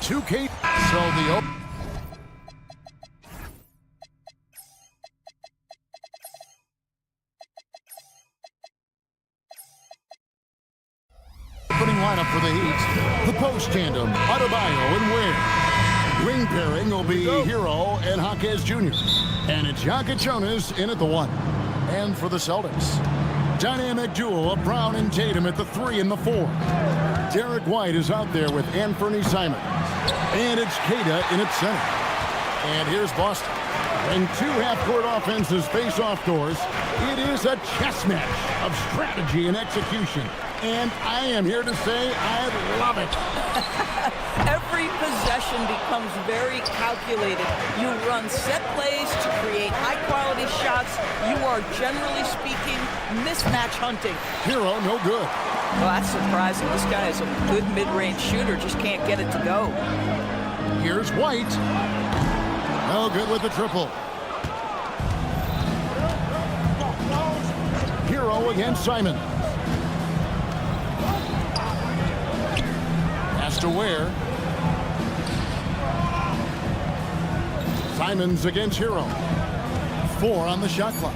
to Kate. So the opening lineup for the Heat. The post tandem, Adebayo and Ware. Wing pairing will be Hero and Jaquez Jr. And it's Jonas in at the 1. And for the Celtics, dynamic duo of Brown and Tatum at the 3 and the 4. Derek White is out there with Anthony Simons. And it's Queta in its center. And here's Boston. When two half-court offenses face off doors, it is a chess match of strategy and execution. And I am here to say I love it. Every possession becomes very calculated. You run set plays to create high-quality shots. You are, generally speaking, mismatch hunting. Hero, no good. Well, that's surprising. This guy is a good mid-range shooter, just can't get it to go. Here's White. No good with the triple. Hero against Simon. Pass to Ware. Simons against Hero. 4 on the shot clock.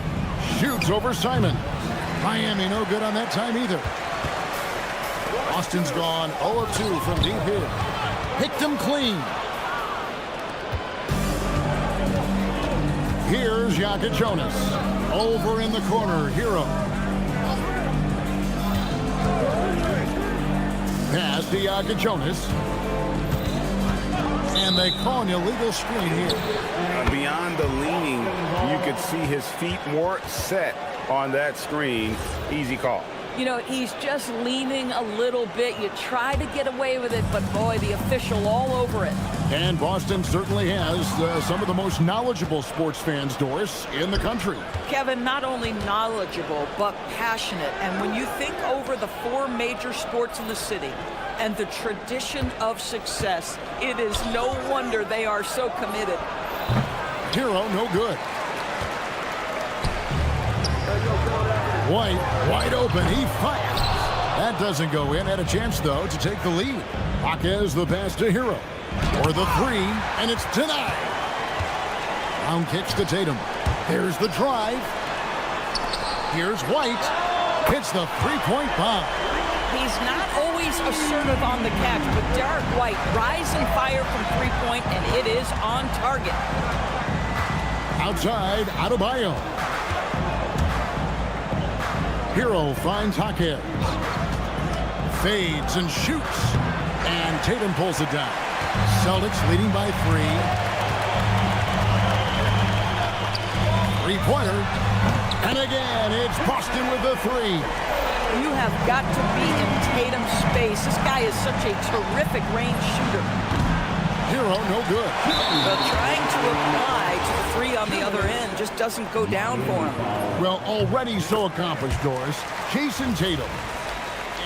Shoots over Simon. Miami no good on that time either. Austin's gone 0 of 2 from deep here. Picked him clean. Here's Jonas. Over in the corner, Hero. Pass to Jonas. And they call an illegal screen here. Beyond the leaning, you could see his feet more set on that screen. Easy call. You know, he's just leaning a little bit. You try to get away with it, but boy, the official all over it. And Boston certainly has some of the most knowledgeable sports fans, Doris, in the country. Kevin, not only knowledgeable, but passionate. And when you think over the 4 major sports in the city and the tradition of success, it is no wonder they are so committed. Hero, no good. White, wide open, he fires. That doesn't go in. Had a chance, though, to take the lead. Jaquez the pass to Hero. Or the 3, and it's denied. Brown kicks to Tatum. Here's the drive. Here's White. Hits the three-point bomb. He's not always assertive on the catch, but Derek White rise and fire from three-point, and it is on target. Outside, Adebayo. Hero finds Jaquez. Fades and shoots. And Tatum pulls it down. Celtics leading by 3. Three-pointer. And again, it's Boston with the 3. You have got to be in Tatum's space. This guy is such a terrific range shooter. Hero, no good. But trying to apply to the 3 on the other end just doesn't go down for him. Well, already so accomplished, Doris. Jason Tatum.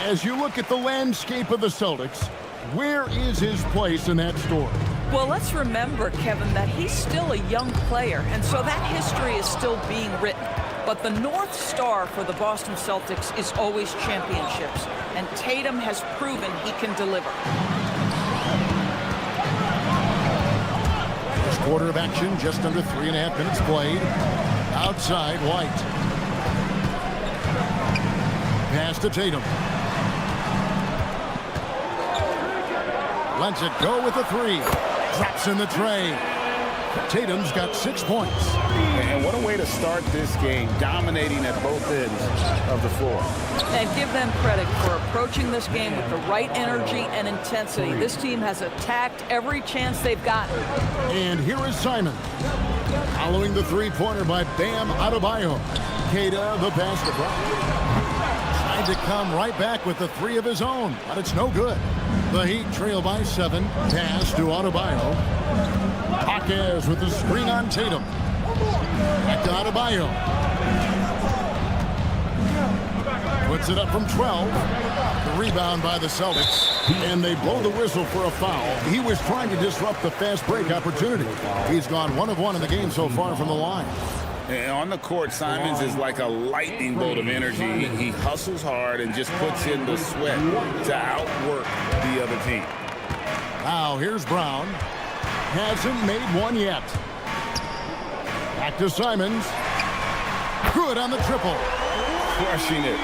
As you look at the landscape of the Celtics, where is his place in that story? Well, let's remember, Kevin, that he's still a young player, and so that history is still being written. But the North Star for the Boston Celtics is always championships, and Tatum has proven he can deliver. First quarter of action, just under 3.5 minutes played. Outside, White. Pass to Tatum. Lets it go with the 3. Drops in the tray. Tatum's got 6 points. And what a way to start this game, dominating at both ends of the floor. And give them credit for approaching this game with the right energy and intensity. This team has attacked every chance they've gotten. And here is Simon. Following the three-pointer by Bam Adebayo. Queta the pass to Brown. Tried to come right back with the 3 of his own, but it's no good. The Heat trail by 7. Pass to Adebayo. Jaquez with the screen on Tatum. Back to Adebayo. Puts it up from 12. The rebound by the Celtics. And they blow the whistle for a foul. He was trying to disrupt the fast break opportunity. He's gone 1 of 1 in the game so far from the line. And on the court, Simons is like a lightning bolt of energy. He hustles hard and just puts in the sweat to outwork the other team. Now here's Brown. Hasn't made one yet. Back to Simons. Good on the triple. Crushing it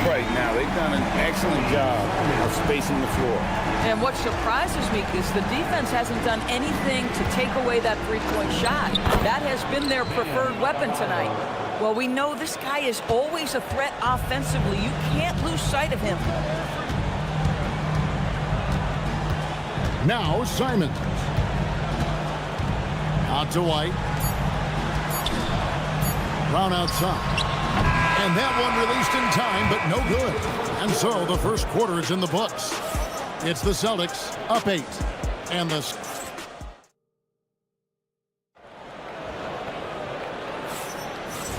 right now. They've done an excellent job of spacing the floor. And what surprises me is the defense hasn't done anything to take away that three-point shot. That has been their preferred weapon tonight. Well, we know this guy is always a threat offensively. You can't lose sight of him. Now Simons. Out to White. Brown outside. And that one released in time, but no good. And so the first quarter is in the books. It's the Celtics up 8. And the...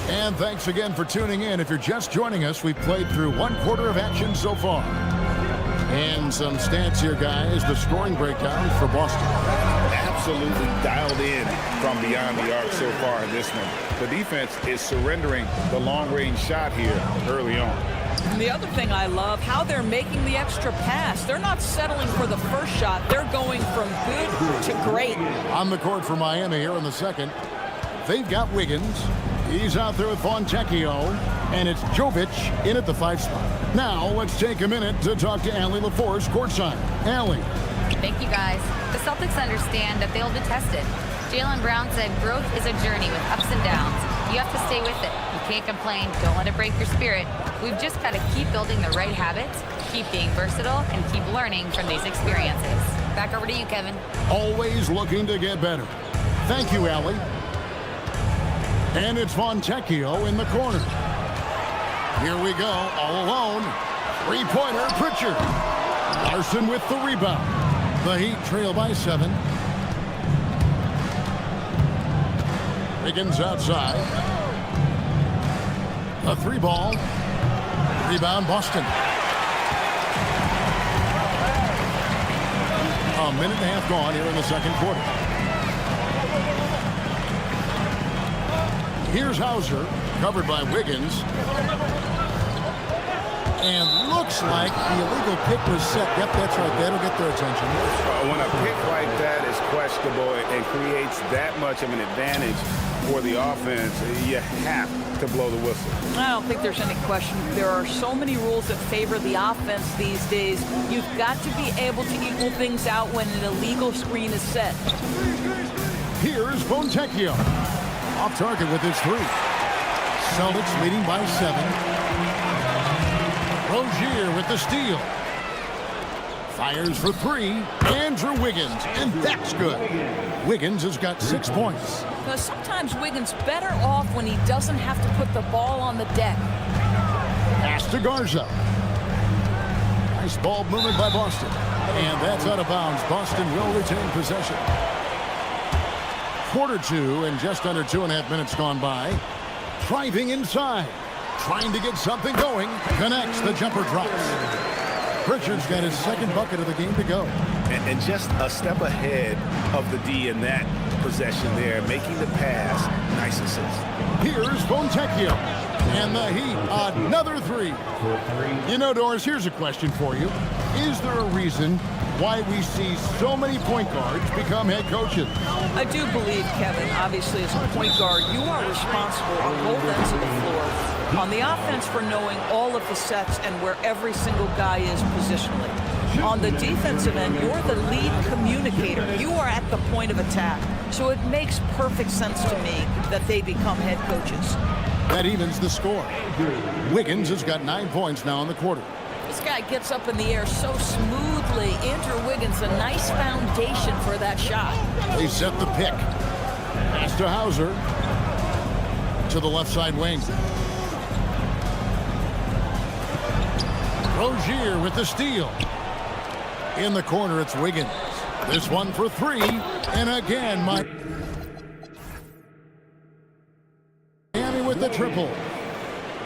And thanks again for tuning in. If you're just joining us, we've played through one quarter of action so far. And some stats here, guys. The scoring breakdown for Boston. Absolutely dialed in from beyond the arc so far in this one. The defense is surrendering the long-range shot here early on. And the other thing I love, how they're making the extra pass. They're not settling for the first shot. They're going from good to great. On the court for Miami here in the second. They've got Wiggins. He's out there with Fontecchio. And it's Jovic in at the 5 spot. Now let's take a minute to talk to Allie LaForce courtside. Allie. Thank you, guys. The Celtics understand that they'll be tested. Jaylen Brown said growth is a journey with ups and downs. You have to stay with it. You can't complain. Don't let it break your spirit. We've just got to keep building the right habits, keep being versatile, and keep learning from these experiences. Back over to you, Kevin. Always looking to get better. Thank you, Allie. And it's Fontecchio in the corner. Here we go, all alone. Three-pointer, Pritchard. Larson with the rebound. The Heat trail by 7. Wiggins outside. A 3-ball. Rebound, Boston. A minute and a half gone here in the second quarter. Here's Hauser, covered by Wiggins. And looks like the illegal pick was set. Yep, that's right. That'll get their attention. When a pick like that is questionable and creates that much of an advantage for the offense, you have to blow the whistle. I don't think there's any question. There are so many rules that favor the offense these days. You've got to be able to equal things out when an illegal screen is set. Here's Fontecchio. Off target with his 3. Celtics leading by 7. Rozier with the steal. Fires for 3. Andrew Wiggins, and that's good. Wiggins has got 6 points. Now, sometimes Wiggins better off when he doesn't have to put the ball on the deck. Pass to Garza. Nice ball movement by Boston. And that's out of bounds. Boston will retain possession. Quarter 2 and just under 2.5 minutes gone by. Driving inside. Trying to get something going. Connects. The jumper drops. Pritchard's got his second bucket of the game to go. And just a step ahead of the D in that possession there, making the pass. Nice assist. Here's Fontecchio. And the Heat, another 3. You know, Doris, here's a question for you. Is there a reason why we see so many point guards become head coaches? I do believe, Kevin, obviously as a point guard, you are responsible on both ends of the floor. On the offense for knowing all of the sets and where every single guy is positionally. On the defensive end, you're the lead communicator. You are at the point of attack. So it makes perfect sense to me that they become head coaches. That evens the score. Wiggins has got 9 points now in the quarter. This guy gets up in the air so smoothly. Andrew Wiggins, a nice foundation for that shot. They set the pick. Pass to Hauser. To the left side wing. Rozier with the steal. In the corner, it's Wiggins. This one for 3. And again, Miami with the triple.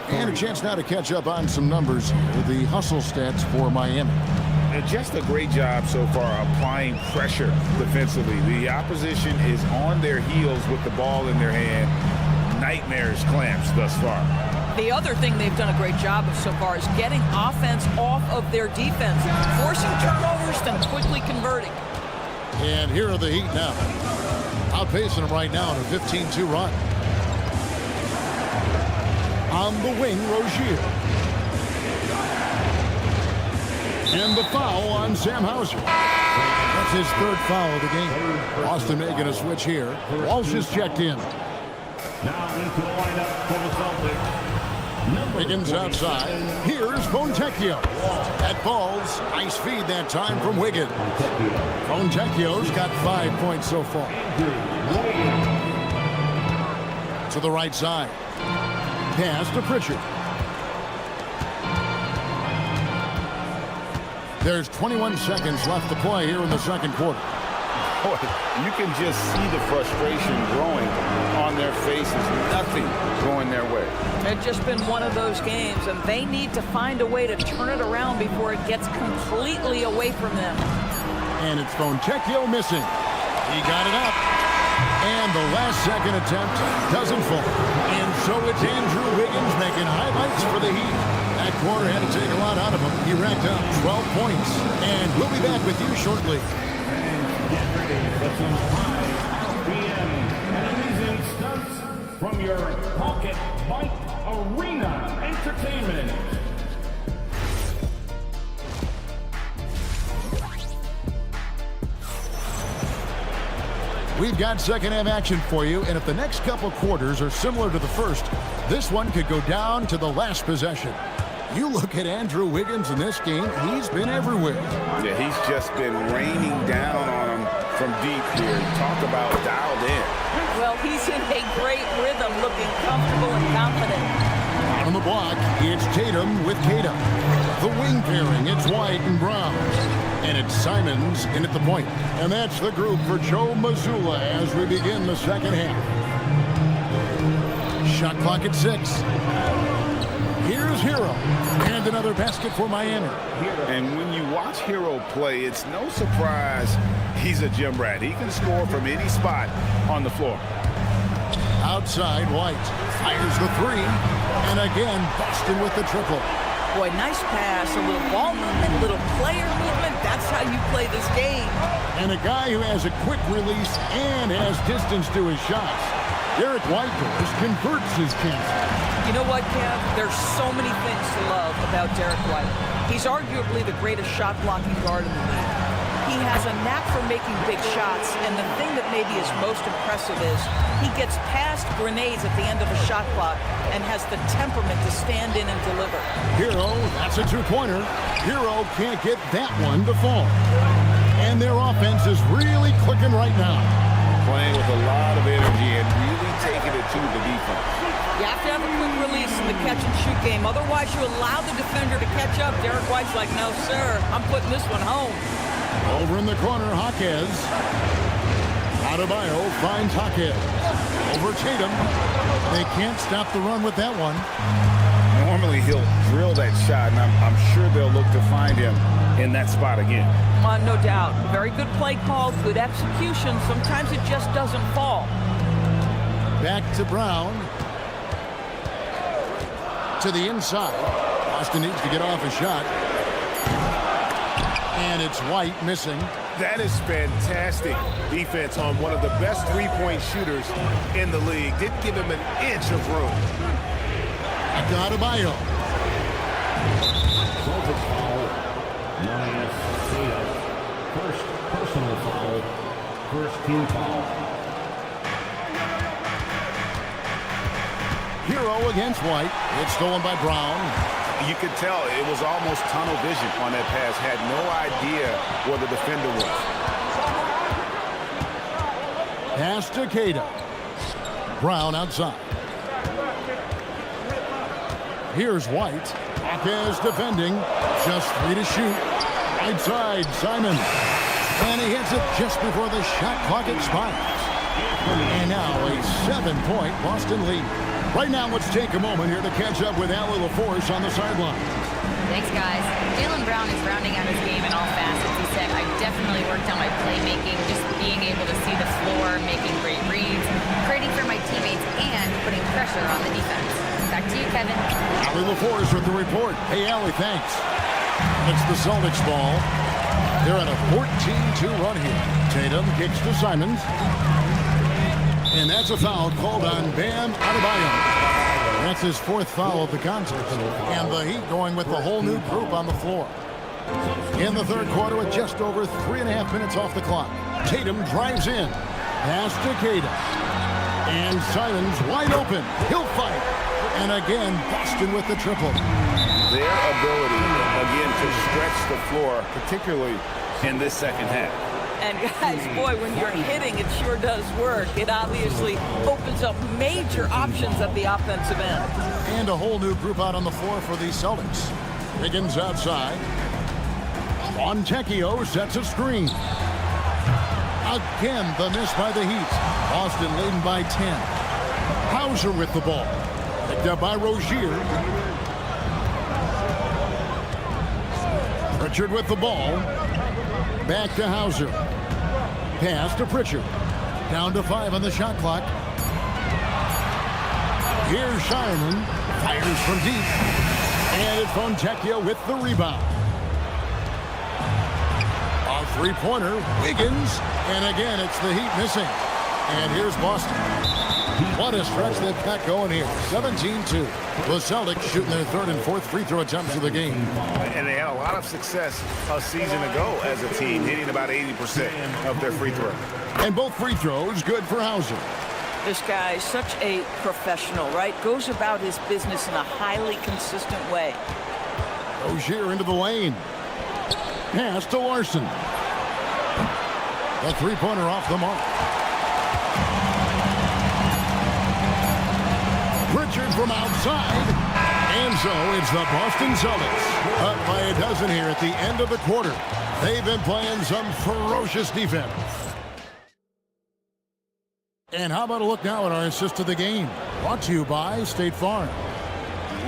And a chance now to catch up on some numbers with the hustle stats for Miami. And just a great job so far applying pressure defensively. The opposition is on their heels with the ball in their hand. Nightmares clamps thus far. The other thing they've done a great job of so far is getting offense off of their defense, forcing turnovers, then quickly converting. And here are the Heat now. Outpacing them right now in a 15-2 run. On the wing, Rozier. And the foul on Sam Hauser. That's his third foul of the game. Boston making a switch here. Walsh is checked in. Now into the lineup for the Celtics. Wiggins outside. Here's Fontecchio. That falls. Nice feed that time from Wiggins. Fontecchio's got 5 points so far. To the right side. Pass to Pritchard. There's 21 seconds left to play here in the second quarter. Boy, you can just see the frustration growing on their faces. Nothing going their way. It's just been one of those games, and they need to find a way to turn it around before it gets completely away from them. And it's Fontecchio missing. He got it up. And the last second attempt doesn't fall. And so it's Andrew Wiggins making highlights for the Heat. That quarter had to take a lot out of him. He racked up 12 points. And we'll be back with you shortly. Get ready for some high PM and amazing stunts from your Pocket Bike Arena Entertainment. We've got second half action for you, and if the next couple quarters are similar to the first, this one could go down to the last possession. You look at Andrew Wiggins in this game, he's been everywhere. Yeah, he's just been raining down on him from deep here. Talk about dialed in. Well, he's in a great rhythm, looking comfortable and confident. On the block, it's Tatum with Tatum. The wing pairing, it's White and Brown. And it's Simons in at the point. And that's the group for Joe Mazzulla as we begin the second half. Shot clock at 6. Here's Hero. And another basket for Miami. And when you watch Hero play, it's no surprise he's a gym rat. He can score from any spot on the floor. Outside, White fires the 3. And again, Boston with the triple. Boy, nice pass, a little ball movement, a little player movement. That's how you play this game. And a guy who has a quick release and has distance to his shots. Derek Whitehurst converts his chances. You know what, Kev? There's so many things to love about Derek White. He's arguably the greatest shot-blocking guard in the league. He has a knack for making big shots, and the thing that maybe is most impressive is he gets past grenades at the end of a shot clock and has the temperament to stand in and deliver. Hero, that's a two-pointer. Hero can't get that one to fall. And their offense is really clicking right now. Playing with a lot of energy and really taking it to the defense. You have to have a quick release in the catch-and-shoot game. Otherwise, you allow the defender to catch up. Derek White's like, no, sir, I'm putting this one home. Over in the corner, Jaquez. Adebayo finds Jaquez. Over Tatum. They can't stop the run with that one. Normally, he'll drill that shot, and I'm sure they'll look to find him in that spot again. No doubt. Very good play call, good execution. Sometimes it just doesn't fall. Back to Brown. To the inside. Boston needs to get off a shot. And it's White missing. That is fantastic defense on one of the best three-point shooters in the league. Didn't give him an inch of room. Adebayo. Celtics foul. Nice. First personal foul. First team foul. Hero against White. It's stolen by Brown. You could tell it was almost tunnel vision on that pass. Had no idea where the defender was. Pass to Cada. Brown outside. Here's White. Jaquez defending. Just 3 to shoot. Right side, Simon. And he hits it just before the shot clock expires. And now a 7-point Boston lead. Right now, let's take a moment here to catch up with Allie LaForce on the sideline. Thanks, guys. Jaylen Brown is rounding out his game in all facets. He said, I definitely worked on my playmaking, just being able to see the floor, making great reads, creating for my teammates, and putting pressure on the defense. Back to you, Kevin. Allie LaForce with the report. Hey, Allie, thanks. It's the Celtics ball. They're on a 14-2 run here. Tatum kicks to Simons. And that's a foul called on Bam Adebayo. That's his fourth foul of the contest. And the Heat going with the whole new group on the floor. In the third quarter with just over 3.5 minutes off the clock. Tatum drives in. Pass to Queta. And Simons wide open. He'll fight. And again, Boston with the triple. Their ability, again, to stretch the floor, particularly in this second half. And guys, boy, when you're hitting, it sure does work. It obviously opens up major options at the offensive end. And a whole new group out on the floor for the Celtics. Higgins outside. Fontecchio sets a screen. Again, the miss by the Heat. Boston leading by 10. Hauser with the ball. Picked up by Rozier. Pritchard with the ball. Back to Hauser. Pass to Pritchard. Down to 5 on the shot clock. Here's Shireman. Fires from deep. And it's Fontecchio with the rebound. A three-pointer. Wiggins. And again, it's the Heat missing. And here's Boston. What a stretch they've got going here. 17-2. The Celtics shooting their third and fourth free throw attempts of the game. And they had a lot of success a season ago as a team, hitting about 80% of their free throw. And both free throws good for Hauser. This guy is such a professional, right? Goes about his business in a highly consistent way. Rozier into the lane. Pass to Larson. A three-pointer off the mark. Pritchard from outside. And so it's the Boston Celtics up by a dozen here at the end of the quarter. They've been playing some ferocious defense. And how about a look now at our assist of the game? Brought to you by State Farm.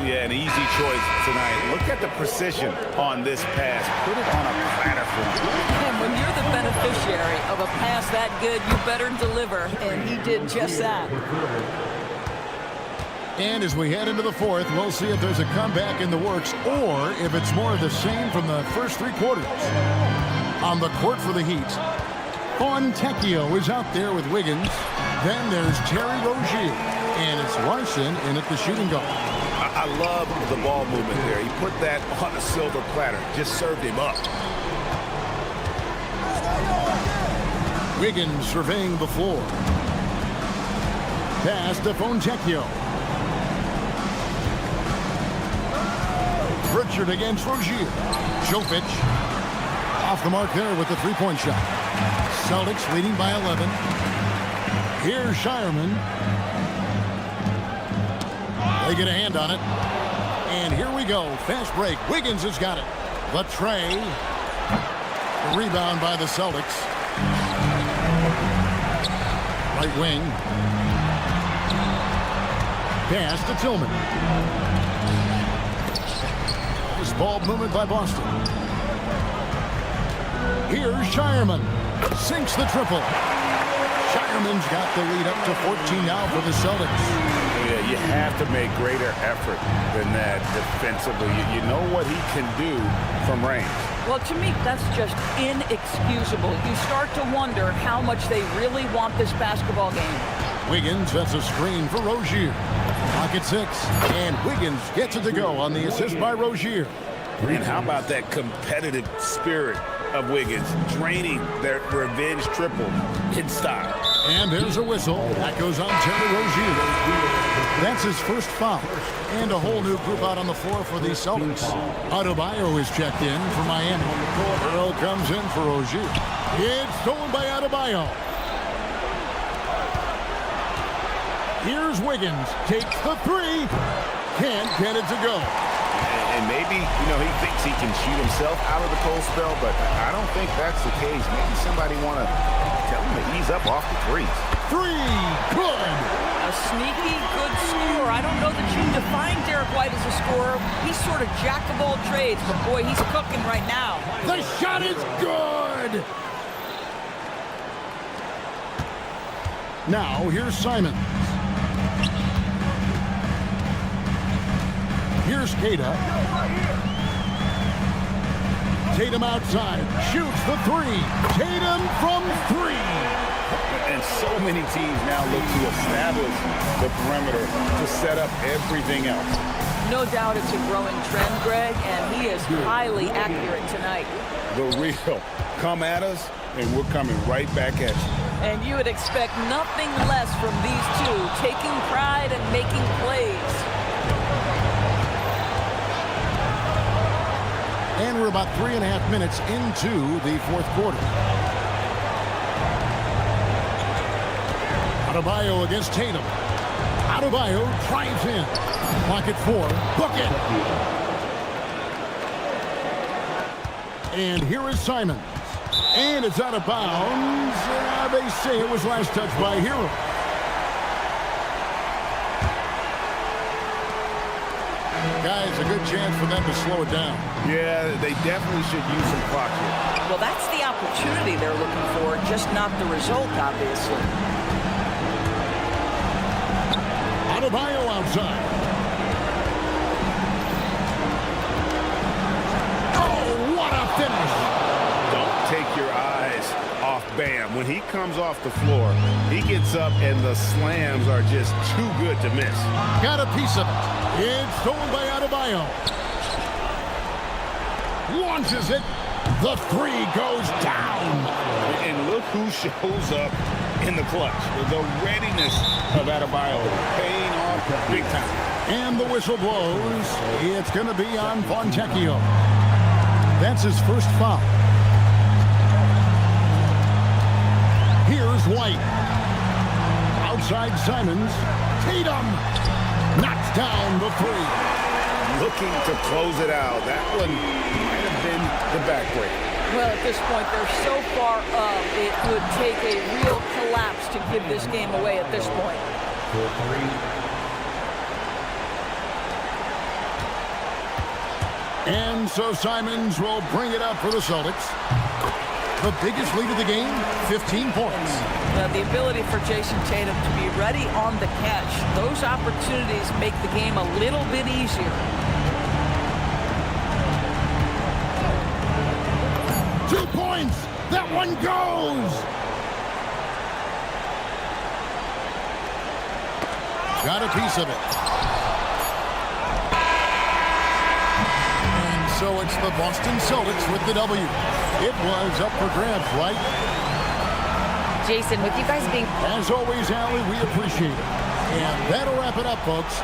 Yeah, an easy choice tonight. Look at the precision on this pass. Put it on a platter for him. And when you're the beneficiary of a pass that good, you better deliver. And he did just that. And as we head into the fourth, we'll see if there's a comeback in the works or if it's more of the same from the first three quarters. On the court for the Heat, Fontecchio is out there with Wiggins. Then there's Terry Rozier. And it's Larson in at the shooting guard. I love the ball movement there. He put that on a silver platter. Just served him up. Wiggins surveying the floor. Pass to Fontecchio. Pritchard against Rozier. Jovic off the mark there with the three-point shot. Celtics leading by 11. Here's Shireman. They get a hand on it. And here we go. Fast break. Wiggins has got it. The tray. Rebound by the Celtics. Right wing. Pass to Tillman. This ball movement by Boston. Here's Shireman. Sinks the triple. Shireman's got the lead up to 14 now for the Celtics. Yeah, you have to make greater effort than that defensively. You know what he can do from range. Well, to me, that's just inexcusable. You start to wonder how much they really want this basketball game. Wiggins sets a screen for Rozier. Pocket 6. And Wiggins gets it to go on the assist by Rozier. And how about that competitive spirit of Wiggins, draining their revenge triple in style. And there's a whistle. That goes on Terry Rozier. That's his first foul. And a whole new group out on the floor for the Celtics. Adebayo is checked in for Miami. Earl comes in for Rozier. It's stolen by Adebayo. Here's Wiggins. Takes the three. Can't get it to go. And maybe, he thinks he can shoot himself out of the cold spell, but I don't think that's the case. Maybe somebody want to tell him to ease up off the threes. Three. Good. A sneaky, good scorer. I don't know that you define Derek White as a scorer. He's sort of jack of all trades, but boy, he's cooking right now. The shot is good. Now, here's Simons. Here's Queta. Tatum outside. Shoots the three. Tatum from three. And so many teams now look to establish the perimeter to set up everything else. No doubt it's a growing trend, Greg, and he is highly accurate tonight. The real. Come at us, and we're coming right back at you. And you would expect nothing less from these two, taking pride and making plays. And we're about 3.5 minutes into the fourth quarter. Adebayo against Tatum. Adebayo drives in. Pocket four. Book it. And here is Simons. And it's out of bounds. They say it was last touched by Hero. Guys, a good chance for them to slow it down. Yeah, they definitely should use some clock here. Well, that's the opportunity they're looking for, just not the result, obviously. Adebayo outside. Oh, what a finish. Don't take your eyes off Bam. When he comes off the floor, he gets up and the slams are just too good to miss. Got a piece of it. It's stolen by Adebayo. Launches it. The three goes down. And look who shows up in the clutch. The readiness of Adebayo paying off big time. And the whistle blows. It's going to be on Fontecchio. That's his first foul. Here's White. Outside Simons. Tatum knocks down the three. Looking to close it out. That one might have been the backbreaker. Well, at this point, they're so far up, it would take a real collapse to give this game away at this point. And so Simons will bring it up for the Celtics. The biggest lead of the game, 15 points. The ability for Jason Tatum to be ready on the catch, those opportunities make the game a little bit easier. 2 points. That one goes. Got a piece of it. And so it's the Boston Celtics with the W. It was up for grabs, right? Jason, with you guys being... As always, Allie, we appreciate it. And that'll wrap it up, folks.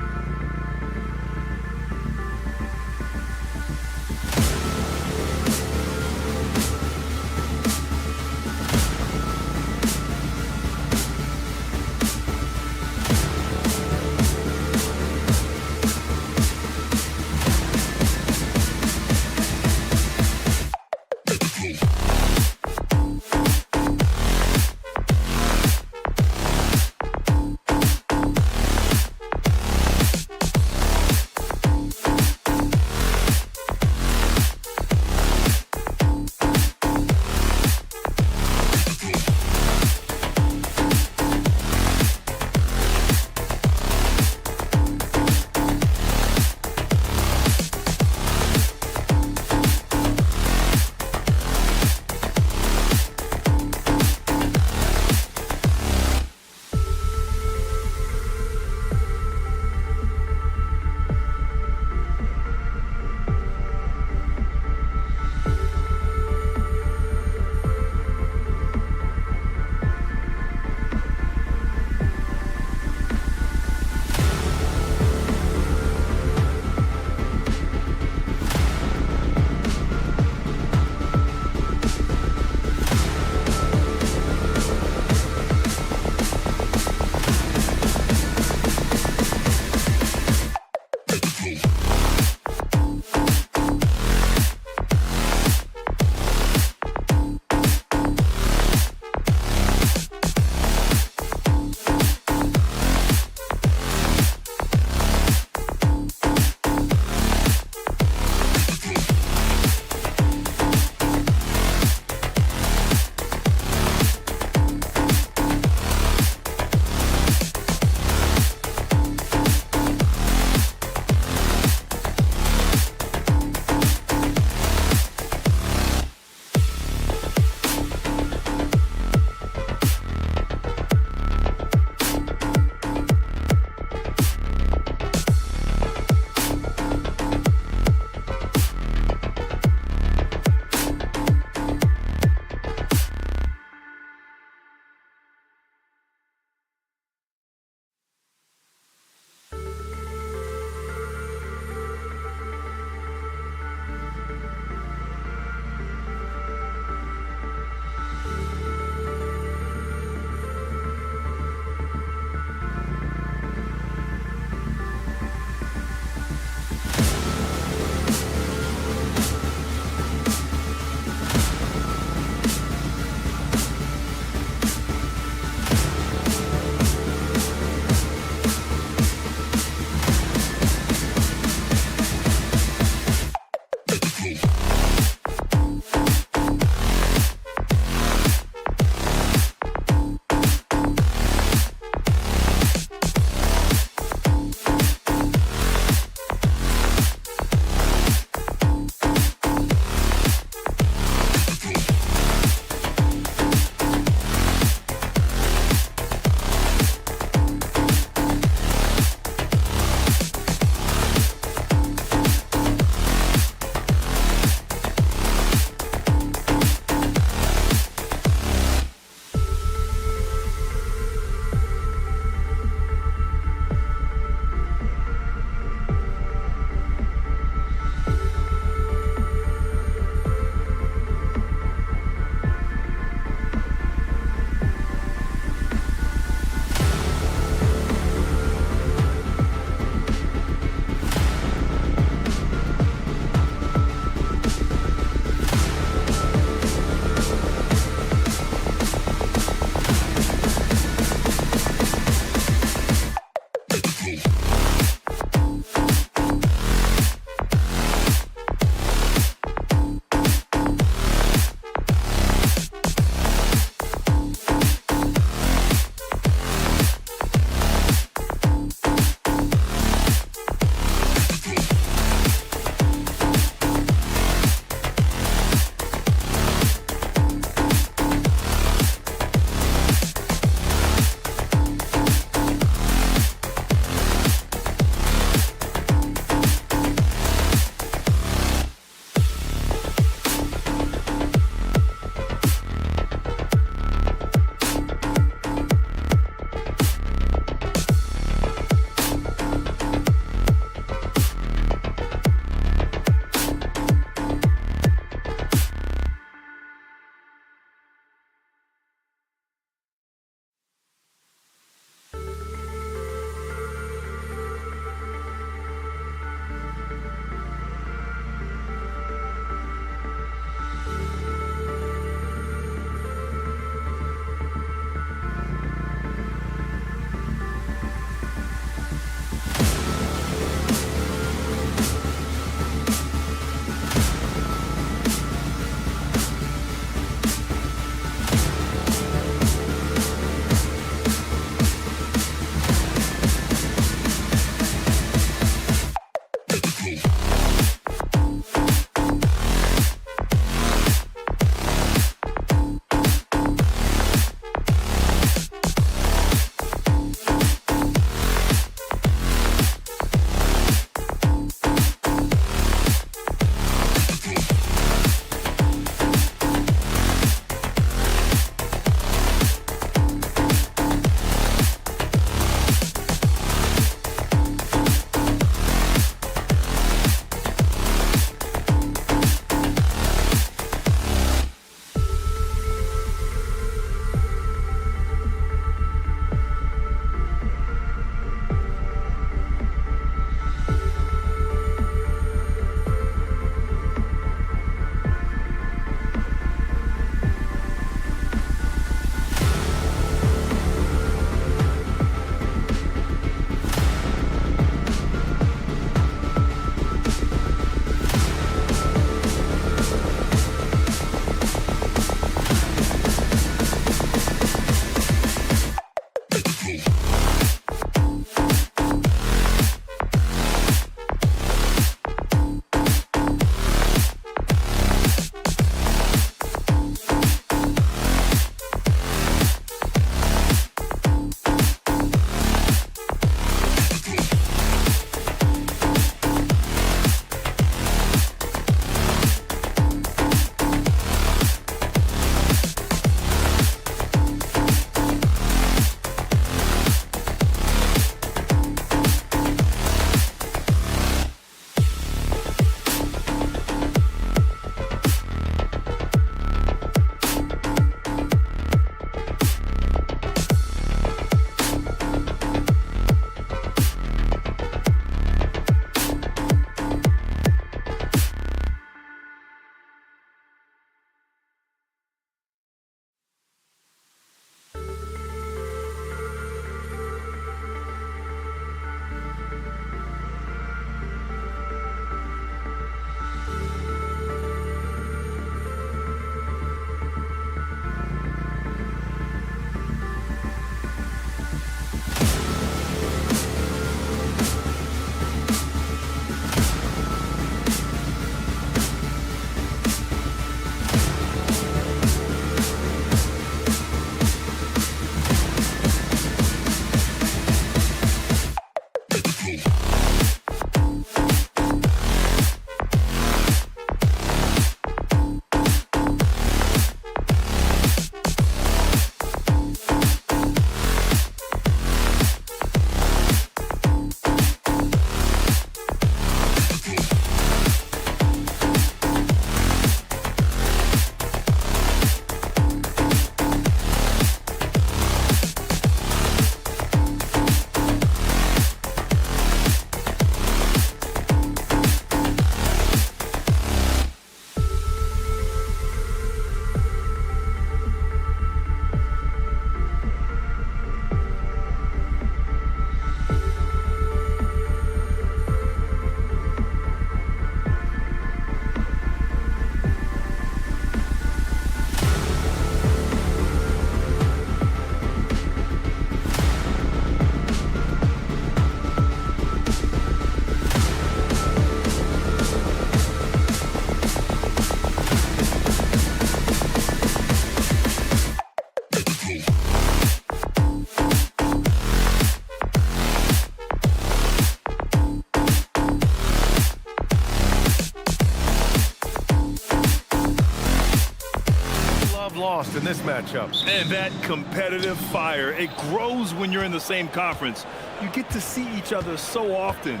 lost in this matchup. And that competitive fire, it grows when you're in the same conference. You get to see each other so often.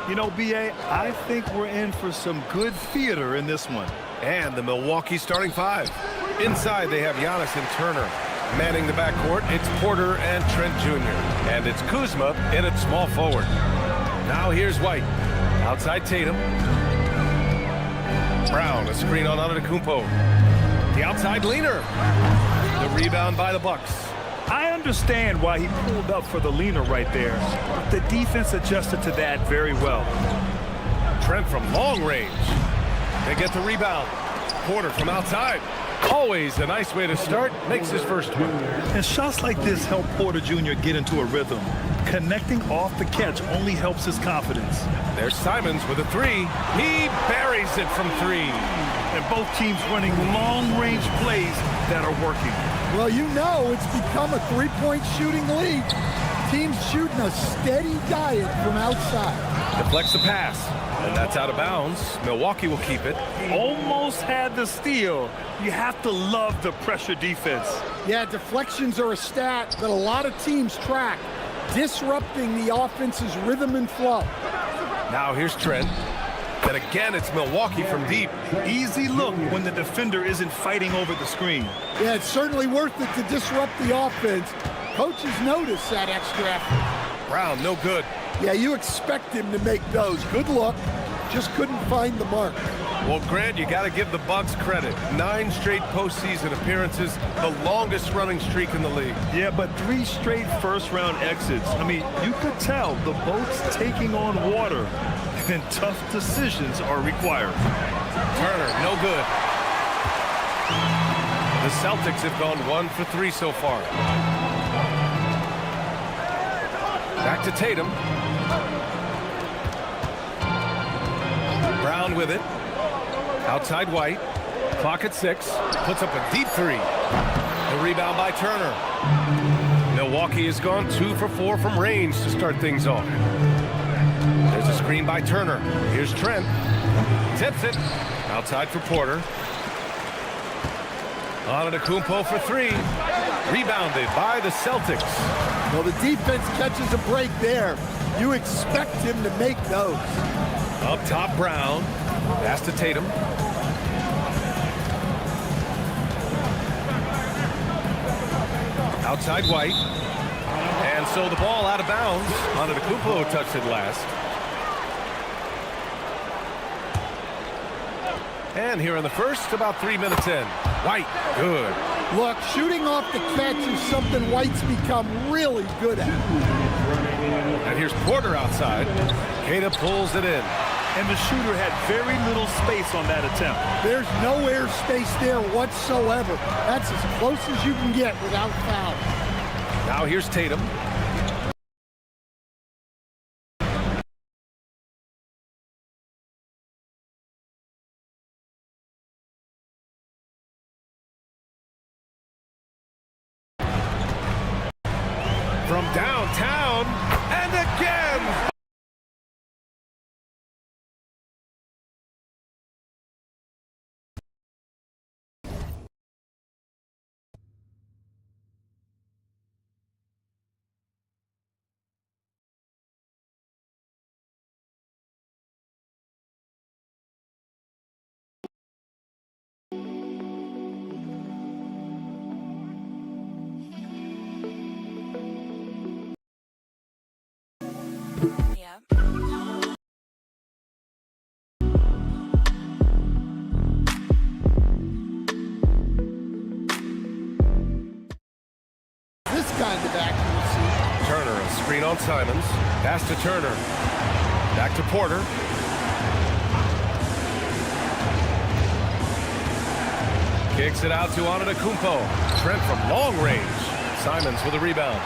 You know, B.A., I think we're in for some good theater in this one. And the Milwaukee starting five. Inside, they have Giannis and Turner. Manning the backcourt, it's Porter and Trent Jr. And it's Kuzma in at small forward. Now here's White. Outside Tatum. Brown, a screen on Antetokounmpo. The outside leaner. The rebound by the Bucks. I understand why he pulled up for the leaner right there. But the defense adjusted to that very well. Trent from long range. They get the rebound. Porter from outside. Always a nice way to start. Makes his first one. And shots like this help Porter Jr. get into a rhythm. Connecting off the catch only helps his confidence. There's Simons with a three. He buries it from three. And both teams running long-range plays that are working. Well, you know it's become a three-point shooting league. Teams shooting a steady diet from outside. Deflects the pass. And that's out of bounds. Milwaukee will keep it. Almost had the steal. You have to love the pressure defense. Yeah, deflections are a stat that a lot of teams track, disrupting the offense's rhythm and flow. Now here's Trent. Then again, it's Milwaukee from deep. Easy look when the defender isn't fighting over the screen. Yeah, it's certainly worth it to disrupt the offense. Coaches notice that extra effort. Brown, no good. Yeah, you expect him to make those. Good luck. Just couldn't find the mark. Well, Grant, you got to give the Bucks credit. 9 straight postseason appearances, the longest running streak in the league. Yeah, but 3 straight first-round exits. I mean, you could tell the boat's taking on water, and tough decisions are required. Turner, no good. The Celtics have gone 1 for 3 so far. Back to Tatum. Brown with it. Outside White. Clock at 6. Puts up a deep 3. The rebound by Turner. Milwaukee has gone 2 for 4 from range to start things off. There's a screen by Turner. Here's Trent. Tips it. Outside for Porter. Antetokounmpo for 3. Rebounded by the Celtics. Well, the defense catches a break there. You expect him to make those. Up top, Brown. Pass to Tatum. Outside White. And so the ball out of bounds. Antetokounmpo touched it last. And here in the first, about 3 minutes in. White, good. Look, shooting off the catch is something White's become really good at. And here's Porter outside. Queta pulls it in. And the shooter had very little space on that attempt. There's no air space there whatsoever. That's as close as you can get without foul. Now here's Tatum. From downtown, and again! This kind of accuracy. Turner, a screen on Simons. Pass to Turner. Back to Porter. Kicks it out to Antetokounmpo. Trent from long range. Simons with a rebound.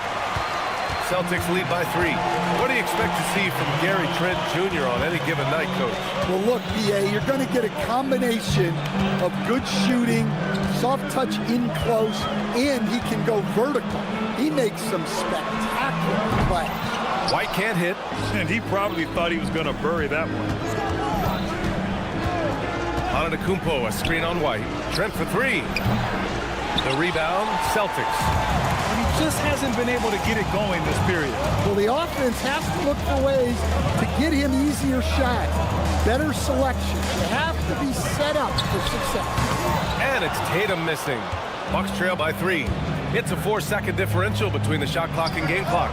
Celtics lead by 3. What do you expect to see from Gary Trent Jr. on any given night, Coach? Well, look, BA, you're going to get a combination of good shooting, soft touch in close, and he can go vertical. He makes some spectacular plays. White can't hit. And he probably thought he was going to bury that one. Antetokounmpo, a screen on White. Trent for 3. The rebound, Celtics. But he just hasn't been able to get it going this period. Well, the offense has to look for ways to get him easier shots, better selection. You have to be set up for success. And it's Tatum missing. Bucks trail by 3. It's a 4-second differential between the shot clock and game clock.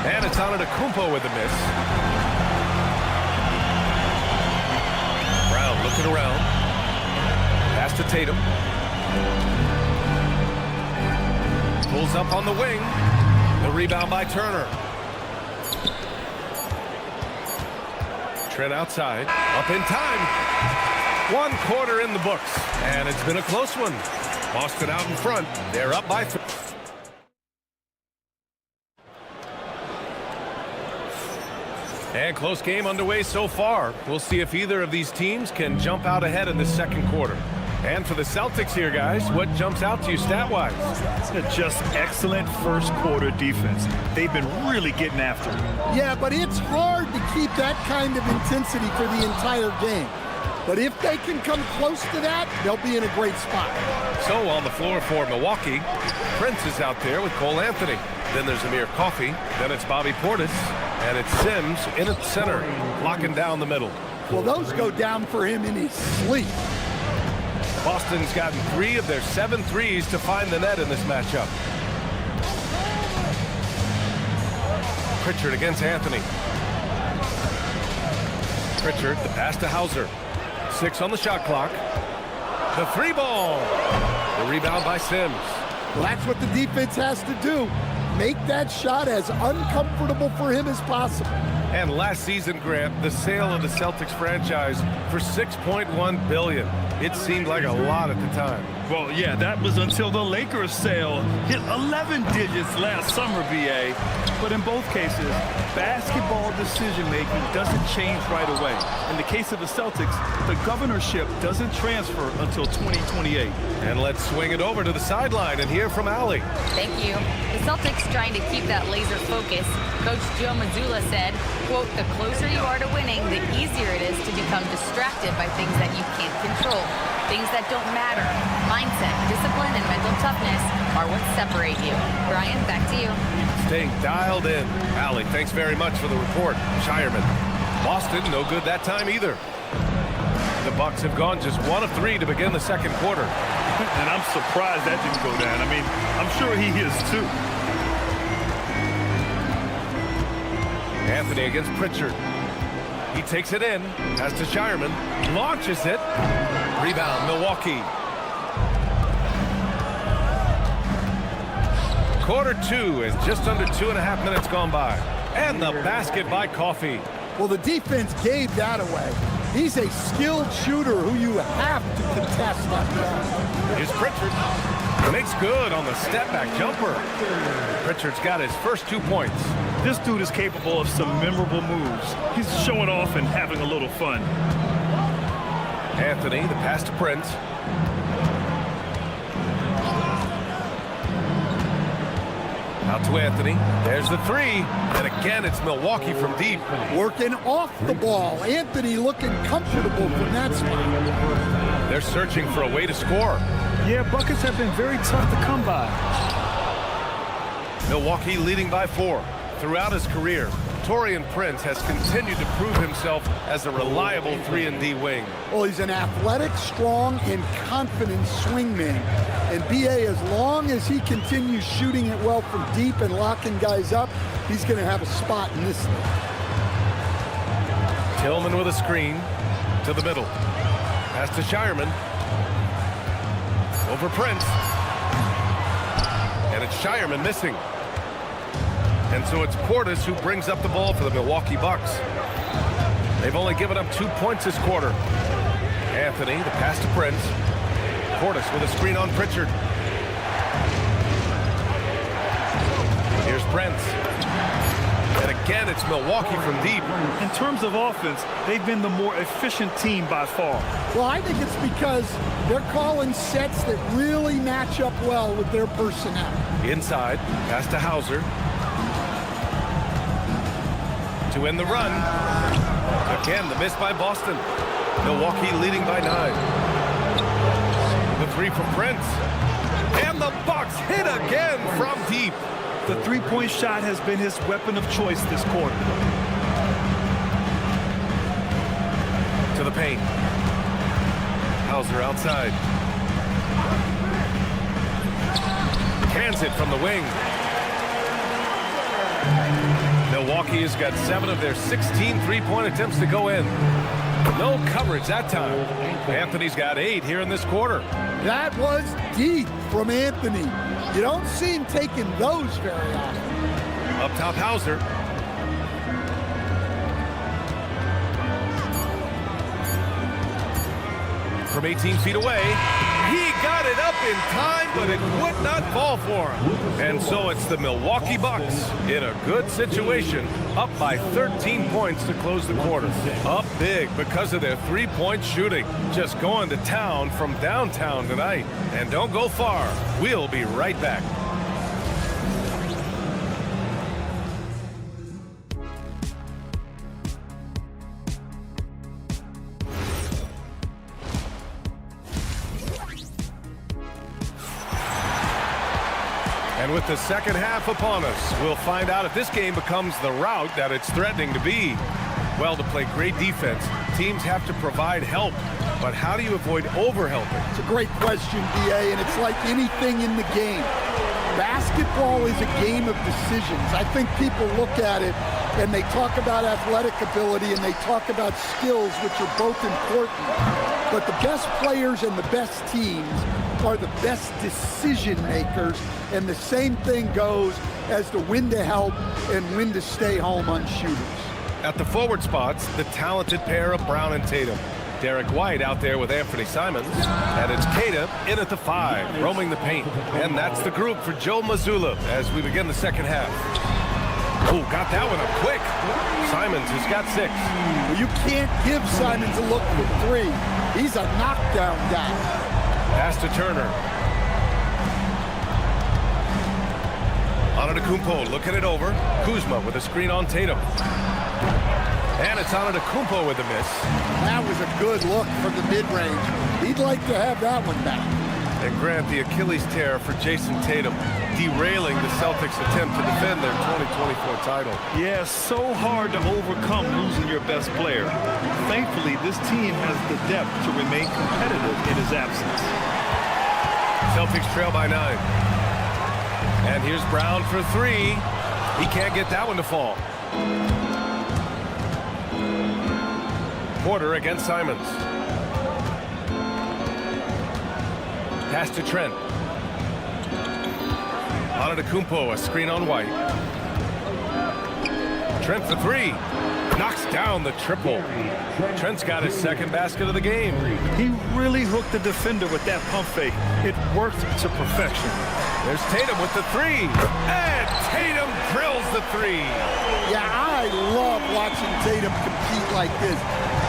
And it's Antetokounmpo with a miss. Brown looking around. Pass to Tatum. Pulls up on the wing. The rebound by Turner. Trent outside. Up in time. 1 quarter in the books. And it's been a close one. Boston out in front. They're up by 3. And close game underway so far. We'll see if either of these teams can jump out ahead in the second quarter. And for the Celtics here, guys, what jumps out to you stat-wise? Just excellent first quarter defense. They've been really getting after it. Yeah, but it's hard to keep that kind of intensity for the entire game. But if they can come close to that, they'll be in a great spot. So on the floor for Milwaukee, Prince is out there with Cole Anthony. Then there's Amir Coffey. Then it's Bobby Portis. And it's Sims in at center, locking down the middle. Well, those go down for him in his sleep. Boston's gotten 3 of their 7 threes to find the net in this matchup. Pritchard against Anthony. Pritchard, the pass to Hauser. 6 on the shot clock. The 3 ball. The rebound by Sims. Well, that's what the defense has to do. Make that shot as uncomfortable for him as possible. And last season, Grant, the sale of the Celtics franchise for $6.1 billion. It seemed like a lot at the time. Well, yeah, that was until the Lakers sale hit 11 digits last summer, BA. But in both cases, basketball decision-making doesn't change right away. In the case of the Celtics, the governorship doesn't transfer until 2028. And let's swing it over to the sideline and hear from Allie. Thank you. The Celtics trying to keep that laser focus. Coach Joe Mazzulla said, quote, the closer you are to winning, the easier it is to become distracted by things that you can't control. Things that don't matter. Mindset, discipline, and mental toughness are what separate you. Brian, back to you. Staying dialed in. Allie, thanks very much for the report. Shireman. Boston, no good that time either. The Bucks have gone just 1 of 3 to begin the second quarter. And I'm surprised that didn't go down. I mean, I'm sure he is too. Anthony against Pritchard. He takes it in, has to Shireman, launches it. Rebound, Milwaukee. Quarter 2 and just under 2.5 minutes gone by. And the basket by Coffey. Well, the defense gave that away. He's a skilled shooter who you have to contest that ball. Here's Pritchard. Makes good on the step-back jumper. Pritchard's got his first 2 points. This dude is capable of some memorable moves. He's showing off and having a little fun. Anthony, the pass to Prince. Out to Anthony. There's the 3. And again, it's Milwaukee from deep. Working off the ball. Anthony looking comfortable from that spot. They're searching for a way to score. Yeah, buckets have been very tough to come by. Milwaukee leading by 4. Throughout his career, Taurean Prince has continued to prove himself as a reliable 3-and-D wing. Well, he's an athletic, strong, and confident swingman. And BA, as long as he continues shooting it well from deep and locking guys up, he's going to have a spot in this league. Tillman with a screen to the middle. Pass to Shireman. Over Prince. And it's Shireman missing. And so it's Portis who brings up the ball for the Milwaukee Bucks. They've only given up 2 points this quarter. Anthony, the pass to Prince. Portis with a screen on Pritchard. Here's Prince. And again, it's Milwaukee from deep. In terms of offense, they've been the more efficient team by far. Well, I think it's because they're calling sets that really match up well with their personnel. Inside, pass to Hauser. To end the run. Again, the miss by Boston. Milwaukee leading by 9. The 3 from Prince. the Bucks hit again from deep. The three-point shot has been his weapon of choice this quarter. To the paint. Hauser outside. Cans it from the wing. Milwaukee has got 7 of their 16 three-point attempts to go in. No coverage that time. Anthony's got 8 here in this quarter. That was deep from Anthony. You don't see him taking those very often. Up top, Hauser. From 18 feet away, he got it up in time, but it would not fall for him. And so it's the Milwaukee Bucks in a good situation, up by 13 points to close the quarter. Up big because of their three-point shooting. Just going to town from downtown tonight. And don't go far. We'll be right back. And with the second half upon us, we'll find out if this game becomes the route that it's threatening to be. Well, to play great defense, teams have to provide help. But how do you avoid overhelping? It's a great question, BA, and it's like anything in the game. Basketball is a game of decisions. I think people look at it and they talk about athletic ability and they talk about skills, which are both important. But the best players and the best teams are the best decision makers, and the same thing goes as to when to help and when to stay home on shooters. At the forward spots, the talented pair of Brown and Tatum. Derek White out there with Anthony Simons, and it's Tatum in at the 5, roaming the paint. And that's the group for Joe Mazzulla as we begin the second half. Oh, got that one up quick. Simons has got 6. Well, you can't give Simons a look for 3. He's a knockdown guy. Pass to Turner. Antetokounmpo looking it over. Kuzma with a screen on Tatum. And it's Antetokounmpo with a miss. That was a good look from the mid-range. He'd like to have that one back. And Grant, the Achilles tear for Jason Tatum, derailing the Celtics' attempt to defend their 2024 title. Yeah, so hard to overcome losing your best player. Thankfully, this team has the depth to remain competitive in his absence. Celtics trail by 9. And here's Brown for 3. He can't get that one to fall. Porter against Simons. Pass to Trent. Antetokounmpo, a screen on White. Trent for 3. Knocks down the triple. Trent's got his second basket of the game. He really hooked the defender with that pump fake. It worked to perfection. There's Tatum with the 3. And Tatum drills the 3. Yeah, I love watching Tatum compete like this.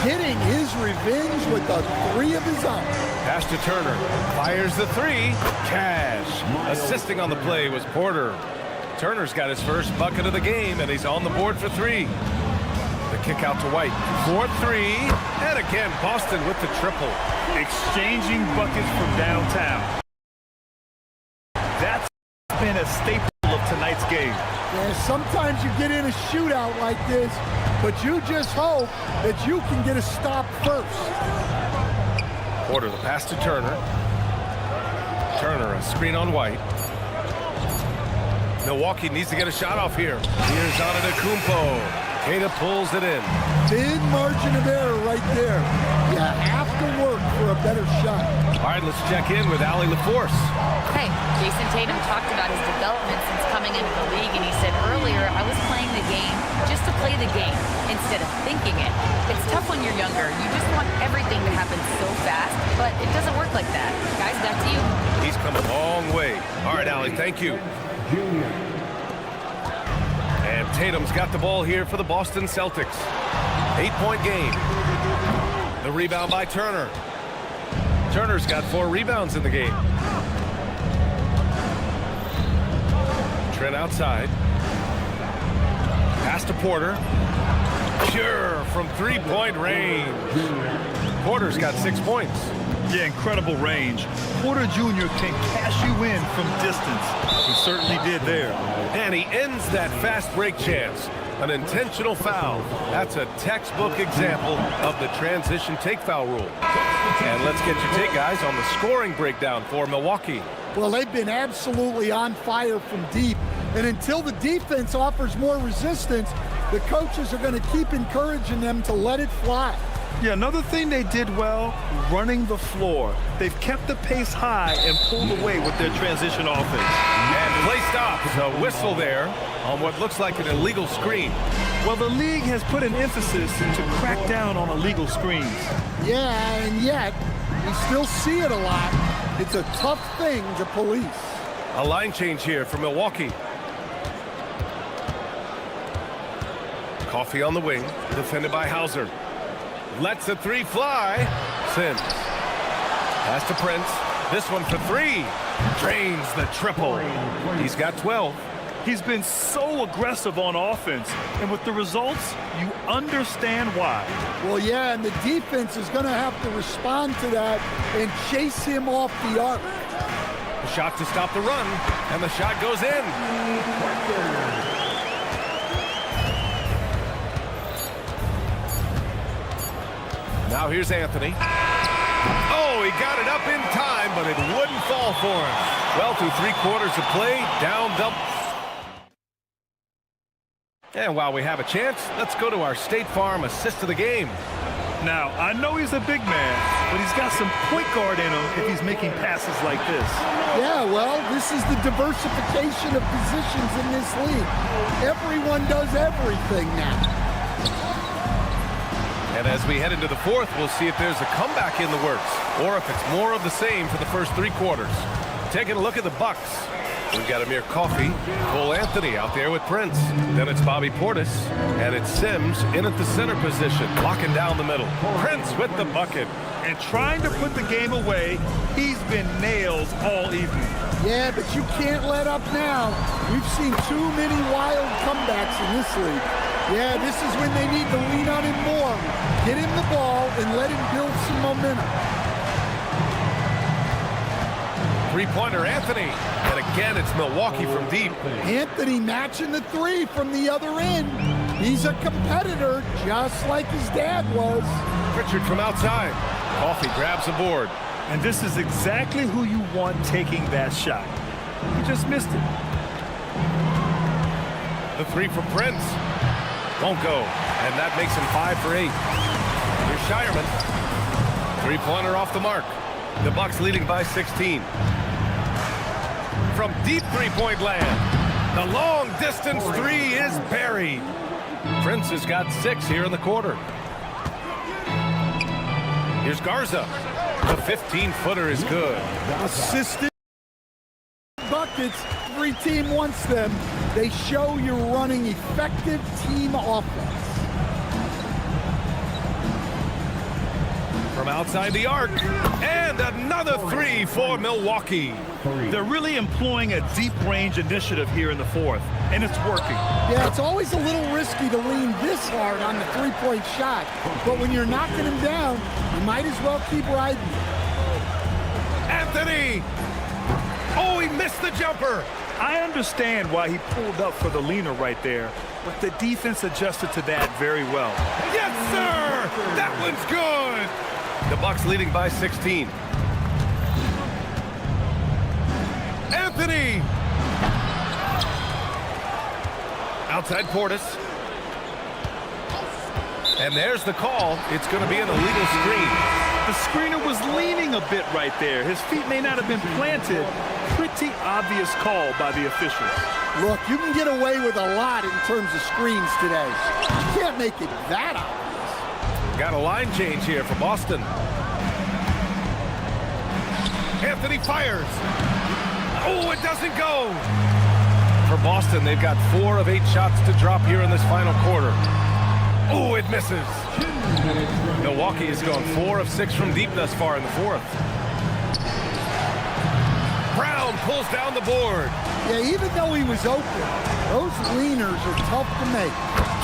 Getting his revenge with a 3 of his own. Pass to Turner. Fires the 3. Cash. Assisting on the play was Porter. Turner's got his first bucket of the game, and he's on the board for 3. The kick out to White. 4-3. And again, Boston with the triple. Exchanging buckets from downtown. That's been a staple of tonight's game. Yeah, sometimes you get in a shootout like this, but you just hope that you can get a stop first. Porter, the pass to Turner. Turner, a screen on White. Milwaukee needs to get a shot off here. Here's Antetokounmpo. Tatum pulls it in. Thin margin of error right there. You have to work for a better shot. All right, let's check in with Allie LaForce. Hey, Jason Tatum talked about his development since coming into the league, and he said earlier, I was playing the game just to play the game instead of thinking it. It's tough when you're younger. You just want everything to happen so fast, but it doesn't work like that. Guys, back to you. He's come a long way. All right, Allie, thank you. And Tatum's got the ball here for the Boston Celtics. 8-point game. The rebound by Turner. Turner's got 4 rebounds in the game. Trent outside. Pass to Porter. Pure from 3-point range. Porter's got 6 points. Yeah, incredible range. Porter Jr. can cash you in from distance. He certainly did there. And he ends that fast break chance. An intentional foul. That's a textbook example of the transition take foul rule. And let's get your take, guys, on the scoring breakdown for Milwaukee. Well, they've been absolutely on fire from deep. And until the defense offers more resistance, the coaches are going to keep encouraging them to let it fly. Yeah, another thing they did well, running the floor. They've kept the pace high and pulled away with their transition offense. And play stops. A whistle there on what looks like an illegal screen. Well, the league has put an emphasis to crack down on illegal screens. Yeah, and yet we still see it a lot. It's a tough thing to police. A line change here for Milwaukee. Coffee on the wing, defended by Hauser. Lets the three fly. Sims. Pass to Prince. This one for three. Drains the triple. He's got 12. He's been so aggressive on offense, and with the results, you understand why. Well, yeah, and the defense is going to have to respond to that and chase him off the arc. A shot to stop the run, and the shot goes in. Now here's Anthony. Oh, he got it up in time, but it wouldn't fall for him. Well, through 3 quarters of play, down double. And while we have a chance, let's go to our State Farm assist of the game. Now, I know he's a big man, but he's got some point guard in him if he's making passes like this. Yeah, well, this is the diversification of positions in this league. Everyone does everything now. And as we head into the fourth, we'll see if there's a comeback in the works or if it's more of the same for the first 3 quarters. Taking a look at the Bucks. We've got Amir Coffey, Cole Anthony out there with Prince. Then it's Bobby Portis, and it's Sims in at the center position, locking down the middle. Prince with the bucket. And trying to put the game away, he's been nails all evening. Yeah, but you can't let up now. We've seen too many wild comebacks in this league. Yeah, this is when they need to lean on him more. Get him the ball and let him build some momentum. Three-pointer Anthony. And again, it's Milwaukee from deep. Anthony matching the three from the other end. He's a competitor, just like his dad was. Pritchard from outside. Coffey grabs the board. And this is exactly who you want taking that shot. He just missed it. The three for Prince. Won't go. And that makes him 5 for 8. Here's Shireman. Three-pointer off the mark. The Bucks leading by 16. From deep three-point land. The long-distance three is buried. Prince has got 6 here in the quarter. Here's Garza. The 15-footer is good. Assisted buckets. Every team wants them. They show you're running effective team offense. From outside the arc. And another three for Milwaukee. They're really employing a deep range initiative here in the fourth, and it's working. Yeah, it's always a little risky to lean this hard on the three-point shot, but when you're knocking him down, you might as well keep riding. Anthony! Oh, he missed the jumper. I understand why he pulled up for the leaner right there, but the defense adjusted to that very well. Yes, sir! That one's good! The Bucks leading by 16. Anthony! Outside Portis. And there's the call. It's going to be an illegal screen. The screener was leaning a bit right there. His feet may not have been planted. Pretty obvious call by the officials. Look, you can get away with a lot in terms of screens today. You can't make it that obvious. Got a line change here for Boston. Anthony fires. Oh, it doesn't go. For Boston, they've got 4 of 8 shots to drop here in this final quarter. Oh, it misses. Milwaukee has gone 4 of 6 from deep thus far in the fourth. Brown pulls down the board. Yeah, even though he was open, those leaners are tough to make.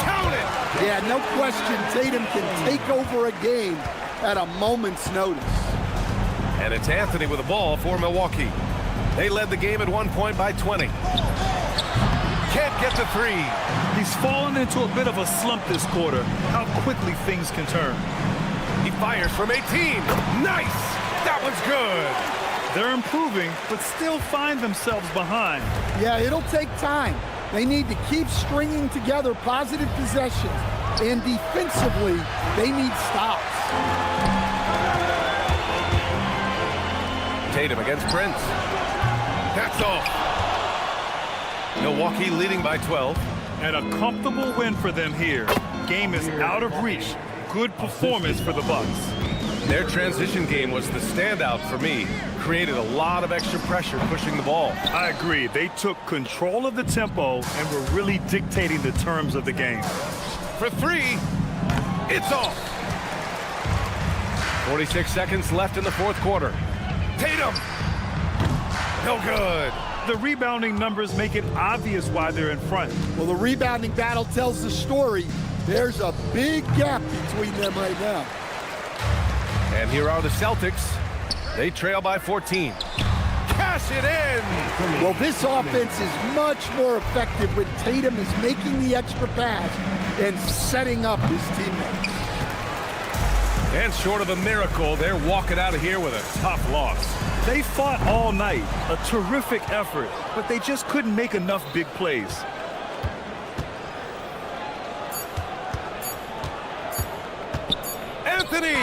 Count it! Yeah, no question Tatum can take over a game at a moment's notice. And it's Anthony with the ball for Milwaukee. They led the game at one point by 20. Can't get the three. He's fallen into a bit of a slump this quarter. How quickly things can turn. He fires from 18. Nice! That one's good. They're improving, but still find themselves behind. Yeah, it'll take time. They need to keep stringing together positive possessions. And defensively, they need stops. Tatum against Prince. That's off. Milwaukee leading by 12. And a comfortable win for them here. Game is out of reach. Good performance for the Bucks. Their transition game was the standout for me. Created a lot of extra pressure pushing the ball. I agree. They took control of the tempo and were really dictating the terms of the game. For three, it's off. 46 seconds left in the fourth quarter. Tatum, no good. The rebounding numbers make it obvious why they're in front. Well, the rebounding battle tells the story. There's a big gap between them right now. And here are the Celtics. They trail by 14. Cash it in! Well, this offense is much more effective when Tatum is making the extra pass and setting up his teammates. And short of a miracle, they're walking out of here with a tough loss. They fought all night. A terrific effort, but they just couldn't make enough big plays. Anthony!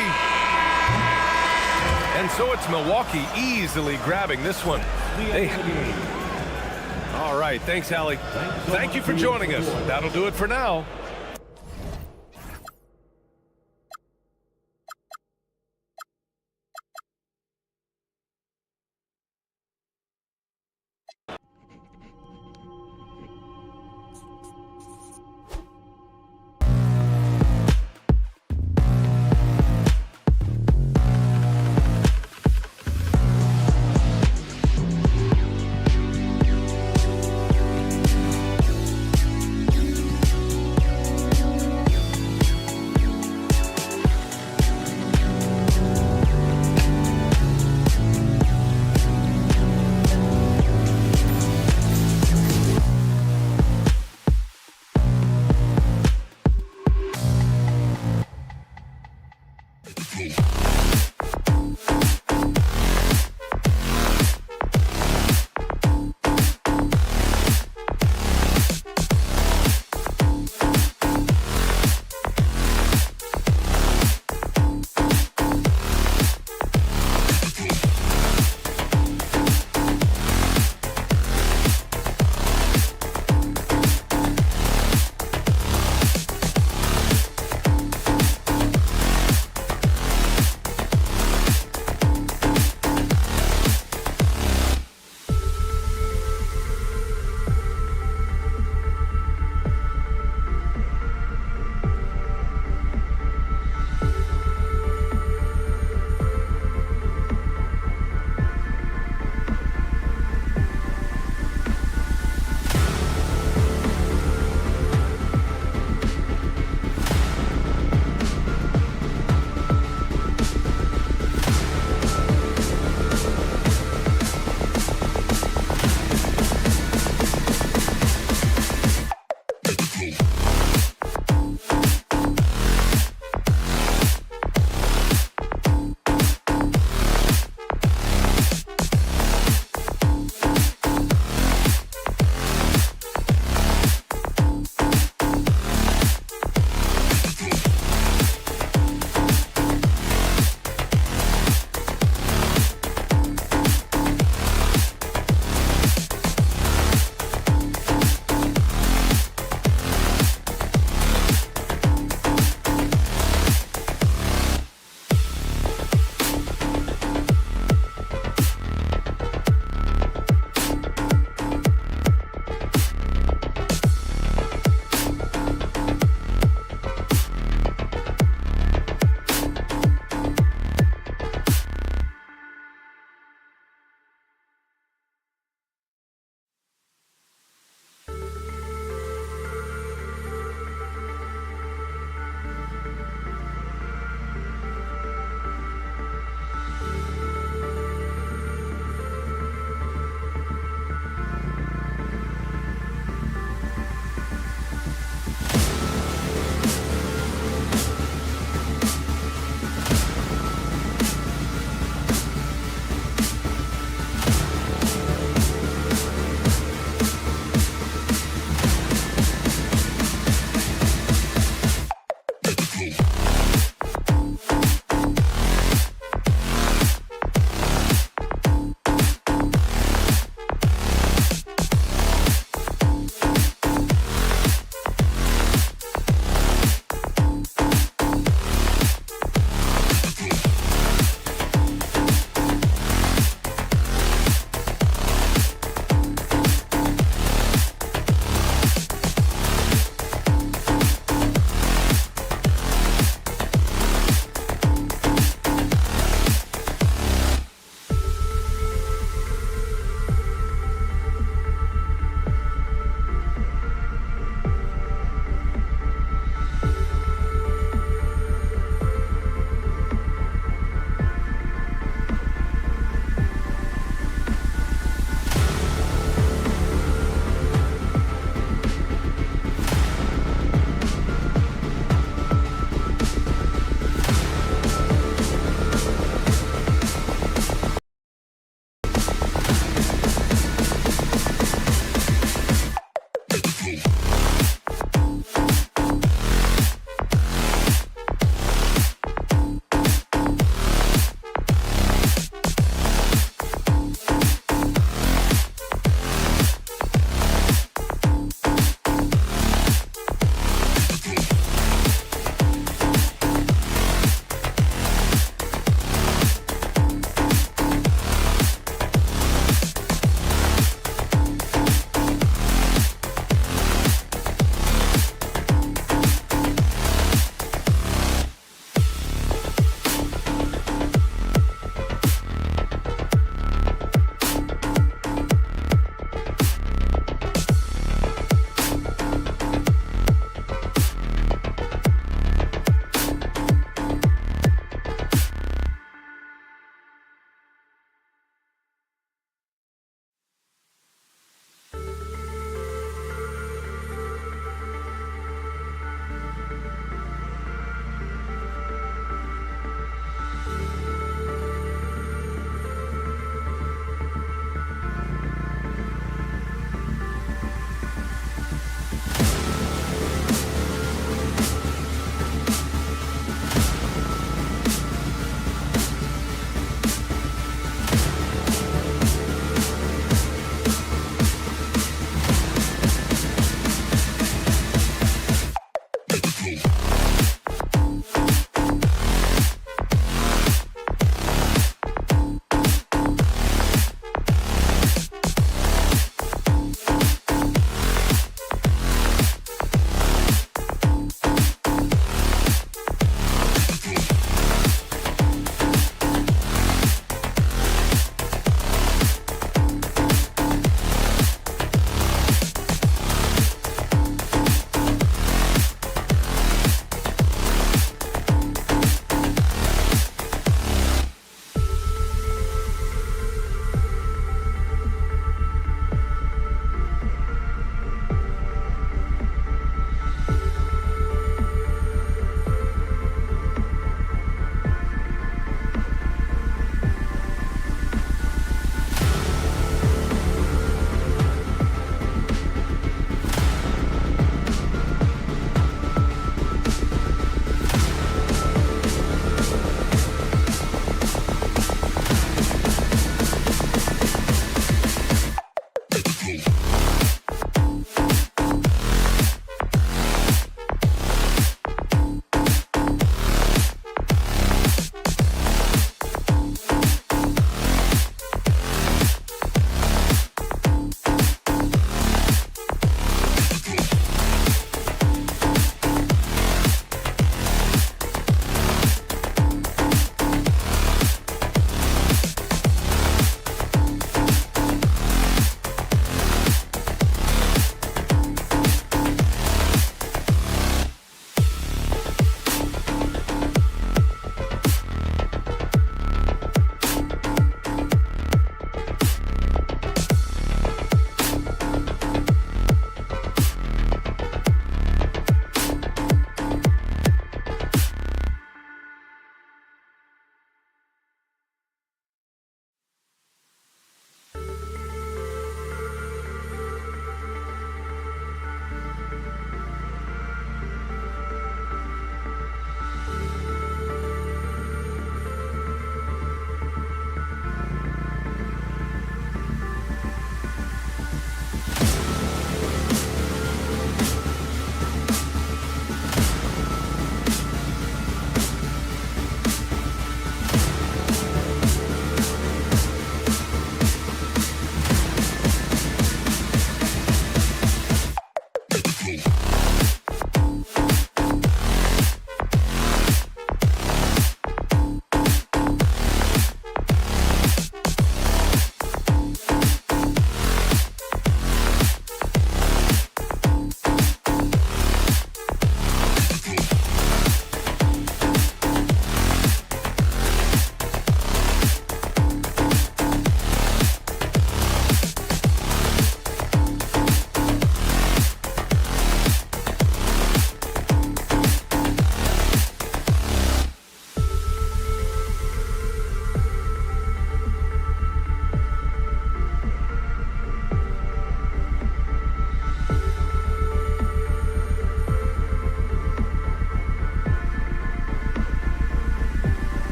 And so it's Milwaukee easily grabbing this one. All right, thanks, Allie. Thank you for joining us. That'll do it for now.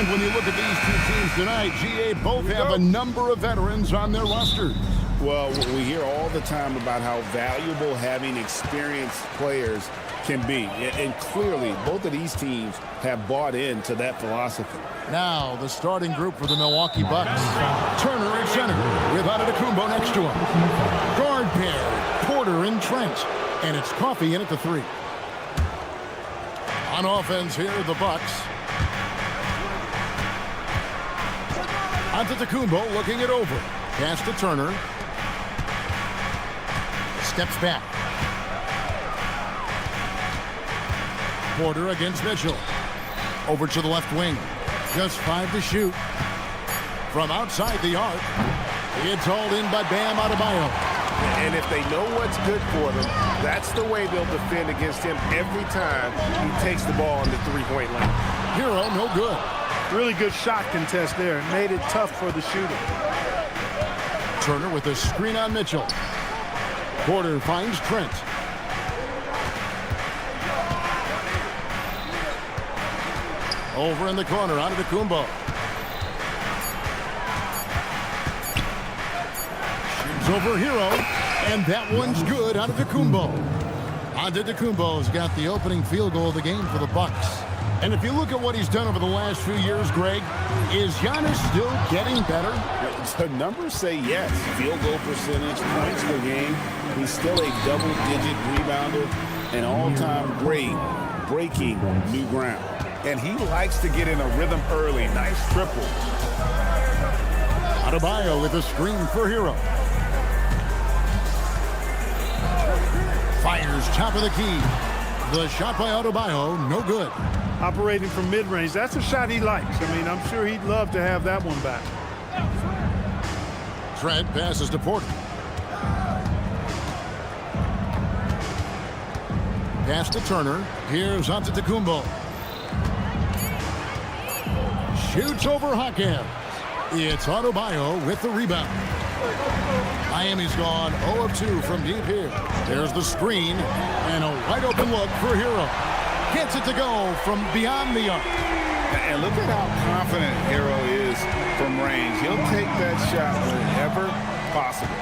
And when you look at these two teams tonight, GA both have a number of veterans on their rosters. Well, we hear all the time about how valuable having experienced players can be. And clearly, both of these teams have bought into that philosophy. Now, the starting group for the Milwaukee Bucks. Turner at center with Antetokounmpo next to him. Guard pair, Porter and Trent. And it's Coffey in at the 3. On offense here, the Bucks. Antetokounmpo looking it over. Pass to Turner. Steps back. Porter against Mitchell. Over to the left wing. Just 5 to shoot. From outside the arc. It's hauled in by Bam Adebayo. And if they know what's good for them, that's the way they'll defend against him every time he takes the ball in the three-point line. Hero, no good. Really good shot contest there. It made it tough for the shooter. Turner with a screen on Mitchell. Porter finds Trent. Over in the corner, Antetokounmpo. Shoots over Hero, and that one's good. Antetokounmpo. Antetokounmpo's got the opening field goal of the game for the Bucks. And if you look at what he's done over the last few years, Greg, is Giannis still getting better? The numbers say yes. Field goal percentage, points per game. He's still a double-digit rebounder, an all-time great, breaking new ground. And he likes to get in a rhythm early. Nice triple. Adebayo with a screen for Hero. Fires top of the key. The shot by Adebayo, no good. Operating from mid-range, that's a shot he likes. I mean, I'm sure he'd love to have that one back. Trent passes to Porter. Pass to Turner. Here's Antetokounmpo. Shoots over Hawkins. It's Adebayo with the rebound. Miami's gone 0 of 2 from deep here. There's the screen and a wide open look for Hero. Gets it to go from beyond the arc. And look at how confident Hero is from range. He'll take that shot whenever possible.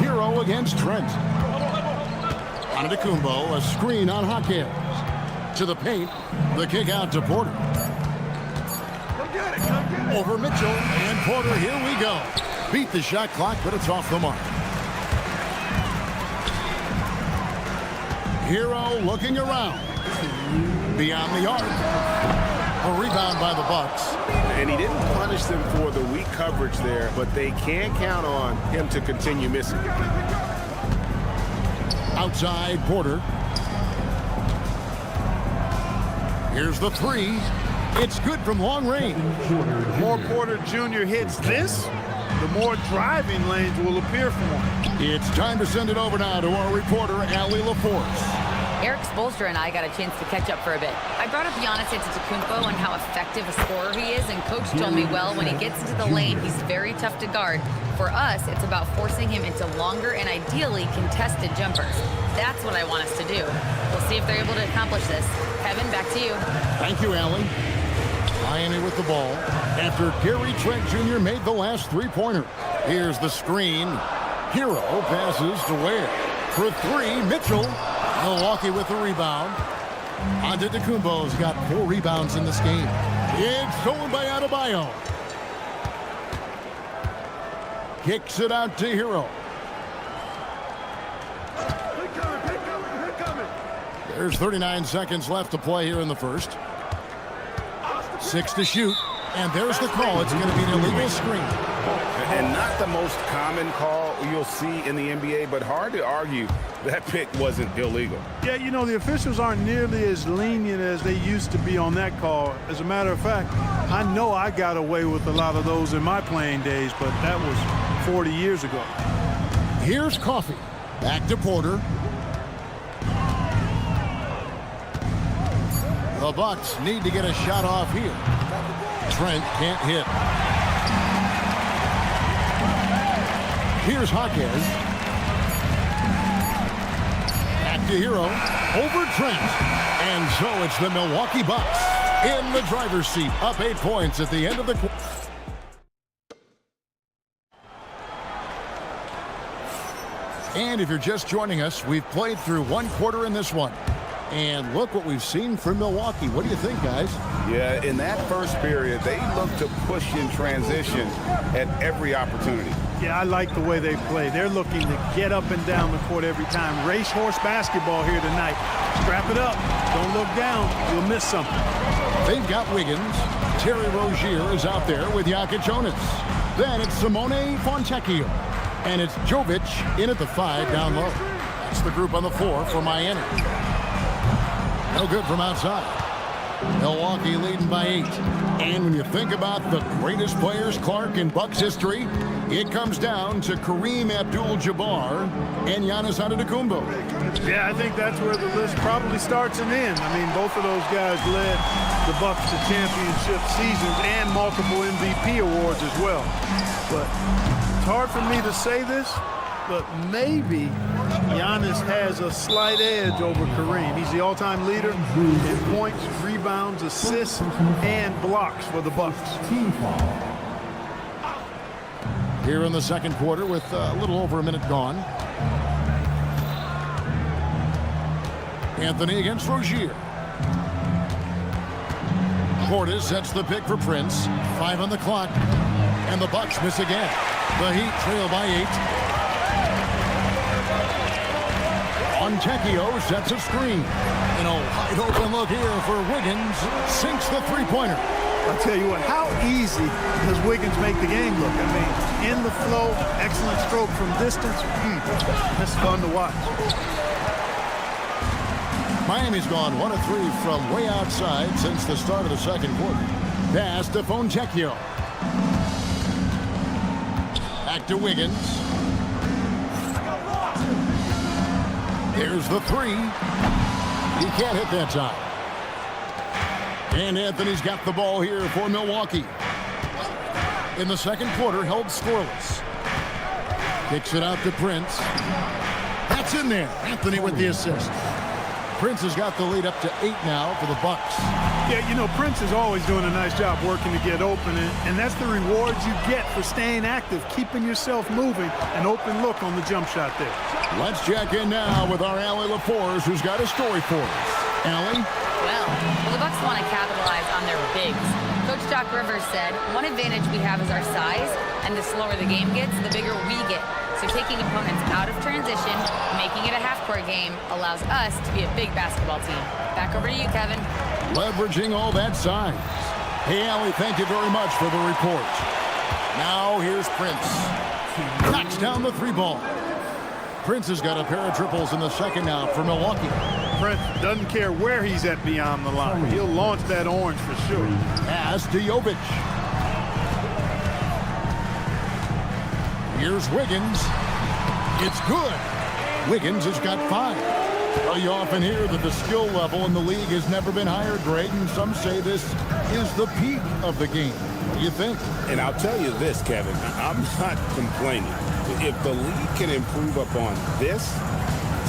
Hero against Trent. Antetokounmpo, a screen on Hawkins. To the paint, the kick out to Porter. Over Mitchell and Porter, here we go. Beat the shot clock, but it's off the mark. Hero looking around. Beyond the arc. A rebound by the Bucks. And he didn't punish them for the weak coverage there, but they can count on him to continue missing. Outside Porter. Here's the 3. It's good from long range. The more Porter Jr. hits this, the more driving lanes will appear for him. It's time to send it over now to our reporter, Allie LaForce. Eric Spoelstra and I got a chance to catch up for a bit. I brought up Giannis Antetokounmpo and how effective a scorer he is, and Coach told me, well, when he gets into the lane, he's very tough to guard. For us, it's about forcing him into longer and ideally contested jumpers. That's what I want us to do. We'll see if they're able to accomplish this. Kevin, back to you. Thank you, Allie. Miami with the ball after Gary Trent Jr. made the last three-pointer. Here's the screen. Hero passes to Ware. For 3, Mitchell. Milwaukee with the rebound. Antetokounmpo's got 4 rebounds in this game. It's stolen by Adebayo. Kicks it out to Hero. There's 39 seconds left to play here in the first. 6 to shoot. And there's the call. It's going to be an illegal screen. And not the most common call you'll see in the NBA, but hard to argue that pick wasn't illegal. Yeah, you know, the officials aren't nearly as lenient as they used to be on that call. As a matter of fact, I know I got away with a lot of those in my playing days, but that was 40 years ago. Here's Coffey. Back to Porter. The Bucks need to get a shot off here. Trent can't hit. Here's Hawkins. Back to Hero over Trent. And so it's the Milwaukee Bucks in the driver's seat, up 8 points at the end of the quarter. And if you're just joining us, we've played through 1 quarter in this one. And look what we've seen from Milwaukee. What do you think, guys? Yeah, in that first period, they looked to push in transition at every opportunity. Yeah, I like the way they play. They're looking to get up and down the court every time. Racehorse basketball here tonight. Strap it up. Don't look down. You'll miss something. They've got Wiggins. Terry Rozier is out there with Jonas. Then it's Simone Fontecchio. And it's Jovic in at the 5 down low. That's the group on the floor for Miami. No good from outside. Milwaukee leading by 8. And when you think about the greatest players, Clark, in Bucks history, it comes down to Kareem Abdul-Jabbar and Giannis Antetokounmpo. Yeah, I think that's where the list probably starts and ends. I mean, both of those guys led the Bucks to championship seasons and multiple MVP awards as well. But it's hard for me to say this, but maybe Giannis has a slight edge over Kareem. He's the all-time leader in points, rebounds, assists, and blocks for the Bucks. Here in the second quarter with a little over a minute gone. Anthony against Rozier. Portis sets the pick for Prince. 5 on the clock. And the Bucks miss again. The Heat trail by 8. Fontecchio sets a screen. And a wide open look here for Wiggins. Sinks the three-pointer. I'll tell you what, how easy does Wiggins make the game look? I mean, in the flow, excellent stroke from distance. That's fun to watch. Miami's gone 1 of 3 from way outside since the start of the second quarter. Pass to Fontecchio. Back to Wiggins. Here's the 3. He can't hit that time. And Anthony's got the ball here for Milwaukee. In the second quarter, held scoreless. Kicks it out to Prince. That's in there. Anthony with the assist. Prince has got the lead up to 8 now for the Bucks. Yeah, you know, Prince is always doing a nice job working to get open, and that's the rewards you get for staying active, keeping yourself moving, an open look on the jump shot there. Let's check in now with our Allie LaForce, who's got a story for us. Allie? Well, the Bucks want to capitalize on their bigs. Coach Doc Rivers said, one advantage we have is our size, and the slower the game gets, the bigger we get. So taking opponents out of transition, making it a half-court game, allows us to be a big basketball team. Back over to you, Kevin. Leveraging all that size. Hey, Allie, thank you very much for the report. Now here's Prince. Knocks down the 3-ball. Prince has got a pair of triples in the second now for Milwaukee. Prince doesn't care where he's at beyond the line. He'll launch that orange for sure. Pass to Jovic. Here's Wiggins. It's good. Wiggins has got 5. Well, you often hear that the skill level in the league has never been higher, Greg, and some say this is the peak of the game. What do you think? And I'll tell you this, Kevin, I'm not complaining. If the league can improve upon this,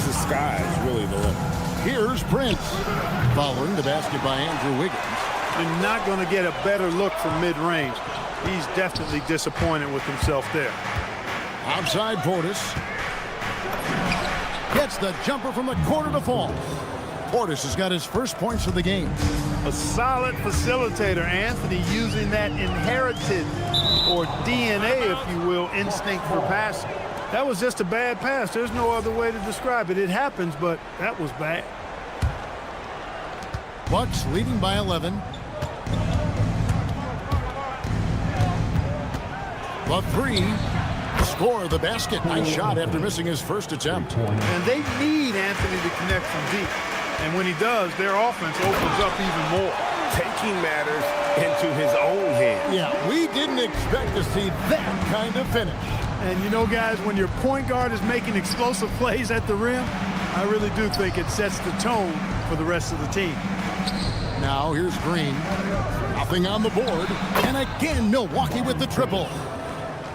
the sky's really the limit. Here's Prince. Following the basket by Andrew Wiggins. You're not going to get a better look from mid-range. He's definitely disappointed with himself there. Outside Portis. Gets the jumper from the corner to fall. Portis has got his first points of the game. A solid facilitator, Anthony, using that inherited, or DNA, if you will, instinct for passing. That was just a bad pass. There's no other way to describe it. It happens, but that was bad. Bucks leading by 11. The 3. Score the basket. Nice shot after missing his first attempt. And they need Anthony to connect from deep. And when he does, their offense opens up even more. Taking matters into his own hands. Yeah, we didn't expect to see that kind of finish. And you know, guys, when your point guard is making explosive plays at the rim, I really do think it sets the tone for the rest of the team. Now here's Green. Nothing on the board. And again, Milwaukee with the triple.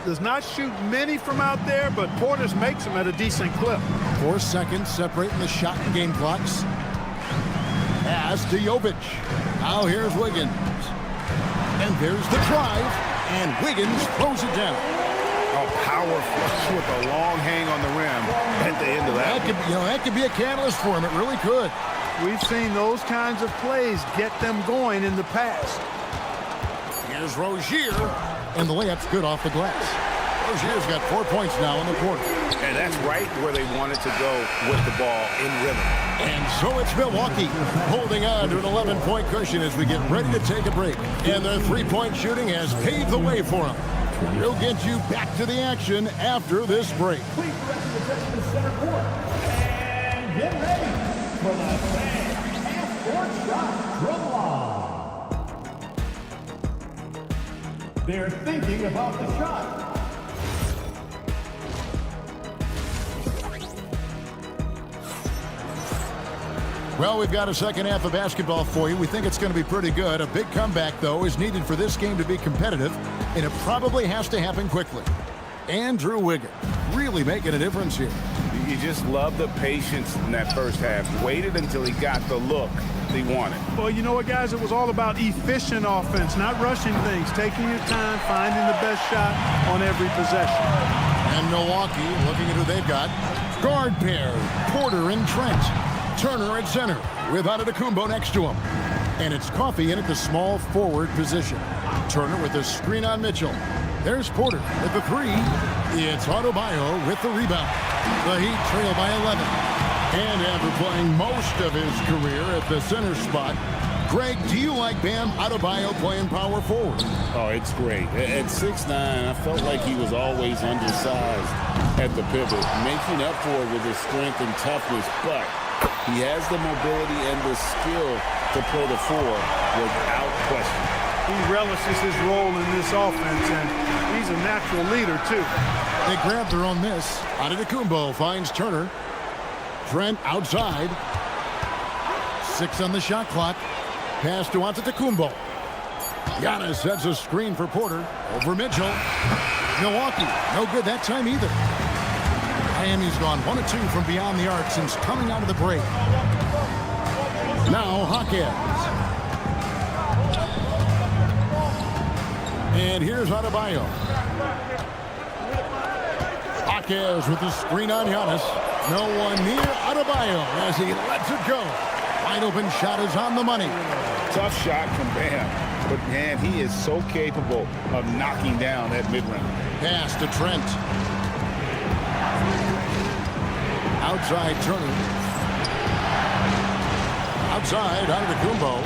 does not shoot many from out there, but Portis makes them at a decent clip. 4 seconds separating the shot and game clocks. Pass to Jovic. Now here's Wiggins. And there's the drive, and Wiggins throws it down. A power flush with a long hang on the rim at the end of that. That could be a catalyst for him. It really could. We've seen those kinds of plays get them going in the past. Here's Rozier, and the layup's good off the glass. Rozier's got 4 points now in the quarter. And that's right where they wanted to go with the ball in rhythm. And so it's Milwaukee holding on to an 11-point cushion as we get ready to take a break. And their three-point shooting has paved the way for them. We'll get you back to the action after this break. Please direct your attention to center court. And get ready for the half-court shot from long. They're thinking about the shot. Well, we've got a second half of basketball for you. We think it's going to be pretty good. A big comeback, though, is needed for this game to be competitive, and it probably has to happen quickly. Andrew Wiggins really making a difference here. You just love the patience in that first half. Waited until he got the look he wanted. Well, you know what, guys? It was all about efficient offense, not rushing things, taking your time, finding the best shot on every possession. And Milwaukee, looking at who they've got, guard pair, Porter and Trent. Turner at center with Antetokounmpo next to him. And it's Coffey in at the small forward position. Turner with the screen on Mitchell. There's Porter with the three. It's Adebayo with the rebound. The Heat trail by 11. And after playing most of his career at the center spot, Greg, do you like Bam Adebayo playing power forward? Oh, it's great. At 6'9", I felt like he was always undersized at the pivot, making up for it with his strength and toughness, but he has the mobility and the skill to play the four without question. He relishes his role in this offense, and he's a natural leader, too. They grab their own miss. Antetokounmpo finds Turner. Trent outside. 6 on the shot clock. Pass to Antetokounmpo. Giannis sets a screen for Porter. Over Mitchell. Milwaukee, no good that time either. Miami's gone 1 of 2 from beyond the arc since coming out of the break. Now Hawkins. And here's Adebayo. Hawkins with the screen on Giannis. No one near Adebayo as he lets it go. Wide open shot is on the money. Tough shot from Bam, but man, he is so capable of knocking down that mid-range. Pass to Trent. Outside Turner. Outside Antetokounmpo.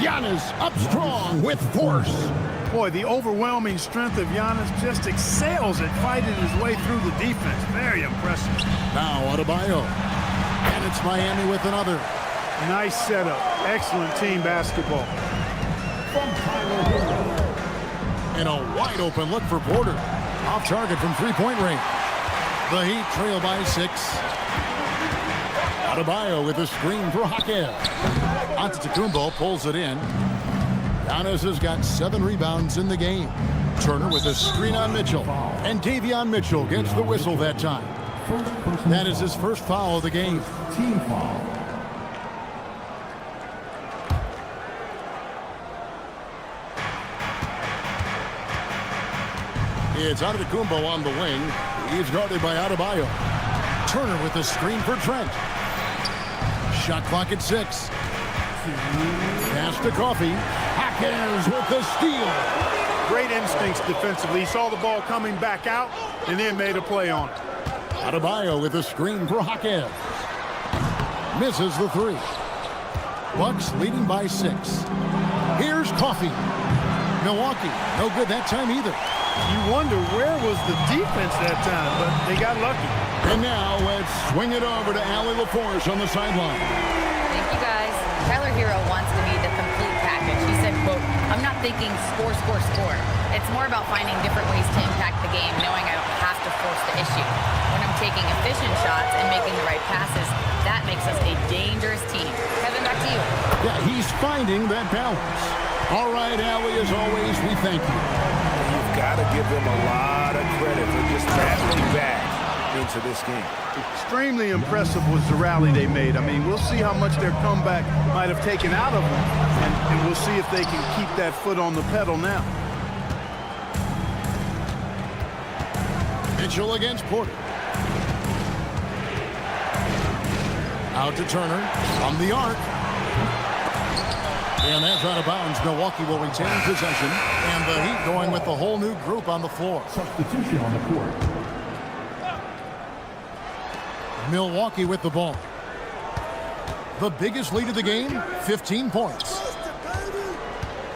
Giannis up strong with force. Boy, the overwhelming strength of Giannis just excels at fighting his way through the defense. Very impressive. Now Adebayo. And it's Miami with another. Nice setup. Excellent team basketball. And a wide open look for Porter. Off target from three-point range. The Heat trail by 6. Adebayo with a screen for Hawkins. Antetokounmpo pulls it in. Giannis has got 7 rebounds in the game. Turner with a screen on Mitchell. And Davion Mitchell gets the whistle that time. That is his first foul of the game. Team foul. It's Antetokounmpo on the wing. He's guarded by Adebayo. Turner with the screen for Trent. Shot clock at 6. Pass to Coffey. Hawkins with the steal. Great instincts defensively. He saw the ball coming back out and then made a play on it. Adebayo with the screen for Hawkins. Misses the 3. Bucks leading by 6. Here's Coffey. Milwaukee, no good that time either. You wonder where was the defense that time, but they got lucky. And now let's swing it over to Allie LaForce on the sideline. Thank you, guys. Tyler Hero wants to be the complete package. He said, quote, "I'm not thinking score, score, score. It's more about finding different ways to impact the game, knowing I don't have to force the issue. When I'm taking efficient shots and making the right passes, that makes us a dangerous team." Kevin, back to you. Yeah, he's finding that balance. All right, Allie, as always, we thank you. You've got to give them a lot of credit for just battling back into this game. Extremely impressive was the rally they made. I mean, we'll see how much their comeback might have taken out of them, and we'll see if they can keep that foot on the pedal now. Mitchell against Porter. Out to Turner from the arc. And that's out of bounds. Milwaukee will retain possession. And the Heat going with the whole new group on the floor. Substitution on the court. Milwaukee with the ball. The biggest lead of the game, 15 points.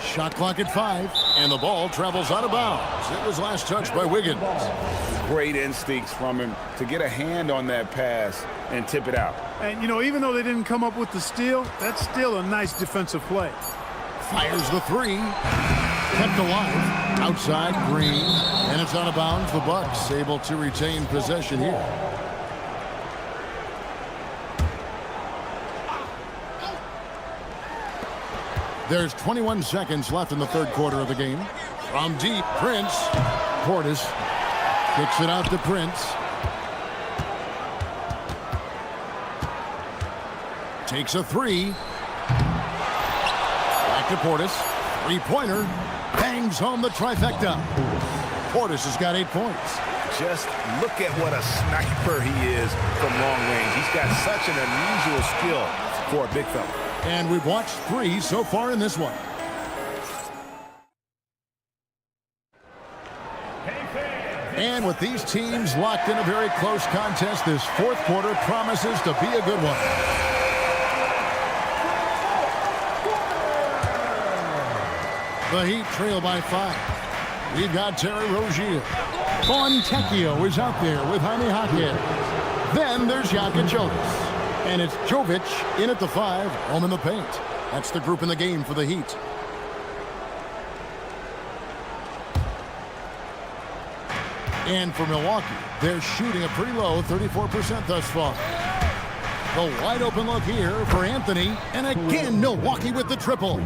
Shot clock at 5, and the ball travels out of bounds. It was last touched by Wiggins. Great instincts from him to get a hand on that pass and tip it out. And, you know, even though they didn't come up with the steal, that's still a nice defensive play. Fires the 3. Kept alive. Outside, Green. And it's out of bounds. The Bucks able to retain possession here. There's 21 seconds left in the third quarter of the game. From deep, Prince. Portis kicks it out to Prince. Takes a 3. Back to Portis. Three-pointer. Bangs home the trifecta. Portis has got 8 points. Just look at what a sniper he is from long range. He's got such an unusual skill for a big fella. And we've watched 3 so far in this one. And with these teams locked in a very close contest, this fourth quarter promises to be a good one. The Heat trail by 5. We've got Terry Rozier. Fontecchio is out there with Jaime Jaquez. Then there's Jokic. And it's Jovic in at the 5, home in the paint. That's the group in the game for the Heat. And for Milwaukee, they're shooting a pretty low 34% thus far. The wide open look here for Anthony. And again, Milwaukee with the triple.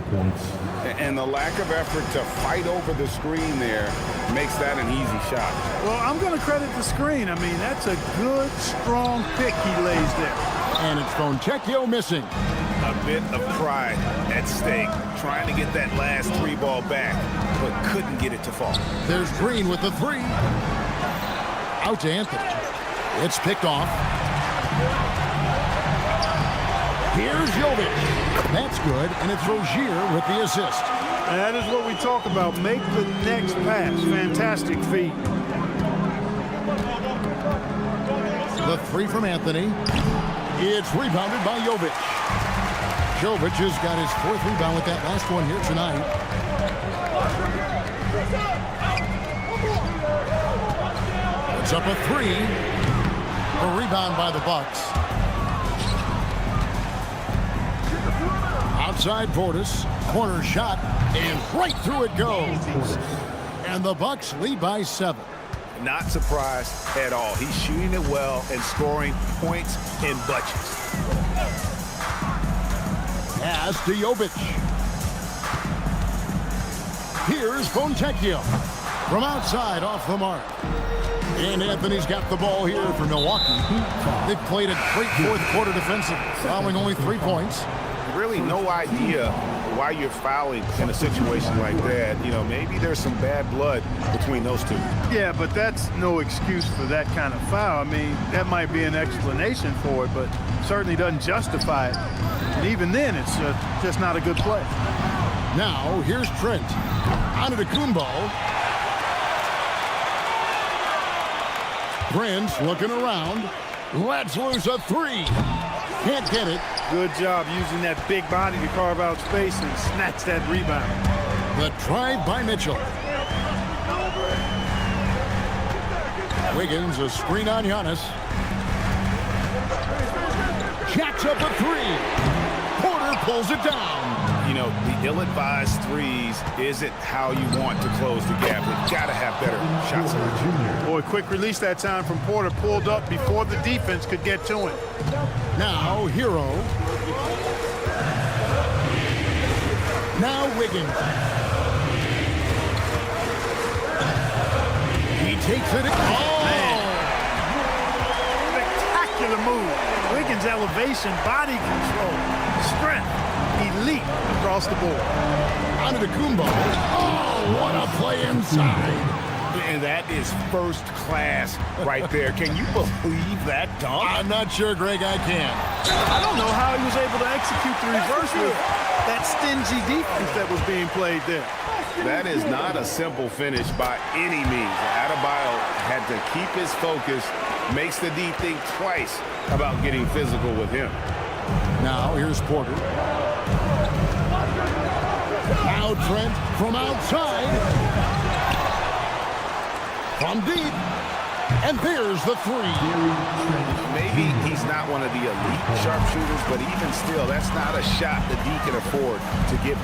And the lack of effort to fight over the screen there makes that an easy shot. Well, I'm going to credit the screen. I mean, that's a good, strong pick he lays there. And it's Fontecchio missing. A bit of pride at stake, trying to get that last 3 ball back, but couldn't get it to fall. There's Green with the 3. Out to Anthony. It's picked off. Here's Jovic. That's good, and it's Rozier with the assist. And that is what we talk about. Make the next pass. Fantastic feat. The 3 from Anthony. It's rebounded by Jovic. Jovic has got his 4th rebound with that last one here tonight. It's up a 3. A rebound by the Bucks. Outside Portis. Corner shot. And right through it goes. And the Bucks lead by 7. Not surprised at all. He's shooting it well and scoring points in bunches. Pass to Jovic. Here's Fontecchio. From outside off the mark. And Anthony's got the ball here for Milwaukee. They've played a great fourth quarter defensive, allowing only 3 points. Really no idea why you're fouling in a situation like that. You know, maybe there's some bad blood between those two. Yeah, but that's no excuse for that kind of foul. I mean, that might be an explanation for it, but certainly doesn't justify it. And even then, it's just not a good play. Now, here's Trent. Antetokounmpo. Prince looking around. Lets loose a 3. Can't get it. Good job using that big body to carve out space and snatch that rebound. The drive by Mitchell. Wiggins, a screen on Giannis. Jacks up a 3. Porter pulls it down. You know, the ill-advised threes isn't how you want to close the gap. You've got to have better shot selection. Boy, quick release that time from Porter. Pulled up before the defense could get to him. Now, Hero. Now Wiggins. He takes it. Spectacular move. Wiggins' elevation, body control, strength, elite across the board. Antetokounmpo. Oh, what a play inside. And that is first class right there. Can you believe that dunk? I'm not sure, Greg, I can. I don't know how he was able to execute the reverse with that stingy defense that was being played there. That is not a simple finish by any means. Adebayo had to keep his focus, makes the D think twice about getting physical with him. Now here's Porter. Now Trent from outside. From deep. And there's the three. Maybe he's not one of the elite sharpshooters, but even still, that's not a shot that he can afford to give.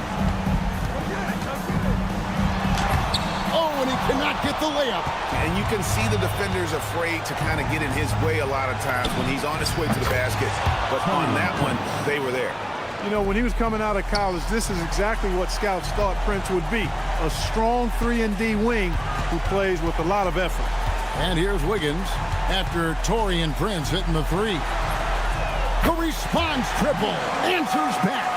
Oh, and he cannot get the layup. And you can see the defenders afraid to kind of get in his way a lot of times when he's on his way to the basket. But on that one, they were there. You know, when he was coming out of college, this is exactly what scouts thought Prince would be. A strong 3-and-D wing who plays with a lot of effort. And here's Wiggins after Taurean Prince hitting the three. The response triple answers back.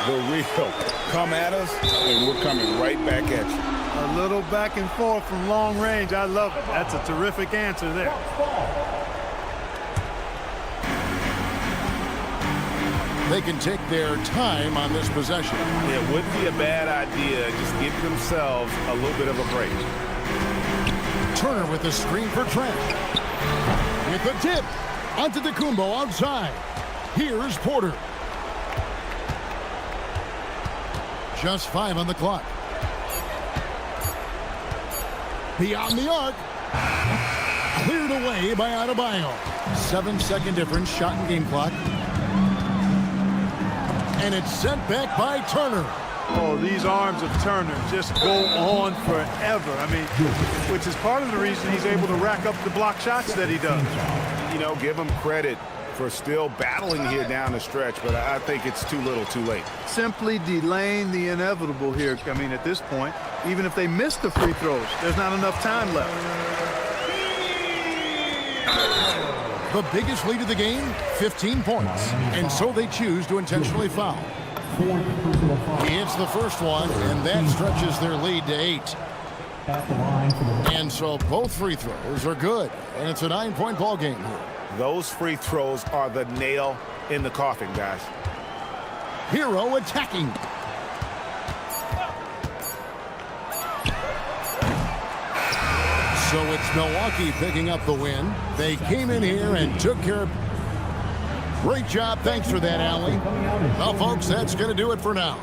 The real come at us, and we're coming right back at you. A little back and forth from long range. I love it. That's a terrific answer there. They can take their time on this possession. It would be a bad idea. Just give themselves a little bit of a break. Turner with the screen for Trent. With the tip. Antetokounmpo outside. Here's Porter. Just 5 on the clock. Beyond the arc. Cleared away by Adebayo. 7-second difference, shot and game clock. And it's sent back by Turner. Oh, these arms of Turner just go on forever. I mean, which is part of the reason he's able to rack up the block shots that he does. You know, give him credit for still battling here down the stretch, but I think it's too little too late. Simply delaying the inevitable here. I mean, at this point, even if they miss the free throws, there's not enough time left. The biggest lead of the game, 15 points. And so they choose to intentionally foul. He hits the first one, and that stretches their lead to 8. And so both free throws are good. And it's a 9-point ball game here. Those free throws are the nail in the coffin, guys. Hero attacking. So it's Milwaukee picking up the win. They came in here and took care of... Great job. Thanks for that, Allie. Well, folks, that's going to do it for now.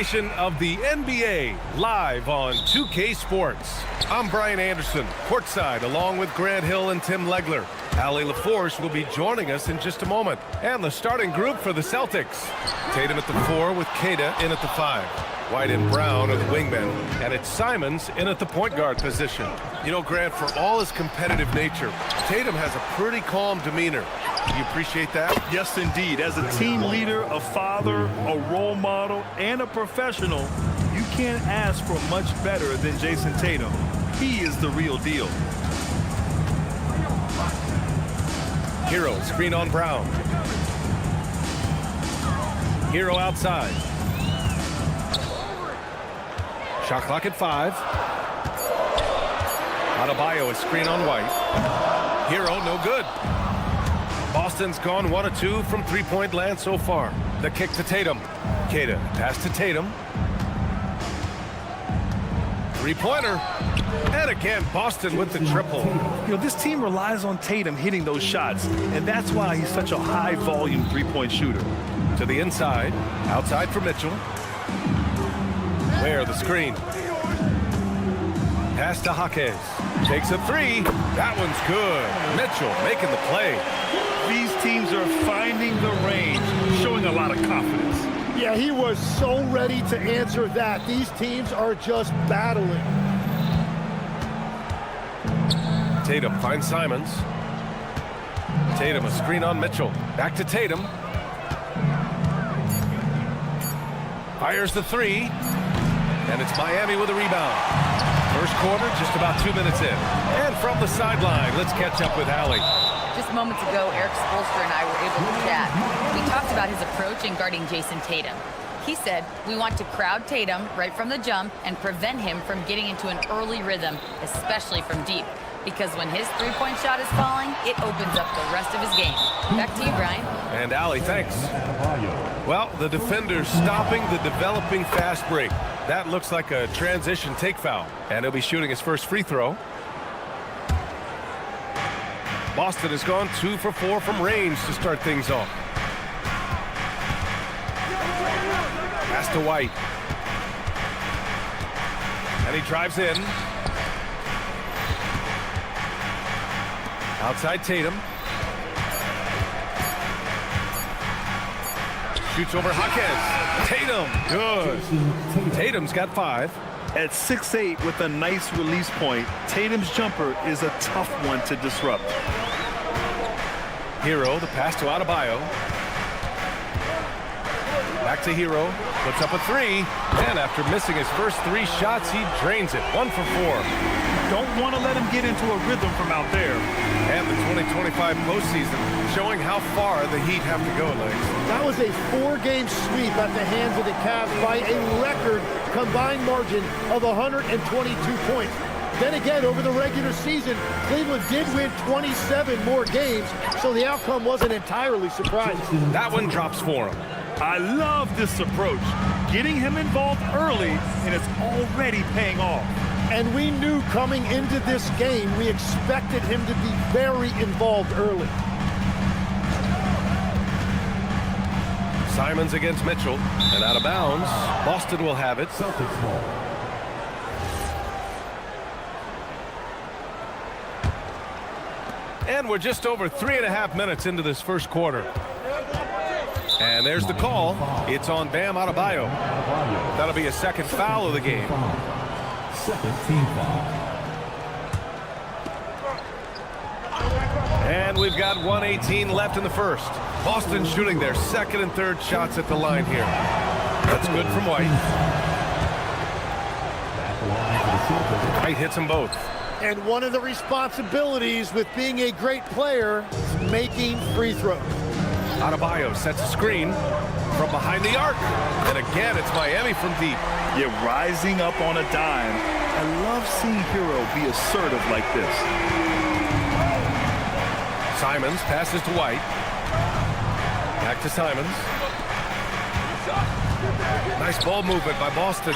edition of the NBA live on 2K Sports. I'm Brian Anderson, courtside, along with Grant Hill and Tim Legler. Allie LaForce will be joining us in just a moment. And the starting group for the Celtics. Tatum at the 4 with Queta in at the 5. White and Brown are the wingmen, and it's Simons in at the point guard position. You know, Grant, for all his competitive nature, Tatum has a pretty calm demeanor. Do you appreciate that? Yes, indeed. As a team leader, a father, a role model, and a professional, you can't ask for much better than Jason Tatum. He is the real deal. Hero, screen on Brown. Hero outside. Shot clock at 5. Adebayo is screen on White. Hero, no good. Boston's gone 1 of 2 from three-point land so far. The kick to Tatum. Queta, pass to Tatum. Three-pointer. And again, Boston with the triple. You know, this team relies on Tatum hitting those shots, and that's why he's such a high-volume three-point shooter. To the inside. Outside for Mitchell. Where the screen. Pass to Jaquez. Takes a 3. That one's good. Mitchell making the play. These teams are finding the range, showing a lot of confidence. Yeah, he was so ready to answer that. These teams are just battling. Tatum finds Simons. Tatum, a screen on Mitchell. Back to Tatum. Fires the 3. And it's Miami with a rebound. First quarter, just about 2 minutes in. And from the sideline, let's catch up with Allie. Just moments ago, Eric Spoelstra and I were able to chat. We talked about his approach in guarding Jason Tatum. He said, we want to crowd Tatum right from the jump and prevent him from getting into an early rhythm, especially from deep. Because when his three-point shot is falling, it opens up the rest of his game. Back to you, Brian. And Allie, thanks. Well, the defender's stopping the developing fast break. That looks like a transition take foul. And he'll be shooting his first free throw. Boston has gone 2 for 4 from range to start things off. Pass to White. And he drives in. Outside Tatum. Shoots over Jaquez. Tatum, good. Tatum's got 5. At 6'8" with a nice release point, Tatum's jumper is a tough one to disrupt. Hero, the pass to Adebayo. Back to Hero, puts up a 3, and after missing his first 3 shots, he drains it. 1 for 4. Don't want to let him get into a rhythm from out there. And the 2025 postseason showing how far the Heat have to go, Legs. That was a 4-game sweep at the hands of the Cavs by a record combined margin of 122 points. Then again, over the regular season, Cleveland did win 27 more games, so the outcome wasn't entirely surprising. That one drops for him. I love this approach. Getting him involved early, and it's already paying off. And we knew coming into this game, we expected him to be very involved early. Simons against Mitchell, and out of bounds. Boston will have it. Celtics ball. And we're just over 3.5 minutes into this first quarter. And there's the call. It's on Bam Adebayo. That'll be a second foul of the game. Second team foul. And we've got 1:18 left in the first. Boston shooting their second and third shots at the line here. That's good from White. White hits them both. And one of the responsibilities with being a great player is making free throws. Adebayo sets a screen from behind the arc. And again, it's Miami from deep. Yeah, rising up on a dime. I love seeing Hero be assertive like this. Simons passes to White. Back to Simons. Nice ball movement by Boston.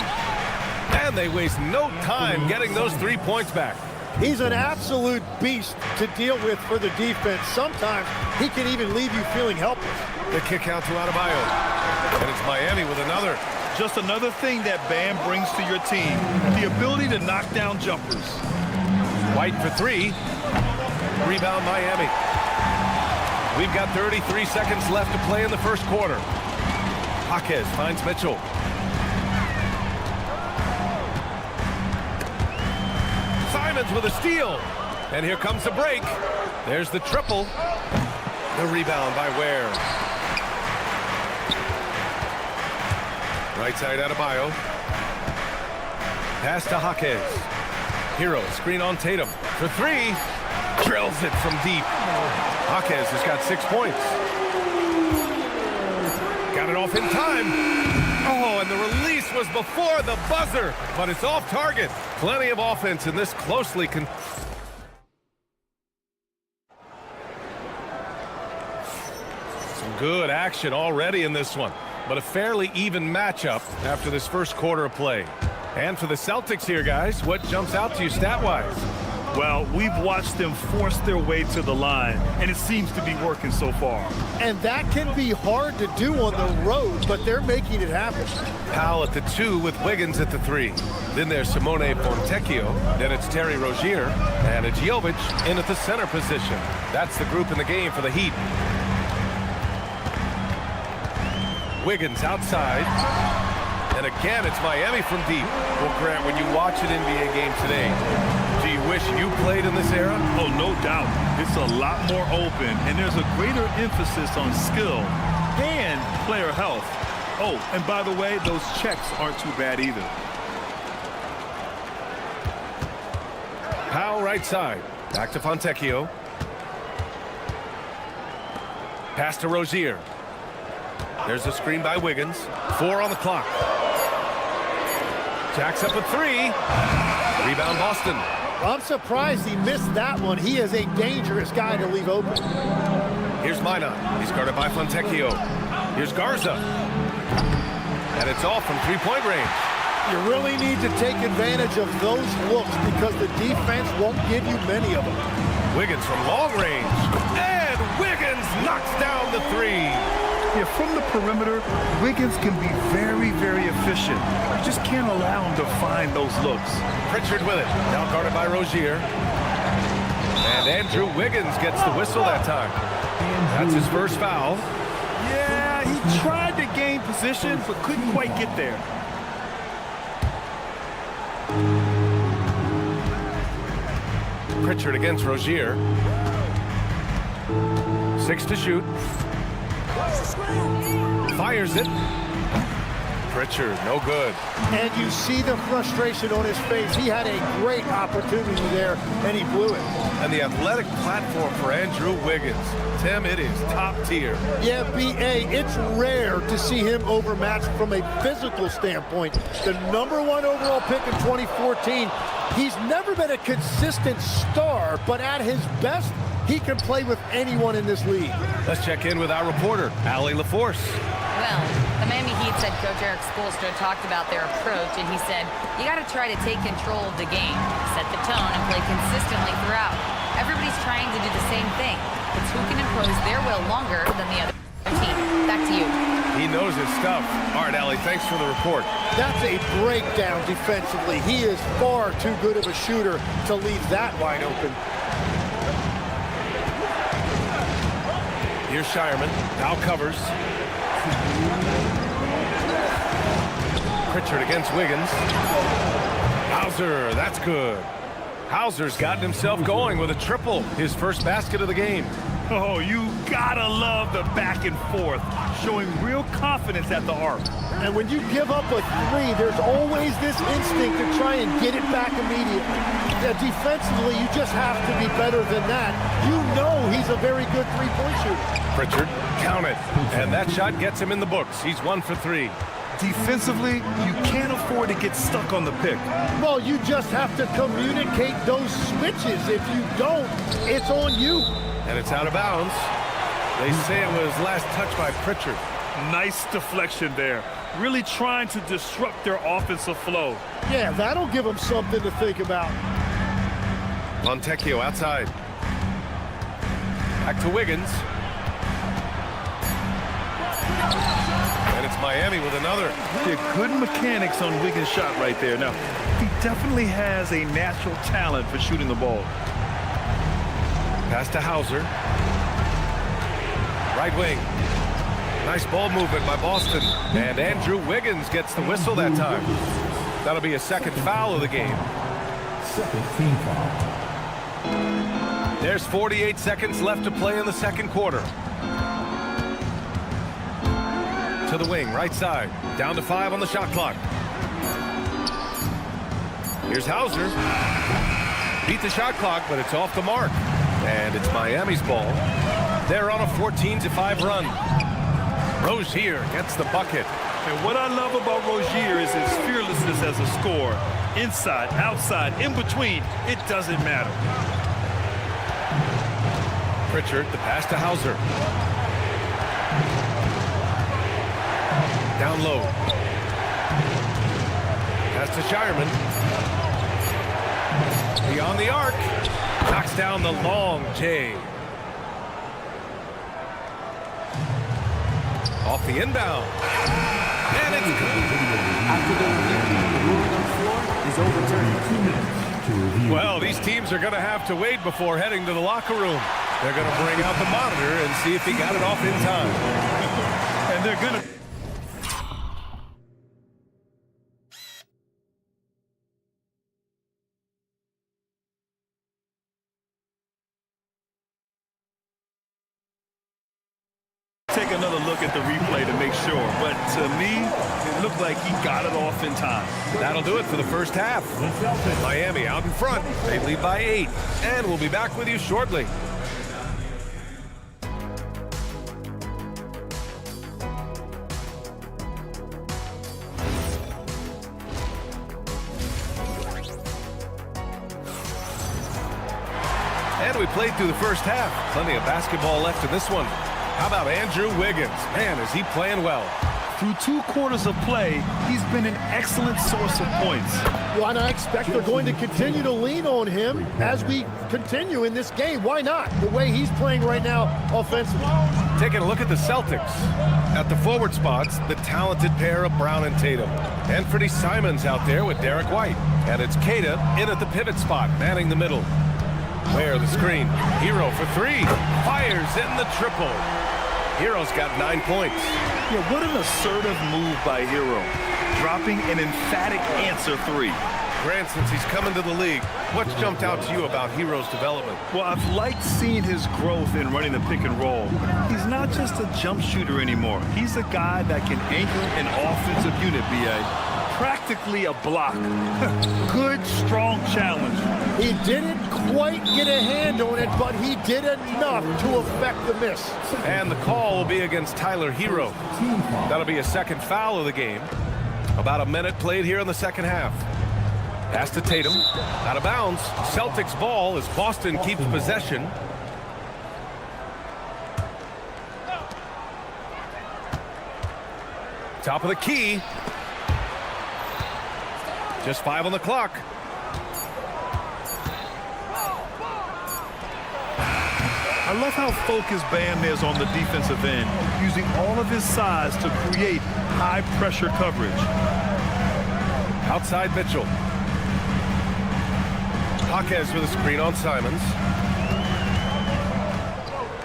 And they waste no time getting those 3 points back. He's an absolute beast to deal with for the defense. Sometimes he can even leave you feeling helpless. The kick out to Adebayo. And it's Miami with another. Just another thing that Bam brings to your team, the ability to knock down jumpers. White for three. Rebound Miami. We've got 33 seconds left to play in the first quarter. Jaquez finds Mitchell. Simons with a steal. And here comes the break. There's the triple. The rebound by Ware. Right side Adebayo. Pass to Jaquez. Hero screen on Tatum for three. Drills it from deep. Jaquez has got 6 points. Got it off in time. Oh, and the release was before the buzzer, but it's off target. Plenty of offense in this closely Some good action already in this one, but a fairly even matchup after this first quarter of play. And for the Celtics here, guys, what jumps out to you stat-wise? Well, we've watched them force their way to the line, and it seems to be working so far. And that can be hard to do on the road, but they're making it happen. Powell at the 2 with Wiggins at the 3. Then there's Simone Fontecchio. Then it's Terry Rozier. And it's Jovic in at the center position. That's the group in the game for the Heat. Wiggins outside. And again, it's Miami from deep. Well, Grant, when you watch an NBA game today, do you wish you played in this era? Oh, no doubt. It's a lot more open, and there's a greater emphasis on skill and player health. Oh, and by the way, those checks aren't too bad either. Powell right side. Back to Fontecchio. Pass to Rozier. There's a screen by Wiggins. 4 on the clock. Jacks up a 3. Rebound Boston. I'm surprised he missed that one. He is a dangerous guy to leave open. Here's Minot. He's guarded by Fontecchio. Here's Garza. And it's off from three-point range. You really need to take advantage of those looks because the defense won't give you many of them. Wiggins from long range. And Wiggins knocks down the 3. Yeah, from the perimeter, Wiggins can be very, very efficient. You just can't allow him to find those looks. Pritchard with it. Now guarded by Rozier. And Andrew Wiggins gets the whistle that time. That's his first foul. Yeah, he tried to gain position, but couldn't quite get there. Pritchard against Rozier. 6 to shoot. Fires it. Pritchard, no good. And you see the frustration on his face. He had a great opportunity there, and he blew it. And the athletic platform for Andrew Wiggins. Tim, it is top tier. Yeah, B.A., it's rare to see him overmatched from a physical standpoint. The #1 overall pick in 2014. He's never been a consistent star, but at his best, he can play with anyone in this league. Let's check in with our reporter, Allie LaForce. Well, the Miami Heat's head coach Eric Spoelstra talked about their approach, and he said, you got to try to take control of the game, set the tone, and play consistently throughout. Everybody's trying to do the same thing. It's who can impose their will longer than the other team. Back to you. He knows his stuff. All right, Allie, thanks for the report. That's a breakdown defensively. He is far too good of a shooter to leave that wide open. Here's Shireman. Now covers. Pritchard against Wiggins. Hauser, that's good. Hauser's gotten himself going with a triple. His first basket of the game. Oh, you gotta love the back and forth, showing real confidence at the arc. And when you give up a 3, there's always this instinct to try and get it back immediately. Defensively, you just have to be better than that. You know he's a very good three-point shooter. Pritchard, count it. And that shot gets him in the books. He's 1 for 3. Defensively, you can't afford to get stuck on the pick. Well, you just have to communicate those switches. If you don't, it's on you. And it's out of bounds. They say it was last touched by Pritchard. Nice deflection there. Really trying to disrupt their offensive flow. Yeah, that'll give them something to think about. Montecchio outside. Back to Wiggins. And it's Miami with another. Yeah, good mechanics on Wiggins' shot right there. Now, he definitely has a natural talent for shooting the ball. Pass to Hauser. Right wing. Nice ball movement by Boston. And Andrew Wiggins gets the whistle that time. That'll be a second foul of the game. Second team foul. There's 48 seconds left to play in the second quarter. To the wing, right side. Down to 5 on the shot clock. Here's Hauser. Beat the shot clock, but it's off the mark. And it's Miami's ball. They're on a 14-5 run. Rozier gets the bucket. And what I love about Rozier is his fearlessness as a scorer. Inside, outside, in between, it doesn't matter. Pritchard, the pass to Hauser. Down low. Pass to Shireman. Beyond the arc. Knocks down the long J. Off the inbound. And it's good. After the review, the ruling on the floor is overturned. 2 minutes to review. Well, these teams are going to have to wait before heading to the locker room. They're going to bring out the monitor and see if he got it off in time. And they're going to... take another look at the replay to make sure, but to me, it looked like he got it off in time. That'll do it for the first half. Miami out in front. They lead by 8, and we'll be back with you shortly. And we played through the first half. Plenty of basketball left in this one. How about Andrew Wiggins? Man, is he playing well. Through 2 quarters of play, he's been an excellent source of points. Well, and I expect they're going to continue to lean on him as we continue in this game. Why not? The way he's playing right now offensively. Taking a look at the Celtics. At the forward spots, the talented pair of Brown and Tatum. Anthony Simons out there with Derek White. And it's Keita in at the pivot spot, manning the middle. Where the screen. Hero for 3. Fires in the triple. Hero's got 9 points. Yeah, what an assertive move by Hero. Dropping an emphatic answer 3. Grant, since he's come into the league, what's jumped out to you about Hero's development? Well, I've liked seeing his growth in running the pick and roll. He's not just a jump shooter anymore. He's a guy that can anchor an offensive unit, B.A. Practically a block. Good, strong challenge. He didn't quite get a hand on it, but he did enough to affect the miss. And the call will be against Tyler Hero. That'll be a second foul of the game. About a minute played here in the second half. Pass to Tatum. Out of bounds. Celtics ball as Boston keeps possession. Top of the key. Just 5 on the clock. I love how focused Bam is on the defensive end, using all of his size to create high-pressure coverage. Outside Mitchell. Jaquez with a screen on Simons.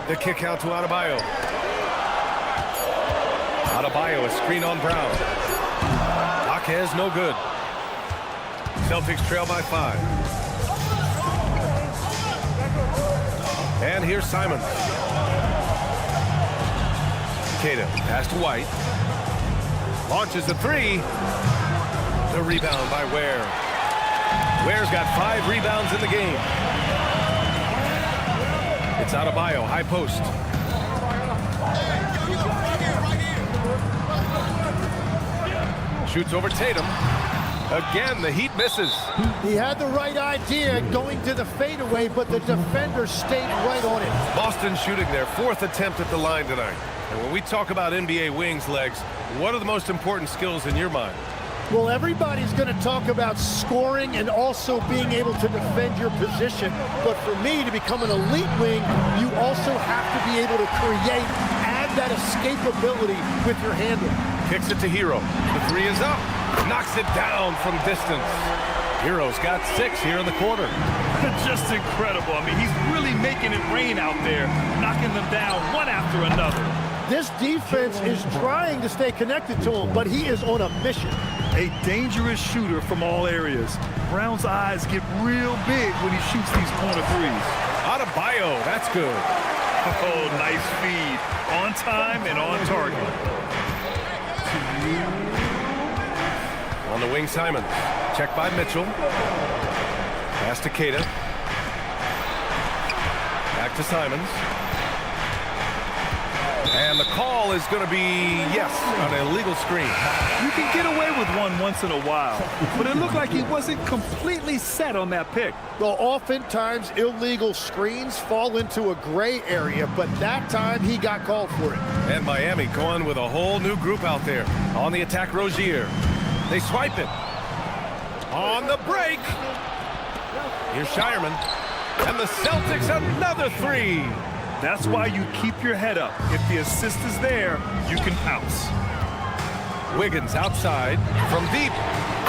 The kick out to Adebayo. Adebayo, a screen on Brown. Jaquez, no good. Celtics trail by 5. And here's Simons. Keita, pass to White. Launches the 3. The rebound by Ware. Ware's got 5 rebounds in the game. It's Adebayo, high post. Shoots over Tatum. Again, the Heat misses. He had the right idea going to the fadeaway, but the defender stayed right on it. Boston shooting their 4th attempt at the line tonight. And when we talk about NBA wings, Legs, what are the most important skills in your mind? Well, everybody's going to talk about scoring and also being able to defend your position. But for me, to become an elite wing, you also have to be able to create, add that escapability with your handle. Kicks it to Hero. The three is up. Knocks it down from distance. Hero's got 6 here in the quarter. Just incredible. I mean, he's really making it rain out there, knocking them down one after another. This defense is trying to stay connected to him, but he is on a mission. A dangerous shooter from all areas. Brown's eyes get real big when he shoots these corner threes. Adebayo, that's good. Oh, nice feed. On time and on target. On the wing, Simons. Checked by Mitchell. Pass to Keita. Back to Simons. And the call is going to be, yes, an illegal screen. You can get away with one once in a while, but it looked like he wasn't completely set on that pick. Well, oftentimes illegal screens fall into a gray area, but that time he got called for it. And Miami going with a whole new group out there. On the attack, Rozier. They swipe it. On the break. Here's Shireman. And the Celtics another three. That's why you keep your head up. If the assist is there, you can pounce. Wiggins outside from deep.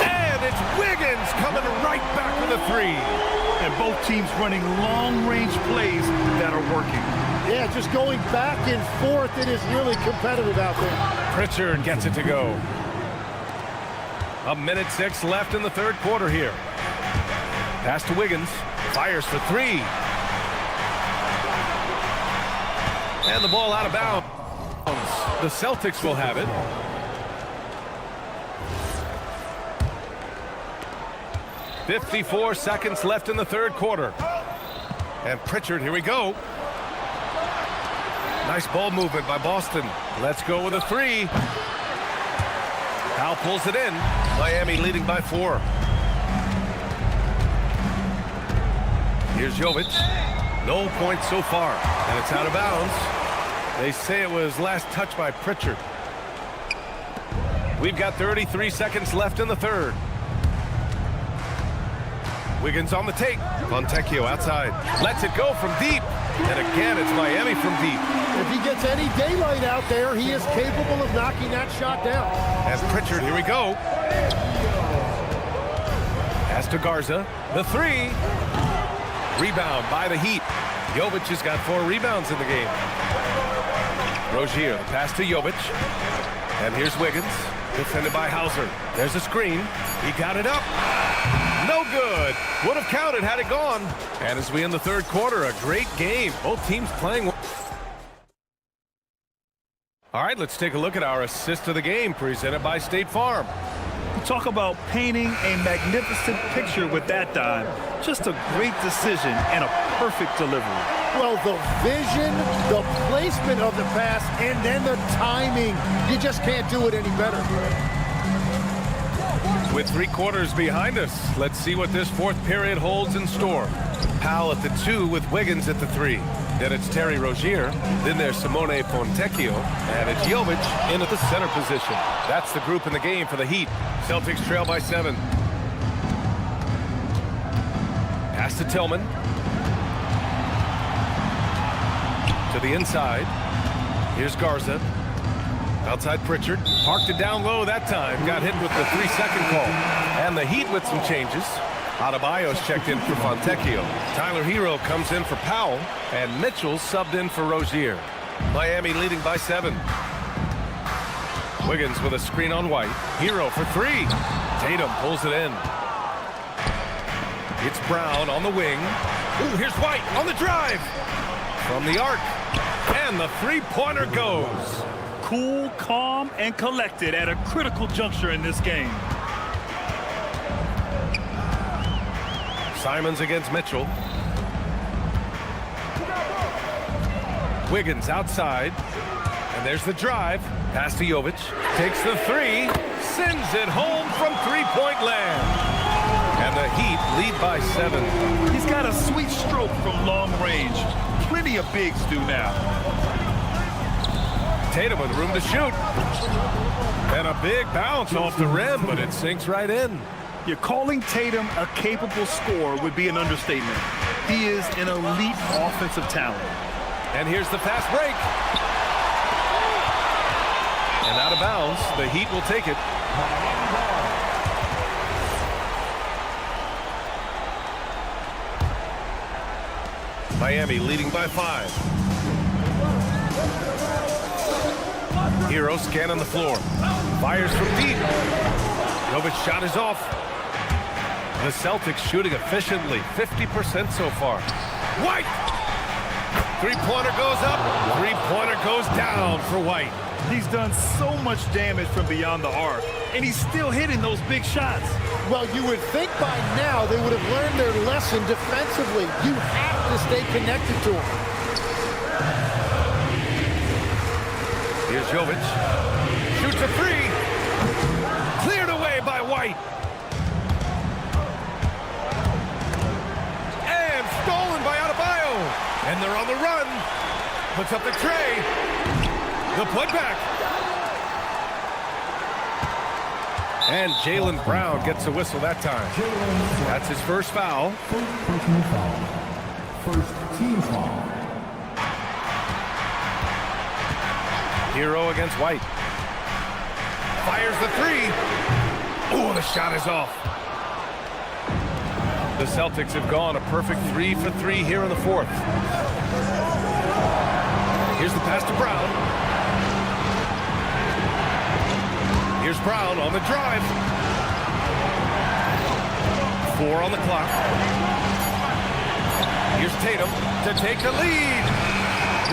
And it's Wiggins coming right back with a three. And both teams running long-range plays that are working. Yeah, just going back and forth, it is really competitive out there. Pritchard gets it to go. 1:06 left in the third quarter here. Pass to Wiggins. Fires for three. And the ball out of bounds. The Celtics will have it. .54 seconds left in the third quarter. And Pritchard, here we go. Nice ball movement by Boston. Let's go with a three. Powell pulls it in. Miami leading by 4. Here's Jovic. No points so far. And it's out of bounds. They say it was last touched by Pritchard. We've got 33 seconds left in the third. Wiggins on the take. Fontecchio outside. Lets it go from deep. And again, it's Miami from deep. If he gets any daylight out there, he is capable of knocking that shot down. And Pritchard, here we go. Pass to Garza. The three. Rebound by the Heat. Jovic has got 4 rebounds in the game. Rozier, the pass to Jovic. And here's Wiggins. Defended by Hauser. There's a screen. He got it up. No good. Would have counted had it gone. And as we end the third quarter, a great game. Both teams playing. All right, let's take a look at our assist of the game presented by State Farm. Talk about painting a magnificent picture with that dime. Just a great decision and a perfect delivery. Well, the vision, the placement of the pass, and then the timing. You just can't do it any better. With 3 quarters behind us, let's see what this fourth period holds in store. Powell at the 2 with Wiggins at the 3. Then it's Terry Rozier. Then there's Simone Fontecchio. And it's Jovic in at the center position. That's the group in the game for the Heat. Celtics trail by 7. Pass to Tillman. To the inside. Here's Garza. Outside Pritchard. Parked it down low that time. Got hit with the 3-second call. And the Heat with some changes. Adebayo's checked in for Fontecchio. Tyler Hero comes in for Powell. And Mitchell subbed in for Rozier. Miami leading by 7. Wiggins with a screen on White. Hero for 3. Tatum pulls it in. It's Brown on the wing. Ooh, here's White on the drive. From the arc. And the three-pointer goes. Cool, calm, and collected at a critical juncture in this game. Simons against Mitchell. Wiggins outside. And there's the drive. Pass to Jovic. Takes the 3. Sends it home from three-point land. And the Heat lead by 7. He's got a sweet stroke from long range. Plenty of bigs do now. Tatum with room to shoot. And a big bounce off the rim, but it sinks right in. You're calling Tatum a capable scorer would be an understatement. He is an elite offensive talent. And here's the fast break. And out of bounds, the Heat will take it. Miami leading by 5. Hero scanning the floor. Fires from deep. Jovic's shot is off. The Celtics shooting efficiently, 50% so far. White! Three-pointer goes up. Three-pointer goes down for White. He's done so much damage from beyond the arc, and he's still hitting those big shots. Well, you would think by now they would have learned their lesson defensively. You have to stay connected to him. Here's Jovic. Shoots a three. Cleared away by White. And stolen by Adebayo. And they're on the run. Puts up the tray. The putback. And Jaylen Brown gets a whistle that time. That's his first foul. First team foul. Hero against White. Fires the three. Oh, the shot is off. The Celtics have gone a perfect 3 for 3 here in the fourth. Here's the pass to Brown. Here's Brown on the drive. 4 on the clock. Here's Tatum to take the lead.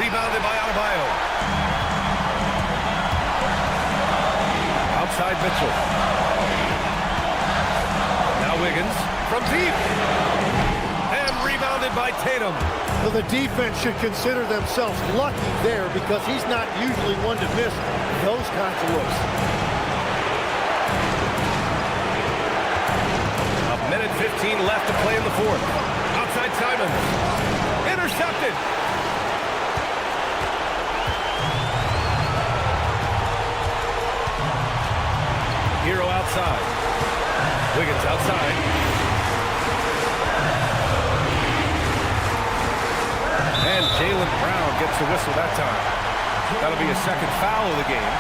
Rebounded by Adebayo. Outside Mitchell. Now Wiggins from deep. And rebounded by Tatum. Well, the defense should consider themselves lucky there because he's not usually one to miss those kinds of looks. A minute 15 left to play in the fourth. Outside Simons. Intercepted. Hero outside. Wiggins outside. And Jaylen Brown gets the whistle that time. That'll be a second foul of the game.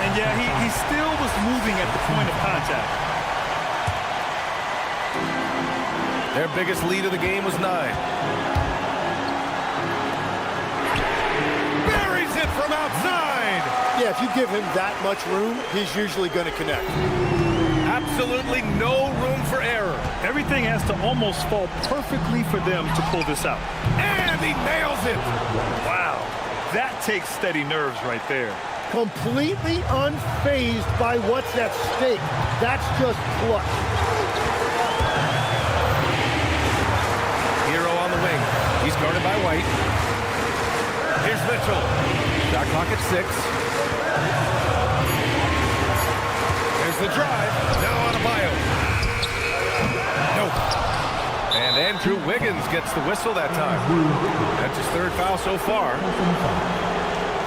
And yeah, he still was moving at the point of contact. Their biggest lead of the game was 9. Buries it from outside. Yeah, if you give him that much room, he's usually going to connect. Absolutely no room for error. Everything has to almost fall perfectly for them to pull this out. And he nails it. Wow, that takes steady nerves right there. Completely unfazed by what's at stake. That's just clutch. Hero on the wing. He's guarded by White. Here's Mitchell. Shot clock at 6. There's the drive. Now Adebayo. Nope. And Andrew Wiggins gets the whistle that time. That's his third foul so far.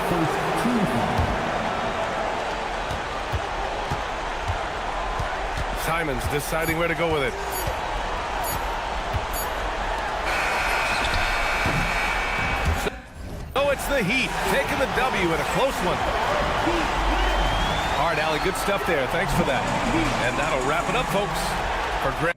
First team foul. Simons deciding where to go with it. Oh, it's the Heat taking the W in a close one. All right, Allie, good stuff there. Thanks for that. And that'll wrap it up, folks. For Greg.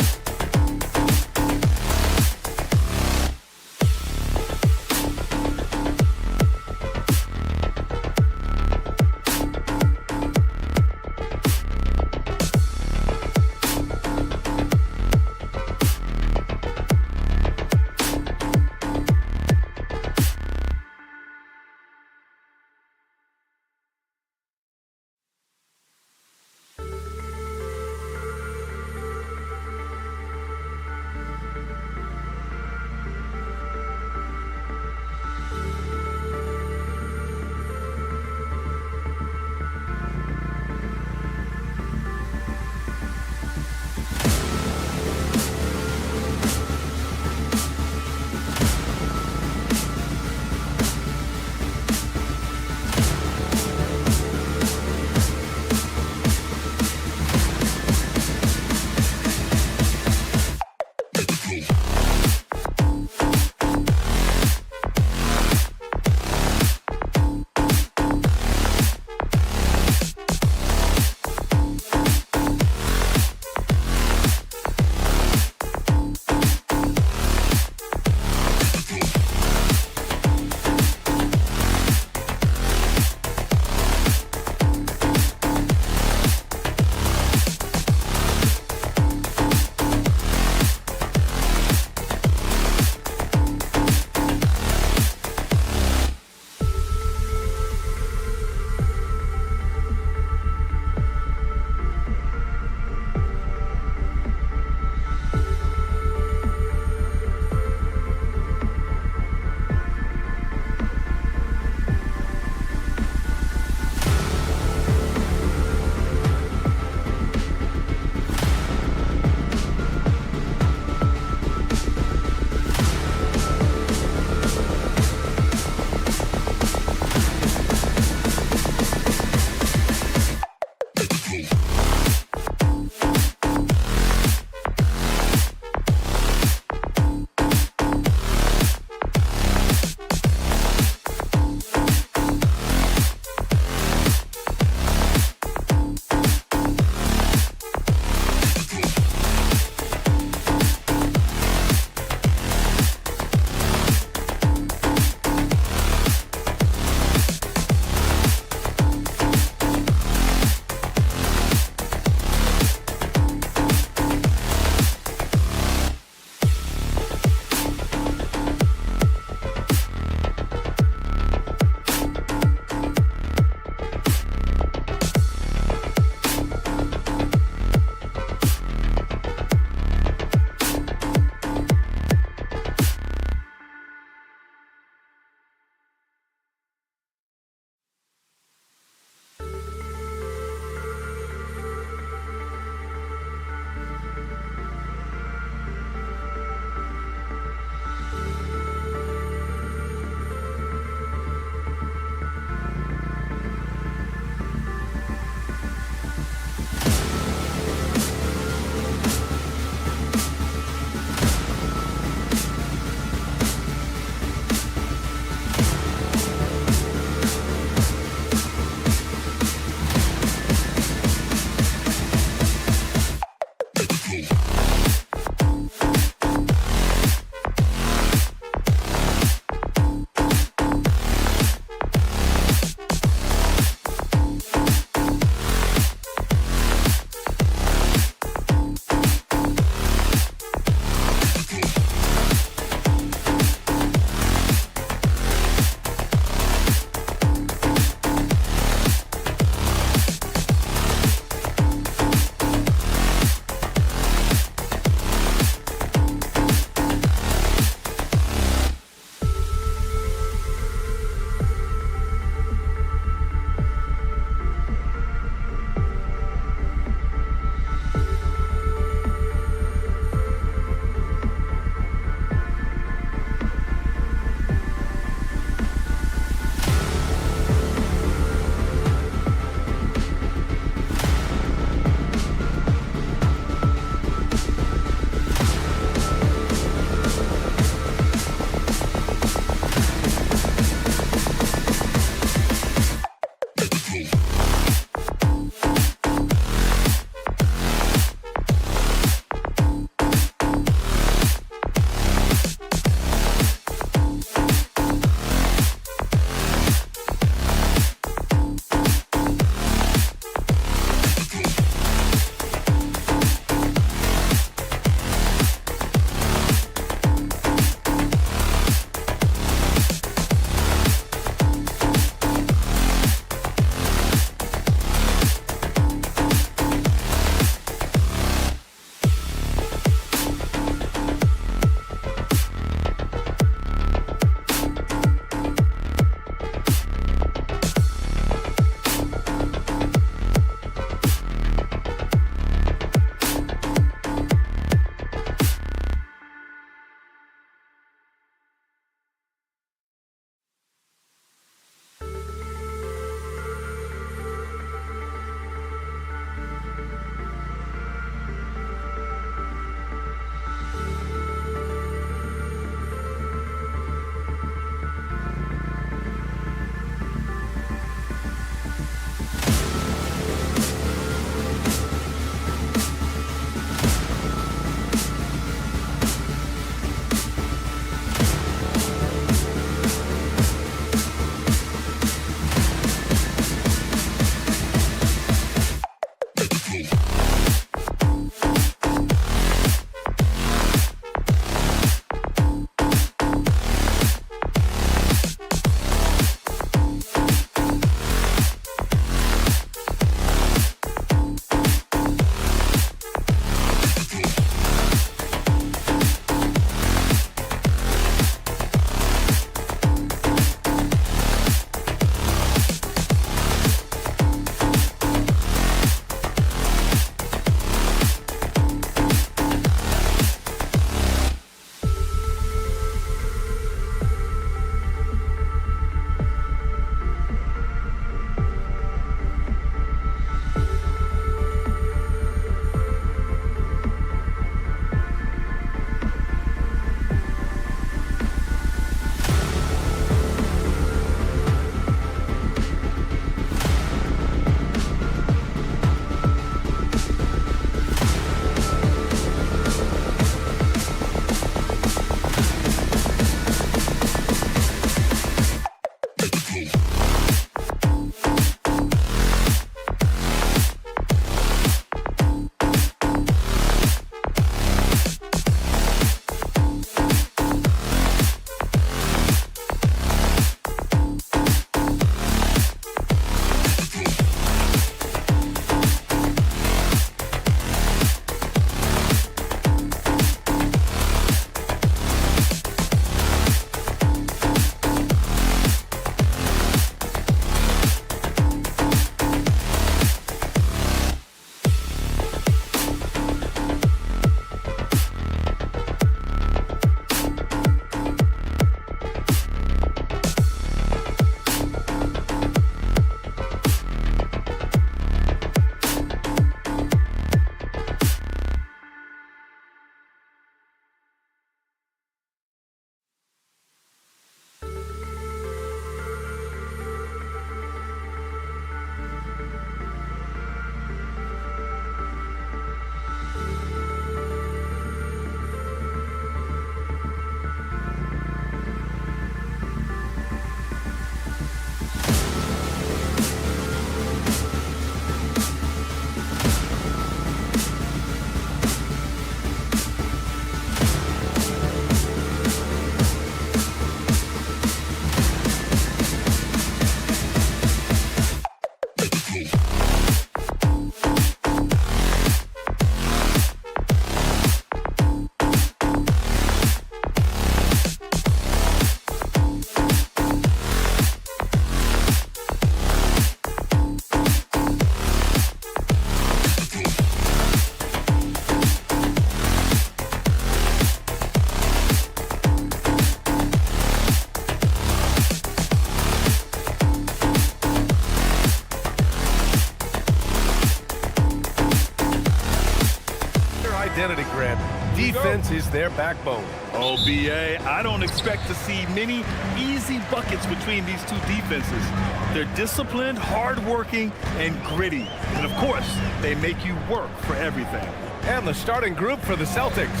Defense is their backbone. Oh, B.A., I don't expect to see many easy buckets between these two defenses. They're disciplined, hardworking, and gritty. And, of course, they make you work for everything. And the starting group for the Celtics.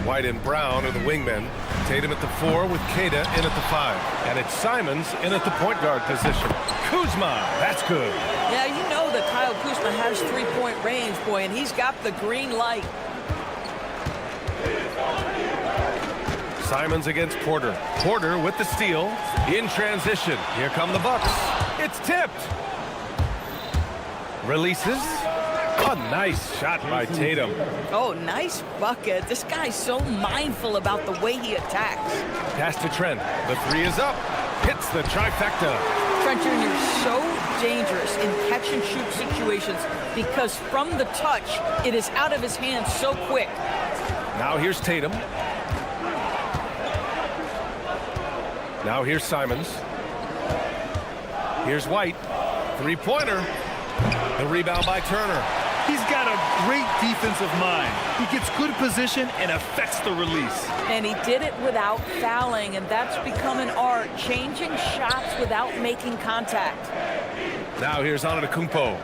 White and Brown are the wingmen. Tatum at the 4 with Queta in at the 5. And it's Simons in at the point guard position. Kuzma, that's good. Yeah, you know that Kyle Kuzma has three-point range, boy, and he's got the green light. Simons against Porter. Porter with the steal. In transition. Here come the Bucks. It's tipped. Releases. A nice shot by Tatum. Oh, nice bucket. This guy's so mindful about the way he attacks. Pass to Trent. The 3 is up. Hits the trifecta. Trent Jr. is so dangerous in catch-and-shoot situations because from the touch, it is out of his hands so quick. Now here's Tatum. Now here's Simons. Here's White. Three-pointer. The rebound by Turner. He's got a great defensive mind. He gets good position and affects the release. And he did it without fouling, and that's become an art, changing shots without making contact. Now here's Antetokounmpo.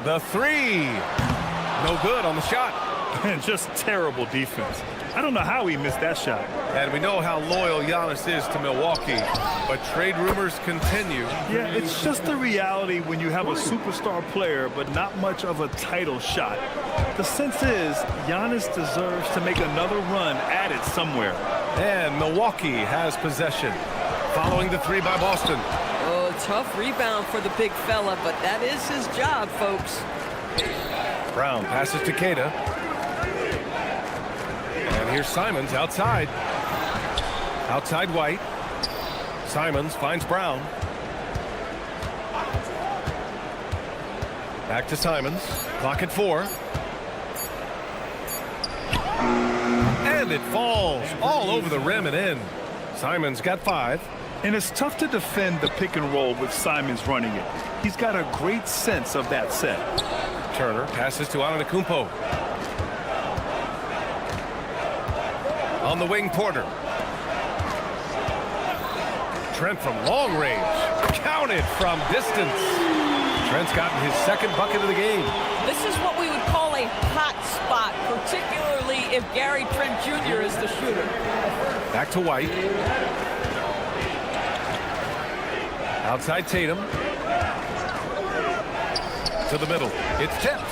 The 3. No good on the shot. And just terrible defense. I don't know how he missed that shot. And we know how loyal Giannis is to Milwaukee, but trade rumors continue. Yeah, it's just the reality when you have a superstar player, but not much of a title shot. The sense is Giannis deserves to make another run at it somewhere. And Milwaukee has possession, following the 3 by Boston. Oh, tough rebound for the big fella, but that is his job, folks. Brown passes to Queta. And here's Simons outside. Outside White. Simons finds Brown. Back to Simons. Clock at 4. And it falls all over the rim and in. Simons got 5. And it's tough to defend the pick and roll with Simons running it. He's got a great sense of that set. Turner passes to Antetokounmpo. On the wing, Porter. Trent from long range. Counted from distance. Trent's gotten his second bucket of the game. This is what we would call a hot spot, particularly if Gary Trent Jr. is the shooter. Back to White. Outside Tatum. To the middle. It's tipped.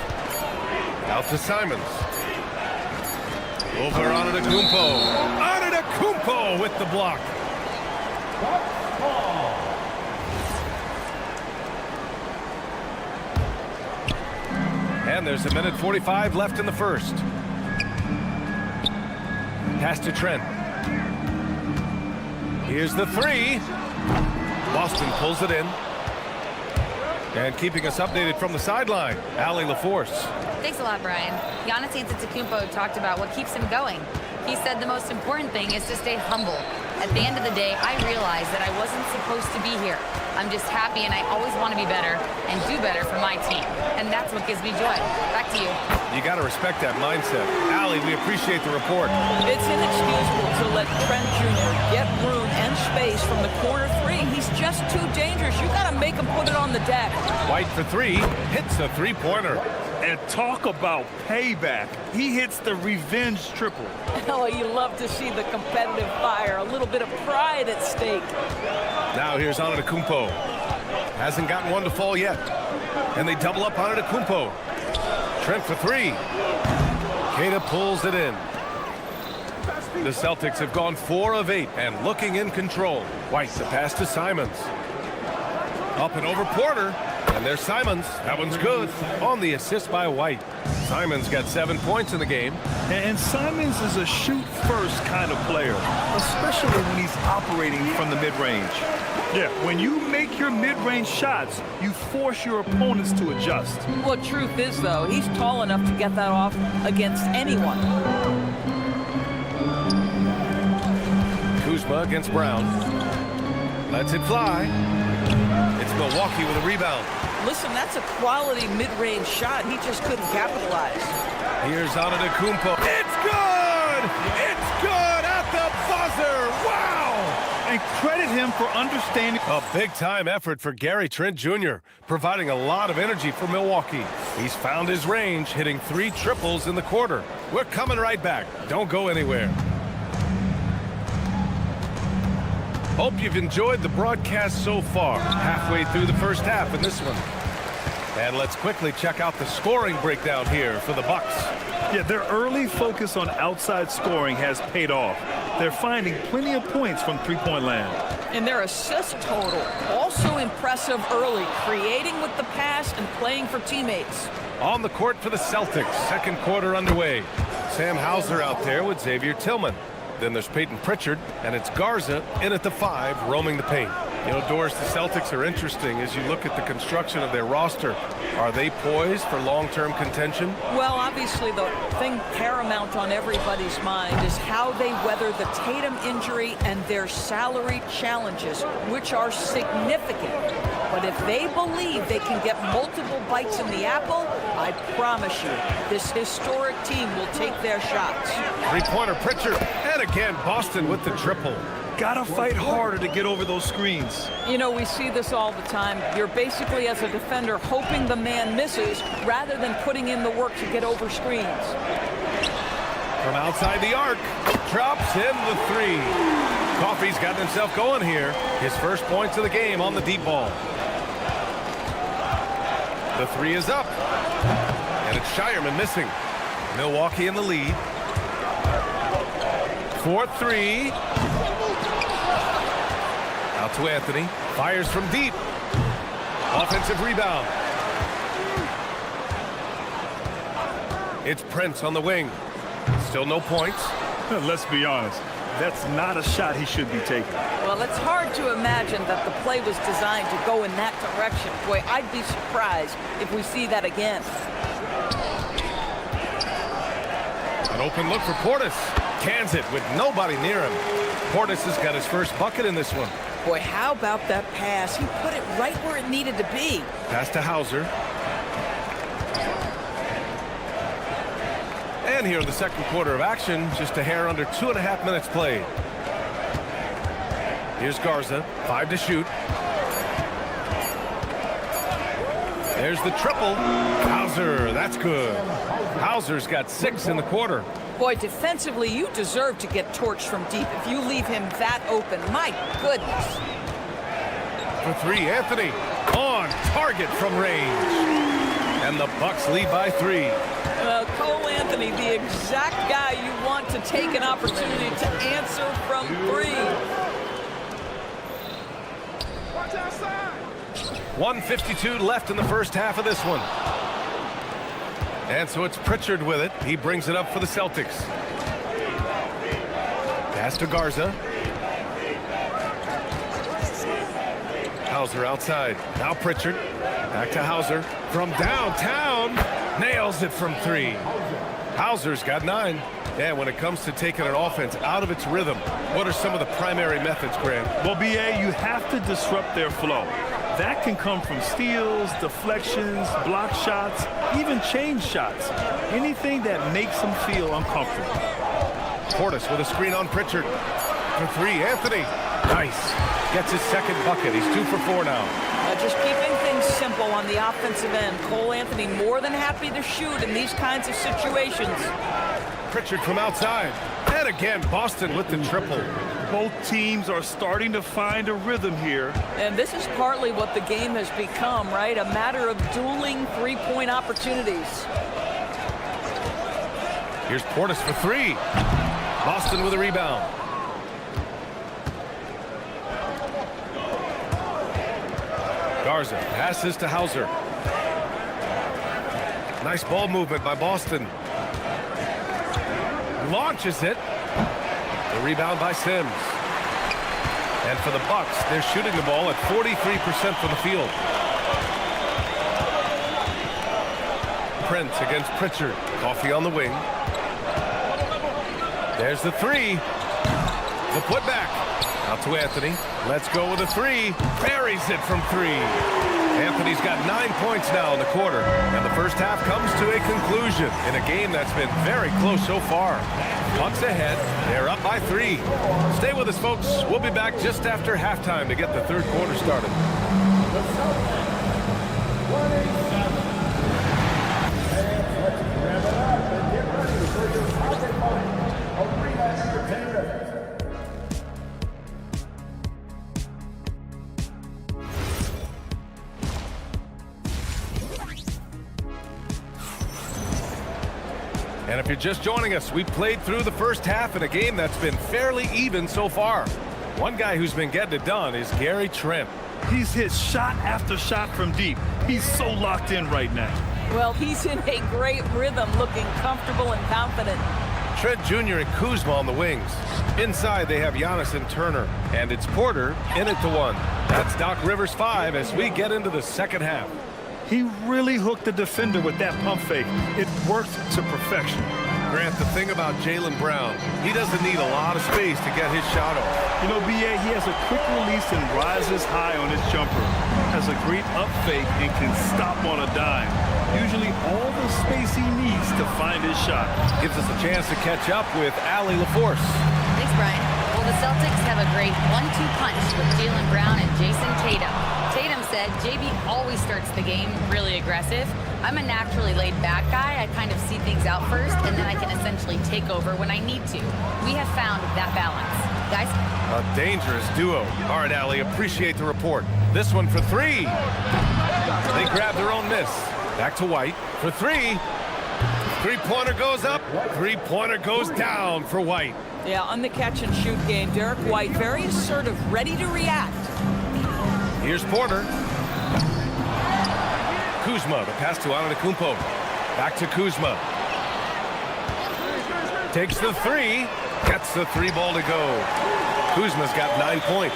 Out to Simons. Over Antetokounmpo. Antetokounmpo with the block. And there's 1:45 left in the first. Pass to Trent. Here's the 3. Boston pulls it in. And keeping us updated from the sideline, Allie LaForce. Thanks a lot, Brian. Giannis Antetokounmpo talked about what keeps him going. He said the most important thing is to stay humble. At the end of the day, I realized that I wasn't supposed to be here. I'm just happy, and I always want to be better and do better for my team. And that's what gives me joy. Back to you. You got to respect that mindset. Allie, we appreciate the report. It's inexcusable to let Trent Jr. get room and space from the corner 3. He's just too dangerous. You got to make him put it on the deck. White for 3. Hits a three-pointer. And talk about payback. He hits the revenge triple. Oh, you love to see the competitive fire. A little bit of pride at stake. Now here's Antetokounmpo. Hasn't gotten one to fall yet. And they double up Antetokounmpo. Trent for 3. Queta pulls it in. The Celtics have gone 4 of 8 and looking in control. White, the pass to Simons. Up and over Porter. And there's Simons. That one's good. On the assist by White. Simons got 7 points in the game. And Simons is a shoot-first kind of player, especially when he's operating from the mid-range. Yeah, when you make your mid-range shots, you force your opponents to adjust. Well, truth is, though, he's tall enough to get that off against anyone. Kuzma against Brown. Lets it fly. It's Milwaukee with a rebound. Listen, that's a quality mid-range shot. He just couldn't capitalize. Here's Antetokounmpo. It's good! good. It's good at the buzzer. Wow! And credit him for understanding. A big-time effort for Gary Trent Jr., providing a lot of energy for Milwaukee. He's found his range, hitting 3 triples in the quarter. We're coming right back. Don't go anywhere. Hope you've enjoyed the broadcast so far. Halfway through the first half in this one. And let's quickly check out the scoring breakdown here for the Bucks. Yeah, their early focus on outside scoring has paid off. They're finding plenty of points from three-point land. And their assist total, also impressive early, creating with the pass and playing for teammates. On the court for the Celtics, second quarter underway. Sam Hauser out there with Xavier Tillman. Then there's Peyton Pritchard, and it's Garza in at the 5, roaming the paint. You know, Doris, the Celtics are interesting as you look at the construction of their roster. Are they poised for long-term contention? Well, obviously the thing paramount on everybody's mind is how they weather the Tatum injury and their salary challenges, which are significant. But if they believe they can get multiple bites in the apple, I promise you, this historic team will take their shots. Three-pointer Pritchard, and again, Boston with the triple. Gotta fight harder to get over those screens. You know, we see this all the time. You're basically, as a defender, hoping the man misses rather than putting in the work to get over screens. From outside the arc, drops in the 3. Coffey's got himself going here. His first points of the game on the deep ball. The 3 is up. And it's Shireman missing. Milwaukee in the lead. 4-3. Out to Anthony. Fires from deep. Offensive rebound. It's Prince on the wing. Still no points. Let's be honest. That's not a shot he should be taking. Well, it's hard to imagine that the play was designed to go in that direction. Boy, I'd be surprised if we see that again. An open look for Portis. Cans it with nobody near him. Portis has got his first bucket in this one. Boy, how about that pass? He put it right where it needed to be. Pass to Hauser. And here in the second quarter of action, just a hair under 2.5 minutes played. Here's Garza, 5 to shoot. There's the triple. Hauser, that's good. Hauser's got 6 in the quarter. Boy, defensively, you deserve to get torched from deep if you leave him that open. My goodness. For 3, Anthony. On target from range. And the Bucks lead by 3. Cole Anthony, the exact guy you want to take an opportunity to answer from 3. Watch outside. 1:52 left in the first half of this one. And so it's Pritchard with it. He brings it up for the Celtics. Pass to Garza. Hauser outside. Now Pritchard. Back to Hauser. From downtown. Nails it from 3. Hauser's got 9. And when it comes to taking an offense out of its rhythm, what are some of the primary methods, Grant? Well, BA, you have to disrupt their flow. That can come from steals, deflections, block shots, even change shots. Anything that makes them feel uncomfortable. Portis with a screen on Pritchard. For 3, Anthony. Nice. Gets his second bucket. He's 2 for 4 now. Just keeping things simple on the offensive end. Cole Anthony more than happy to shoot in these kinds of situations. Pritchard from outside. And again, Boston with the triple. Both teams are starting to find a rhythm here. And this is partly what the game has become, right? A matter of dueling three-point opportunities. Here's Portis for 3. Boston with a rebound. Garza passes to Hauser. Nice ball movement by Boston. Launches it. The rebound by Sims. And for the Bucks, they're shooting the ball at 43% from the field. Prince against Pritchard. Coffey on the wing. There's the 3. The putback. Out to Anthony. Let's go with a 3. Buries it from 3. Anthony's got 9 points now in the quarter, and the first half comes to a conclusion in a game that's been very close so far. Bucks ahead. They're up by 3. Stay with us, folks. We'll be back just after halftime to get the third quarter started. And if you're just joining us, we played through the first half in a game that's been fairly even so far. One guy who's been getting it done is Gary Trent. He's hit shot after shot from deep. He's so locked in right now. Well, he's in a great rhythm, looking comfortable and confident. Trent Jr. and Kuzma on the wings. Inside, they have Giannis and Turner. And it's Porter in at the 1. That's Doc Rivers 5 as we get into the second half. He really hooked the defender with that pump fake. It worked to perfection. Grant, the thing about Jaylen Brown, he doesn't need a lot of space to get his shot off. You know, B.A., he has a quick release and rises high on his jumper. Has a great up fake and can stop on a dime. Usually all the space he needs to find his shot. Gives us a chance to catch up with Allie LaForce. Thanks, Brian. Well, the Celtics have a great 1-2 punch with Jaylen Brown and Jason Tatum. Tatum said JB always starts the game really aggressive. I'm a naturally laid-back guy. I kind of see things out first, and then I can essentially take over when I need to. We have found that balance. Guys? A dangerous duo. All right, Allie, appreciate the report. This one for 3. They grab their own miss. Back to White for 3. Three-pointer goes up. Three-pointer goes down for White. Yeah, on the catch-and-shoot game, Derek White very assertive, ready to react. Here's Porter. Kuzma, the pass to Antetokounmpo. Back to Kuzma. Takes the 3. Gets the 3 ball to go. Kuzma's got 9 points.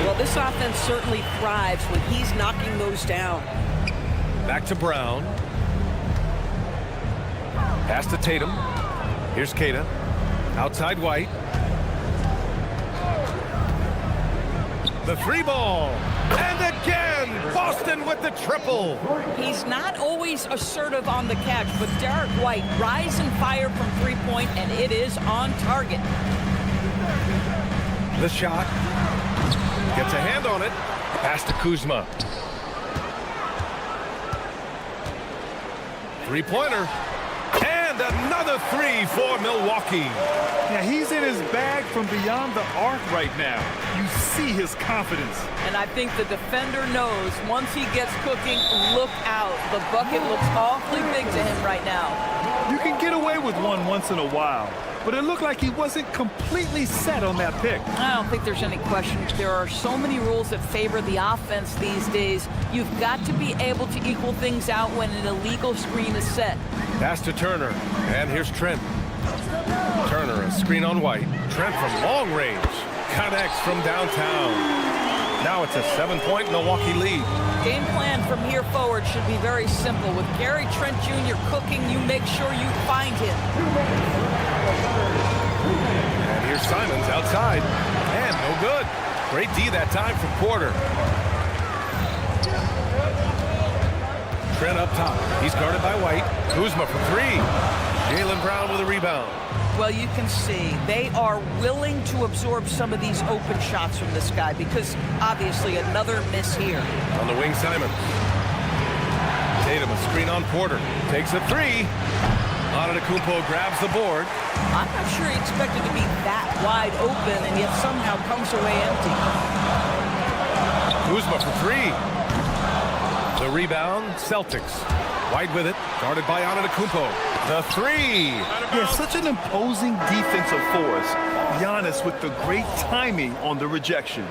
Well, this offense certainly thrives when he's knocking those down. Back to Brown. Pass to Tatum. Here's Keita. Outside White. The 3 ball. And again, Boston with the triple. He's not always assertive on the catch, but Derek White rise and fire from 3-point, and it is on target. The shot. Gets a hand on it. Pass to Kuzma. 3-pointer. And another 3 for Milwaukee. Yeah, he's in his bag from beyond the arc right now. You see his confidence. And I think the defender knows once he gets cooking, look out. The bucket looks awfully big to him right now. You can get away with one once in a while, but it looked like he wasn't completely set on that pick. I don't think there's any question. There are so many rules that favor the offense these days. You've got to be able to equal things out when an illegal screen is set. Pass to Turner. And here's Trent. Turner, a screen on White. Trent from long range. Connects from downtown. Now it's a 7-point Milwaukee lead. Game plan from here forward should be very simple. With Gary Trent Jr. cooking, you make sure you find him. And here's Simons outside. And no good. Great D that time from Porter. Trent up top. He's guarded by White. Kuzma for 3. Jaylen Brown with a rebound. Well, you can see they are willing to absorb some of these open shots from this guy because obviously another miss here. On the wing, Simons. Tatum, a screen on Porter. Takes a 3. Antetokounmpo grabs the board. I'm not sure he expected to be that wide open and yet somehow comes away empty. Kuzma for 3. The rebound, Celtics. White with it, guarded by Antetokounmpo. The 3. Yeah, such an imposing defensive force. Giannis with the great timing on the rejection.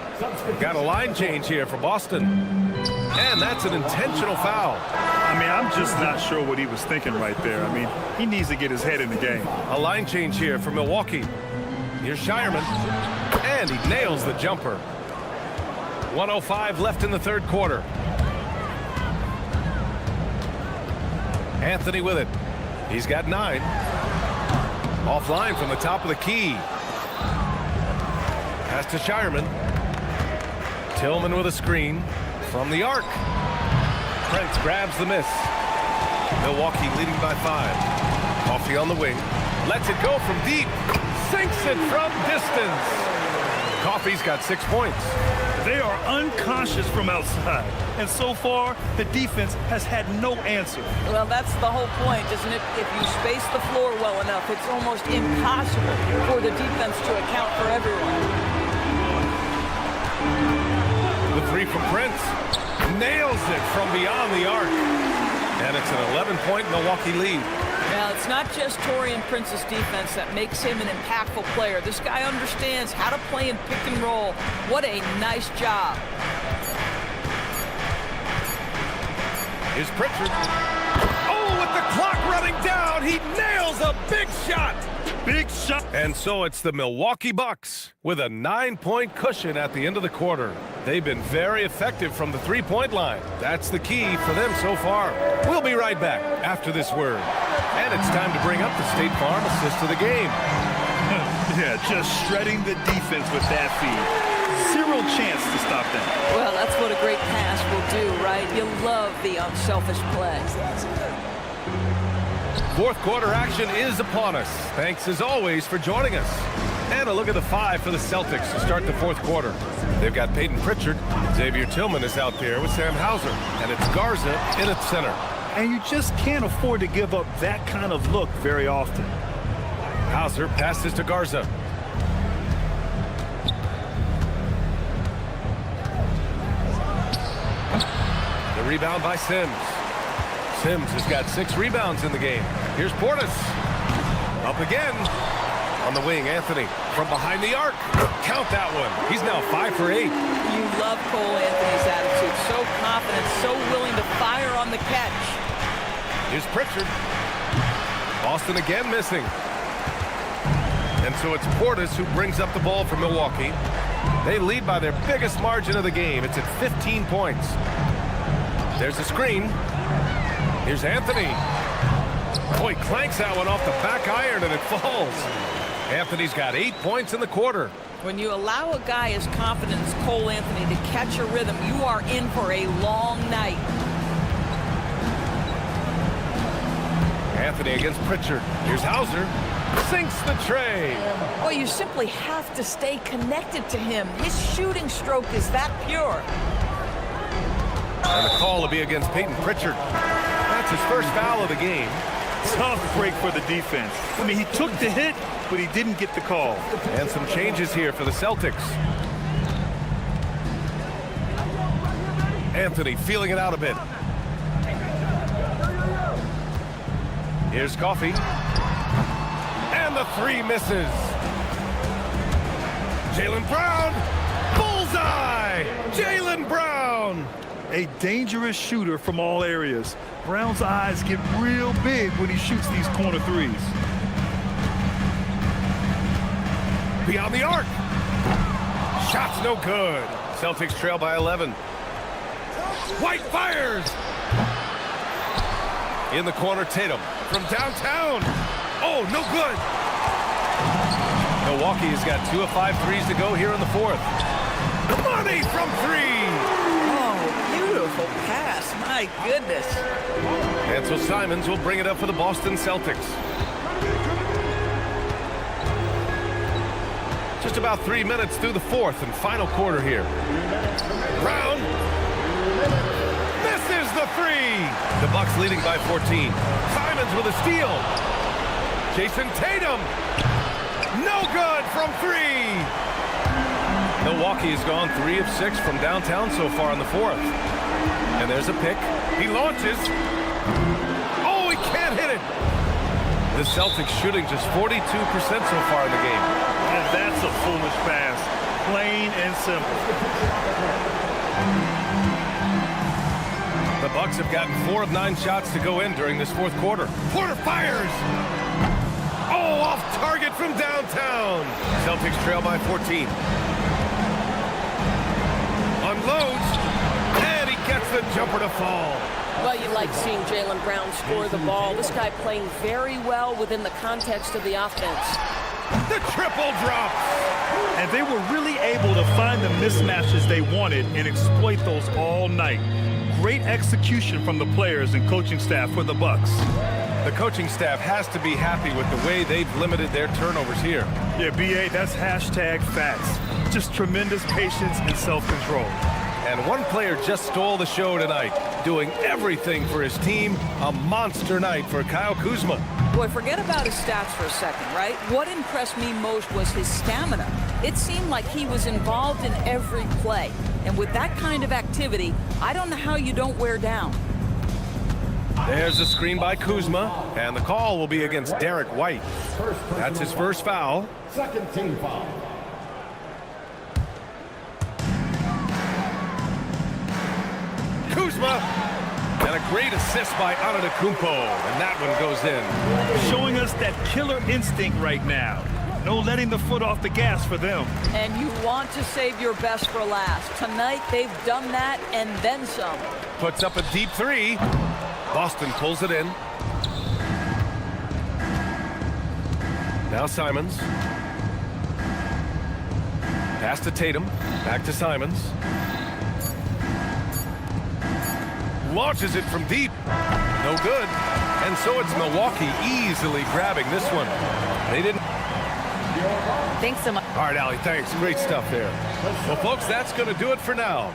Got a line change here for Boston. And that's an intentional foul. I mean, I'm just not sure what he was thinking right there. I mean, he needs to get his head in the game. A line change here for Milwaukee. Here's Shireman. And he nails the jumper. 1:05 left in the third quarter. Anthony with it. He's got 9. Offline from the top of the key. Pass to Shireman. Tillman with a screen from the arc. Prince grabs the miss. Milwaukee leading by 5. Coffee on the wing. Lets it go from deep. Sinks it from distance. Coffee's got 6 points. They are unconscious from outside. And so far, the defense has had no answer. Well, that's the whole point, isn't it? If you space the floor well enough, it's almost impossible for the defense to account for everyone. The 3 from Prince. Nails it from beyond the arc. And it's an 11-point Milwaukee lead. Now, it's not just Taurean Prince's defense that makes him an impactful player. This guy understands how to play in pick and roll. What a nice job. Here's Pritchard. Oh, with the clock running down, he nails a big shot. Big shot. And so it's the Milwaukee Bucks with a 9-point cushion at the end of the quarter. They've been very effective from the 3-point line. That's the key for them so far. We'll be right back after this word. And it's time to bring up the State Farm assist of the game. Yeah, just shredding the defense with that feed. Zero chance to stop them. Well, that's what a great pass will do, right? You love the unselfish play. Fourth quarter action is upon us. Thanks as always for joining us. And a look at the 5 for the Celtics to start the fourth quarter. They've got Peyton Pritchard. Xavier Tillman is out there with Sam Hauser. And it's Garza in at center. And you just can't afford to give up that kind of look very often. Hauser passes to Garza. The rebound by Sims. Sims has got 6 rebounds in the game. Here's Portis. Up again. On the wing, Anthony. From behind the arc. Count that one. He's now 5 for 8. You love Cole Anthony's attitude. So confident, so willing to fire on the catch. Here's Pritchard. Boston again missing. And so it's Portis who brings up the ball for Milwaukee. They lead by their biggest margin of the game. It's at 15 points. There's a screen. Here's Anthony. Boy, clanks that one off the back iron and it falls. Anthony's got 8 points in the quarter. When you allow a guy as confident as Cole Anthony to catch a rhythm, you are in for a long night. Anthony against Pritchard. Here's Hauser. Sinks the tray. Well, you simply have to stay connected to him. His shooting stroke is that pure. And the call will be against Peyton Pritchard. That's his first foul of the game. Tough break for the defense. I mean, he took the hit, but he didn't get the call. And some changes here for the Celtics. Anthony feeling it out a bit. Here's Coffee. And the 3 misses. Jaylen Brown. Bullseye! Jaylen Brown! A dangerous shooter from all areas. Brown's eyes get real big when he shoots these corner threes. Beyond the arc. Shot's no good. Celtics trail by 11. White fires. In the corner, Tatum. From downtown. Oh, no good. Milwaukee has got 2 of 5 threes to go here in the fourth. Money from 3. Beautiful pass. My goodness. And so Simons will bring it up for the Boston Celtics. Just about 3 minutes through the fourth and final quarter here. Brown misses the 3. The Bucks leading by 14. Simons with a steal. Jason Tatum. No good from 3. Milwaukee has gone 3 of 6 from downtown so far in the fourth. And there's a pick. He launches. Oh, he can't hit it. The Celtics shooting just 42% so far in the game. And that's a foolish pass. Plain and simple. The Bucks have gotten 4 of 9 shots to go in during this fourth quarter. Porter fires. Oh, off target from downtown. Celtics trail by 14. Unloads. And he gets the jumper to fall. Well, you like seeing Jaylen Brown score the ball. This guy playing very well within the context of the offense. The triple drops. And they were really able to find the mismatches they wanted and exploit those all night. Great execution from the players and coaching staff for the Bucks. The coaching staff has to be happy with the way they've limited their turnovers here. Yeah, BA, that's hashtag facts. Just tremendous patience and self-control. And one player just stole the show tonight, doing everything for his team. A monster night for Kyle Kuzma. Boy, forget about his stats for a second, right? What impressed me most was his stamina. It seemed like he was involved in every play. And with that kind of activity, I don't know how you don't wear down. There's a screen by Kuzma, and the call will be against Derek White. That's his first foul. Second team foul. Kuzma, and a great assist by Antetokounmpo, and that one goes in. Showing us that killer instinct right now. No letting the foot off the gas for them. And you want to save your best for last. Tonight, they've done that and then some. Puts up a deep three. Boston pulls it in. Now Simons. Pass to Tatum. Back to Simons. Launches it from deep. No good. And so it's Milwaukee easily grabbing this one. They didn't. Thanks so much. All right, Allie, thanks. Great stuff there. Well, folks, that's going to do it for now.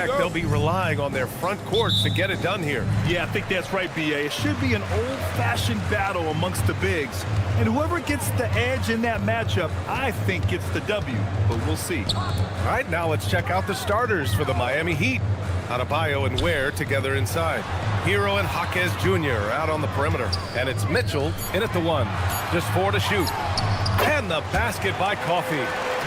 expect they'll be relying on their front courts to get it done here. Yeah, I think that's right, B.A. It should be an old-fashioned battle amongst the bigs. And whoever gets the edge in that matchup, I think gets the W. But we'll see. All right, now let's check out the starters for the Miami Heat. Adebayo and Ware together inside. Hero and Jaquez Jr. out on the perimeter. And it's Mitchell in at the 1. Just 4 to shoot. And the basket by Coffey.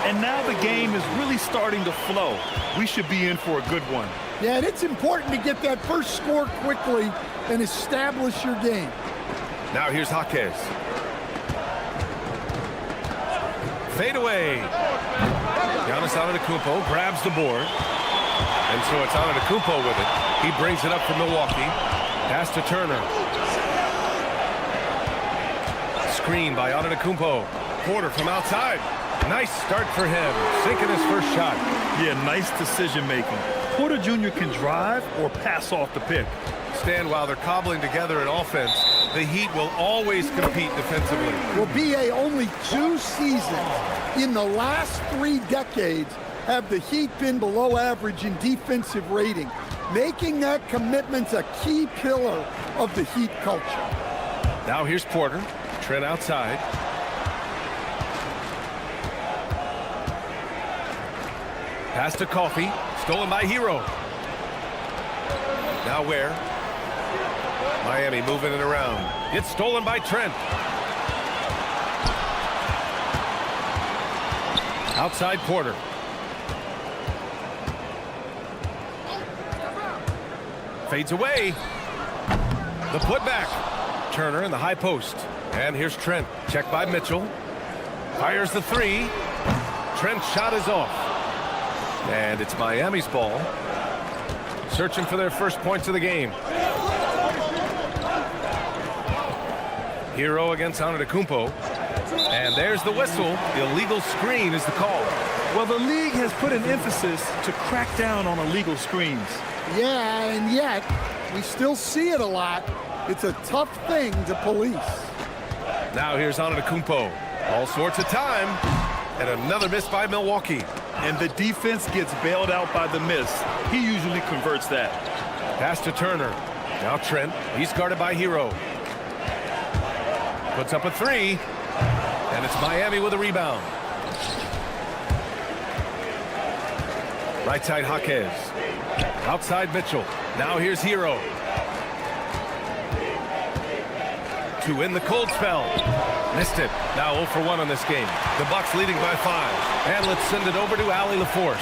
And now the game is really starting to flow. We should be in for a good one. Yeah, and it's important to get that first score quickly and establish your game. Now here's Jaquez. Fade away. Giannis Antetokounmpo grabs the board. And so it's Antetokounmpo with it. He brings it up for Milwaukee. Pass to Turner. Screen by Antetokounmpo. Porter from outside. Nice start for him. Sinking his first shot. Yeah, nice decision making. Porter Jr. can drive or pass off the pick. Stan, while they're cobbling together an offense, the Heat will always compete defensively. Well, B.A., only 2 seasons in the last 3 decades have the Heat been below average in defensive rating, making that commitment a key pillar of the Heat culture. Now here's Porter. Trent outside. Pass to Coffey. Stolen by Hero. Now Ware. Miami moving it around. It's stolen by Trent. Outside Porter. Fades away. The putback. Turner in the high post. And here's Trent. Checked by Mitchell. Fires the 3. Trent's shot is off. And it's Miami's ball. Searching for their first points of the game. Hero against Antetokounmpo. And there's the whistle. Illegal screen is the call. Well, the league has put an emphasis to crack down on illegal screens. Yeah, and yet we still see it a lot. It's a tough thing to police. Now here's Antetokounmpo. All sorts of time. And another miss by Milwaukee. And the defense gets bailed out by the miss. He usually converts that. Pass to Turner. Now Trent. He's guarded by Hero. Puts up a 3. And it's Miami with a rebound. Right side Jaquez. Outside Mitchell. Now here's Hero. To win the cold spell. Missed it. Now 0 for 1 on this game. The Bucks leading by 5. And let's send it over to Allie LaForce.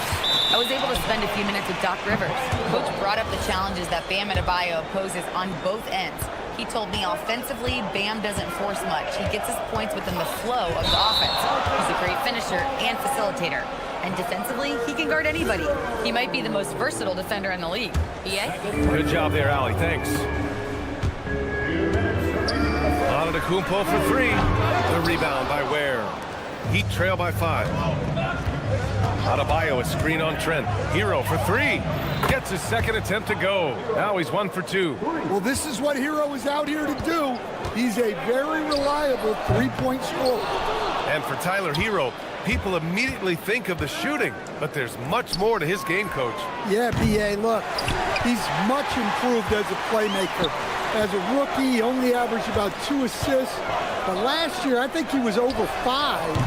I was able to spend a few minutes with Doc Rivers. Coach brought up the challenges that Bam Adebayo poses on both ends. He told me offensively, Bam doesn't force much. He gets his points within the flow of the offense. He's a great finisher and facilitator. And defensively, he can guard anybody. He might be the most versatile defender in the league. B.A.? Good job there, Allie. Thanks. Antetokounmpo for 3. The rebound by Ware. Heat trail by 5. Adebayo, a screen on Trent. Hero for 3. Gets his second attempt to go. Now he's 1 for 2. Well, this is what Hero is out here to do. He's a very reliable 3-point scorer. And for Tyler Hero, people immediately think of the shooting, but there's much more to his game, Coach. Yeah, B.A., look, he's much improved as a playmaker. As a rookie, he only averaged about 2 assists. But last year, I think he was over 5,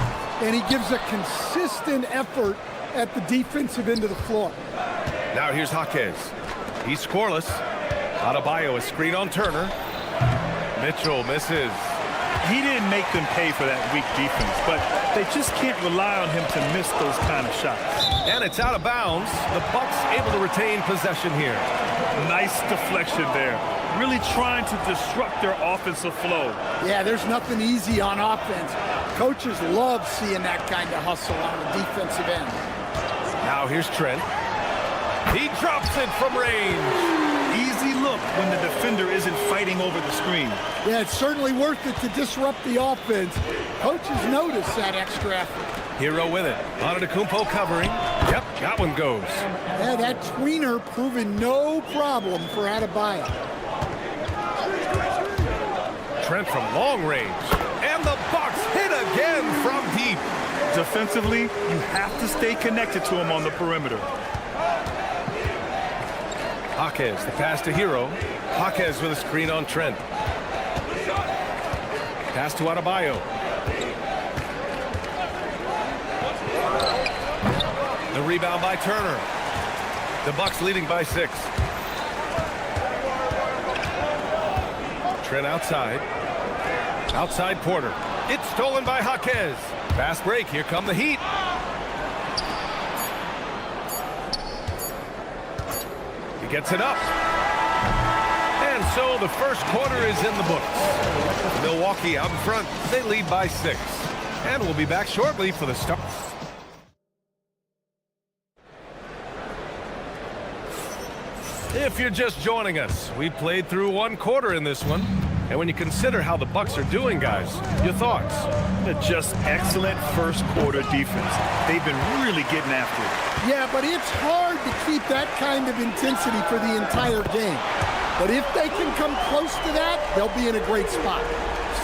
and he gives a consistent effort at the defensive end of the floor. Now here's Jaquez. He's scoreless. Adebayo, a screen on Turner. Mitchell misses. He didn't make them pay for that weak defense, but they just can't rely on him to miss those kind of shots. And it's out of bounds. The Bucks able to retain possession here. Nice deflection there. Really trying to disrupt their offensive flow. Yeah, there's nothing easy on offense. Coaches love seeing that kind of hustle on the defensive end. Now here's Trent. He drops it from range. Easy look when the defender isn't fighting over the screen. Yeah, it's certainly worth it to disrupt the offense. Coaches notice that extra effort. Hero with it. Antetokounmpo covering. Yep, that one goes. Yeah, that tweener proving no problem for Adebayo. Trent from long range. And the Bucks hit again from deep. Defensively, you have to stay connected to him on the perimeter. Jaquez, the pass to Hero. Jaquez with a screen on Trent. Pass to Adebayo. The rebound by Turner. The Bucks leading by 6. Trent outside. Outside Porter. It's stolen by Jaquez. Fast break. Here come the Heat. He gets it up. And so the first quarter is in the books. Milwaukee out in front. They lead by 6. And we'll be back shortly for the start. If you're just joining us, we played through 1 quarter in this one. And when you consider how the Bucks are doing, guys, your thoughts? Just excellent first quarter defense. They've been really getting after it. Yeah, but it's hard to keep that kind of intensity for the entire game. But if they can come close to that, they'll be in a great spot.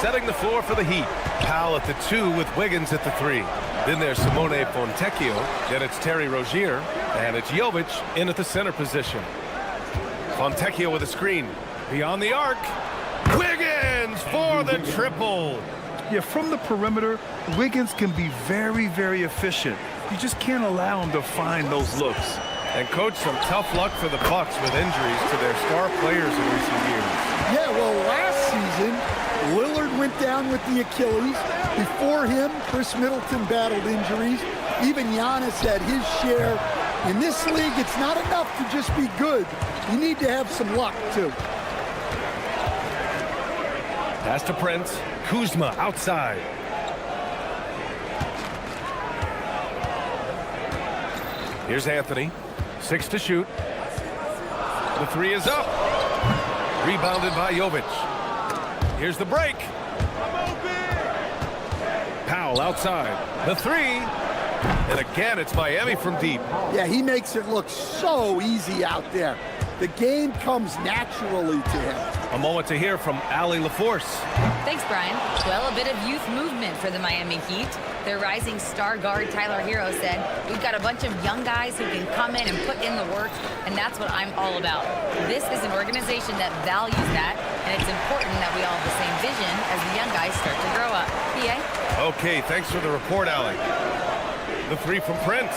Setting the floor for the Heat. Powell at the 2 with Wiggins at the 3. Then there's Simone Fontecchio. Then it's Terry Rozier. And it's Jovic in at the center position. Fontecchio with a screen. Beyond the arc. Wiggins for the triple. Yeah, from the perimeter, Wiggins can be very, very efficient. You just can't allow him to find those looks. And, Coach, some tough luck for the Bucks with injuries to their star players in recent years. Yeah, well, last season, Lillard went down with the Achilles. Before him, Chris Middleton battled injuries. Even Giannis had his share. In this league, it's not enough to just be good. You need to have some luck, too. Pass to Prince. Kuzma outside. Here's Anthony. 6 to shoot. The 3 is up. Rebounded by Jovic. Here's the break. Powell outside. The 3. And again, it's Miami from deep. Yeah, he makes it look so easy out there. The game comes naturally to him. A moment to hear from Allie LaForce. Thanks, Brian. Well, a bit of youth movement for the Miami Heat. Their rising star guard, Tyler Hero, said, "We've got a bunch of young guys who can come in and put in the work, and that's what I'm all about." This is an organization that values that, and it's important that we all have the same vision as the young guys start to grow up. PA? Okay, thanks for the report, Allie. The 3 from Prince.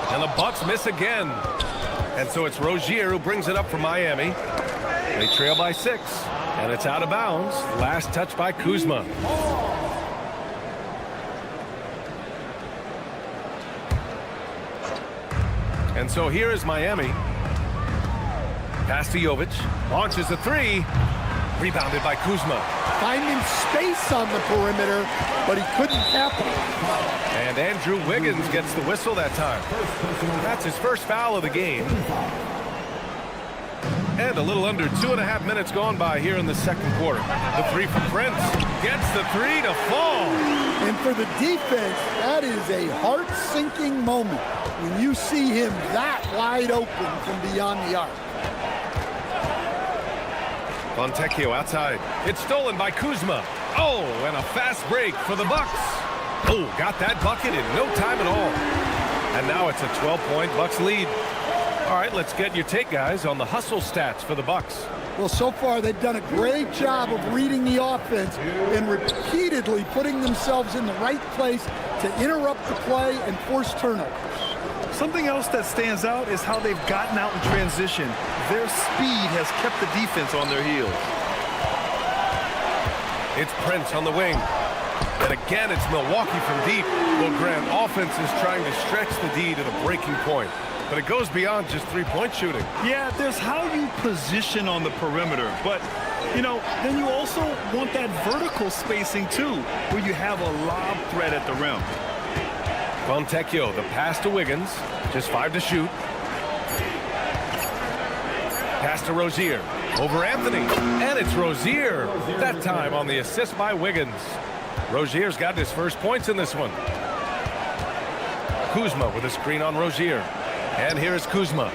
And the Bucks miss again. And so it's Rozier who brings it up for Miami. They trail by 6. And it's out of bounds. Last touch by Kuzma. And so here is Miami. Pass to Jovic. Launches a 3. Rebounded by Kuzma. Finding space on the perimeter, but he couldn't capitalize. And Andrew Wiggins gets the whistle that time. That's his first foul of the game. And a little under 2.5 minutes gone by here in the second quarter. The 3 from Prince gets the 3 to fall. And for the defense, that is a heart-sinking moment when you see him that wide open from beyond the arc. Fontecchio outside. It's stolen by Kuzma. Oh, and a fast break for the Bucks. Oh, got that bucket in no time at all. And now it's a 12-point Bucks lead. All right, let's get your take, guys, on the hustle stats for the Bucks. Well, so far they've done a great job of reading the offense and repeatedly putting themselves in the right place to interrupt the play and force turnovers. Something else that stands out is how they've gotten out in transition. Their speed has kept the defense on their heels. It's Prince on the wing. And again, it's Milwaukee from deep. Well, Grant, offense is trying to stretch the D to the breaking point. But it goes beyond just three-point shooting. Yeah, there's how you position on the perimeter. But, you know, then you also want that vertical spacing, too, where you have a lob threat at the rim. Fontecchio, the pass to Wiggins. Just 5 to shoot. Pass to Rozier. Over Anthony. And it's Rozier. That time on the assist by Wiggins. Rozier's got his first points in this one. Kuzma with a screen on Rozier. And here is Kuzma.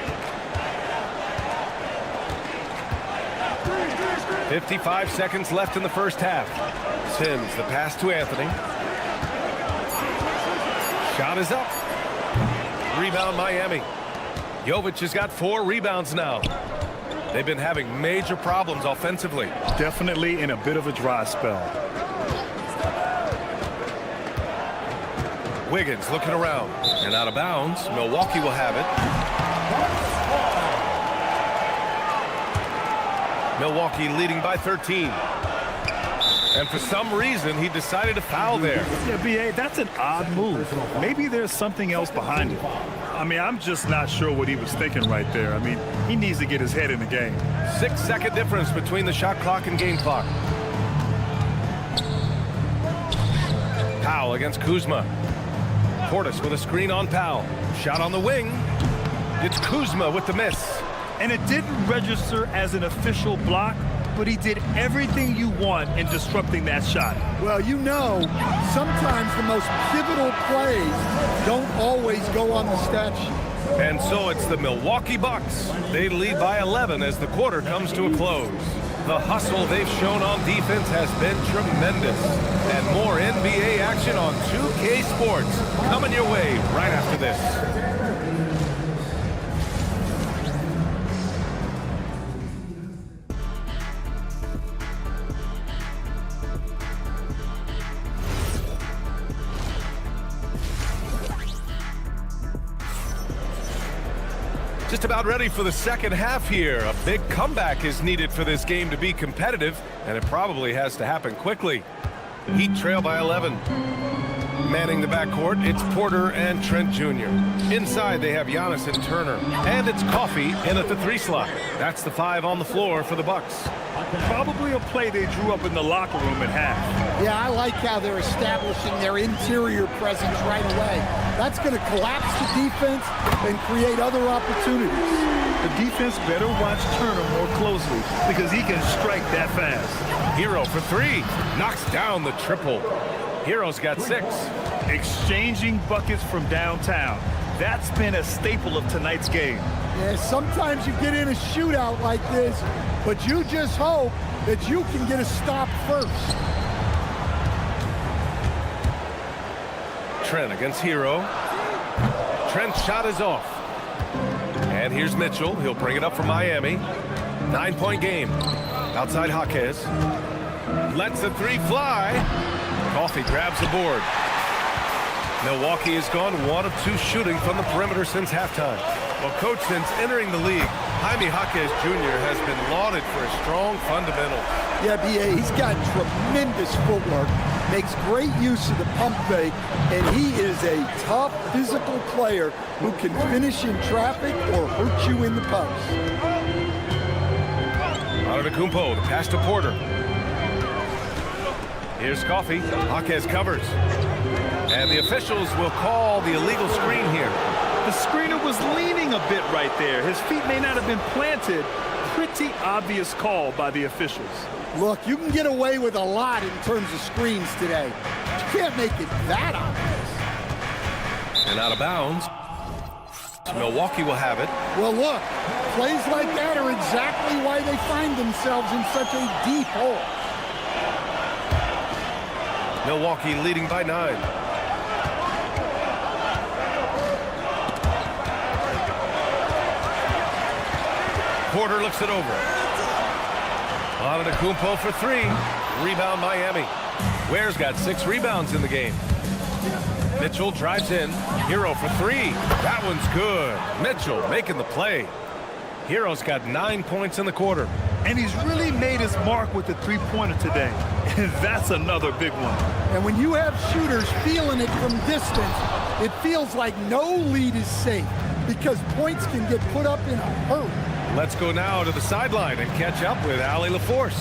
55 seconds left in the first half. Sims, the pass to Anthony. Shot is up. Rebound Miami. Jovic has got 4 rebounds now. They've been having major problems offensively. Definitely in a bit of a dry spell. Wiggins looking around and out of bounds. Milwaukee will have it. Milwaukee leading by 13. And for some reason, he decided to foul there. Yeah, B.A., that's an odd move. Maybe there's something else behind it. I mean, I'm just not sure what he was thinking right there. I mean, he needs to get his head in the game. 6-second difference between the shot clock and game clock. Powell against Kuzma. Portis with a screen on Powell. Shot on the wing. It's Kuzma with the miss. And it didn't register as an official block, but he did everything you want in disrupting that shot. Well, you know, sometimes the most pivotal plays don't always go on the stat sheet. And so it's the Milwaukee Bucks. They lead by 11 as the quarter comes to a close. The hustle they've shown on defense has been tremendous. And more NBA action on 2K Sports coming your way right after this. Just about ready for the second half here. A big comeback is needed for this game to be competitive, and it probably has to happen quickly. Heat trail by 11. Manning the backcourt, it's Porter and Trent Jr. Inside, they have Giannis and Turner. And it's Coffey in at the 3 slot. That's the 5 on the floor for the Bucks. Probably a play they drew up in the locker room at half. Yeah, I like how they're establishing their interior presence right away. That's going to collapse the defense and create other opportunities. The defense better watch Turner more closely because he can strike that fast. Hero for 3. Knocks down the triple. Hero's got 6. Exchanging buckets from downtown. That's been a staple of tonight's game. Yeah, sometimes you get in a shootout like this, but you just hope that you can get a stop first. Trent against Hero. Trent's shot is off. And here's Mitchell. He'll bring it up for Miami. 9-point game. Outside Jaquez. Lets the 3 fly. Coffey grabs the board. Milwaukee has gone 1 of 2 shooting from the perimeter since halftime. Well, coach, since entering the league, Jaime Jaquez Jr. has been lauded for his strong fundamentals. Yeah, B.A., he's got tremendous footwork, makes great use of the pump fake, and he is a tough physical player who can finish in traffic or hurt you in the post. Antetokounmpo, the pass to Porter. Here's Coffey. Jaquez covers. And the officials will call the illegal screen here. The screener was leaning a bit right there. His feet may not have been planted. Pretty obvious call by the officials. Look, you can get away with a lot in terms of screens today. You can't make it that obvious. And out of bounds. Milwaukee will have it. Well, look, plays like that are exactly why they find themselves in such a deep hole. Milwaukee leading by 9. Porter looks it over. Antetokounmpo for 3. Rebound Miami. Ware's got 6 rebounds in the game. Mitchell drives in. Hero for 3. That one's good. Mitchell making the play. Hero's got 9 points in the quarter. And he's really made his mark with the 3-pointer today. And that's another big one. And when you have shooters feeling it from distance, it feels like no lead is safe because points can get put up in a hurry. Let's go now to the sideline and catch up with Allie LaForce.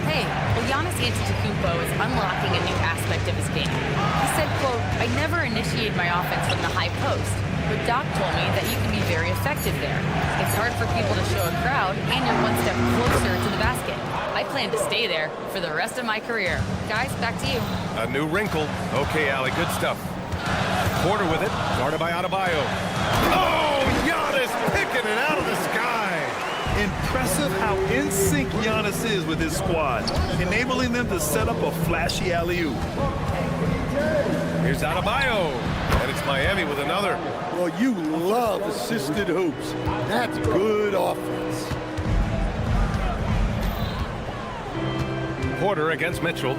Hey, well, Giannis Antetokounmpo is unlocking a new aspect of his game. He said, quote, "I never initiate my offense from the high post, but Doc told me that you can be very effective there. It's hard for people to show a crowd, and you're one step closer to the basket. I plan to stay there for the rest of my career." Guys, back to you. A new wrinkle. Okay, Allie, good stuff. Porter with it, guarded by Adebayo. Oh, Giannis picking it out of the sky. Impressive how in sync Giannis is with his squad, enabling them to set up a flashy alley-oop. Here's Adebayo, and it's Miami with another. Well, you love assisted hoops. That's good offense. Porter against Mitchell.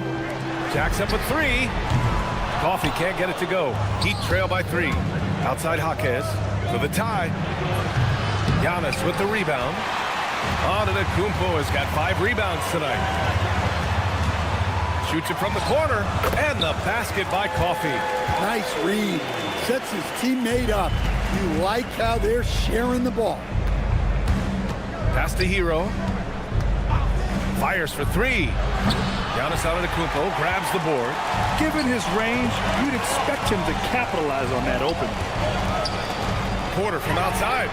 Jacks up a three. Coffee can't get it to go. Heat trail by 3. Outside Jaquez for the tie. Giannis with the rebound. Antetokounmpo has got 5 rebounds tonight. Shoots it from the corner. And the basket by Coffee. Nice read. Sets his teammate up. You like how they're sharing the ball. Pass to Hero. Fires for 3. Giannis Antetokounmpo grabs the board. Given his range, you'd expect him to capitalize on that open. Porter from outside.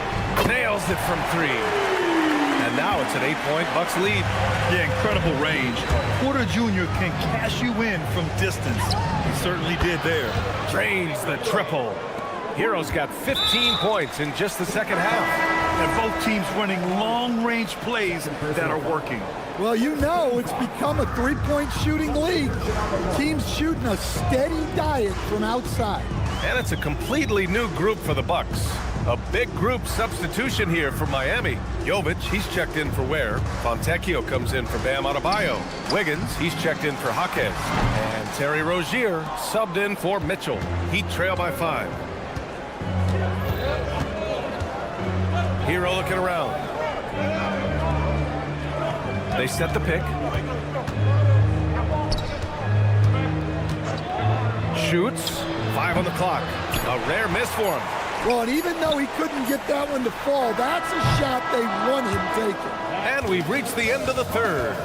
Nails it from 3. And now it's an 8-point Bucks lead. Yeah, incredible range. Porter Jr. can cash you in from distance. He certainly did there. Drains the triple. Hero's got 15 points in just the second half. And both teams running long-range plays that are working. Well, you know it's become a 3-point shooting league. Teams shooting a steady diet from outside. And it's a completely new group for the Bucks. A big group substitution here for Miami. Jovic, he's checked in for Ware. Fontecchio comes in for Bam Adebayo. Wiggins, he's checked in for Jaquez. And Terry Rozier subbed in for Mitchell. Heat trail by 5. Hero looking around. They set the pick. Shoots. 5 on the clock. A rare miss for him. Well, and even though he couldn't get that one to fall, that's a shot they want him taking. And we've reached the end of the third.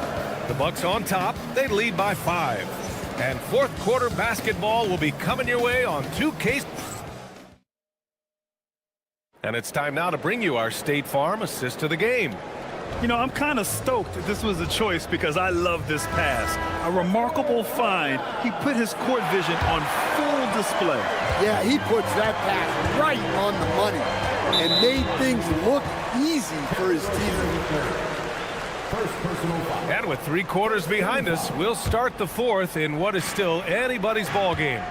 The Bucks on top. They lead by 5. And fourth quarter basketball will be coming your way on 2K. And it's time now to bring you our State Farm assist to the game. You know, I'm kind of stoked that this was a choice because I love this pass. A remarkable find. He put his court vision on full display. Yeah, he puts that pass right on the money and made things look easy for his team. And with 3 quarters behind us, we'll start the fourth in what is still anybody's ball game.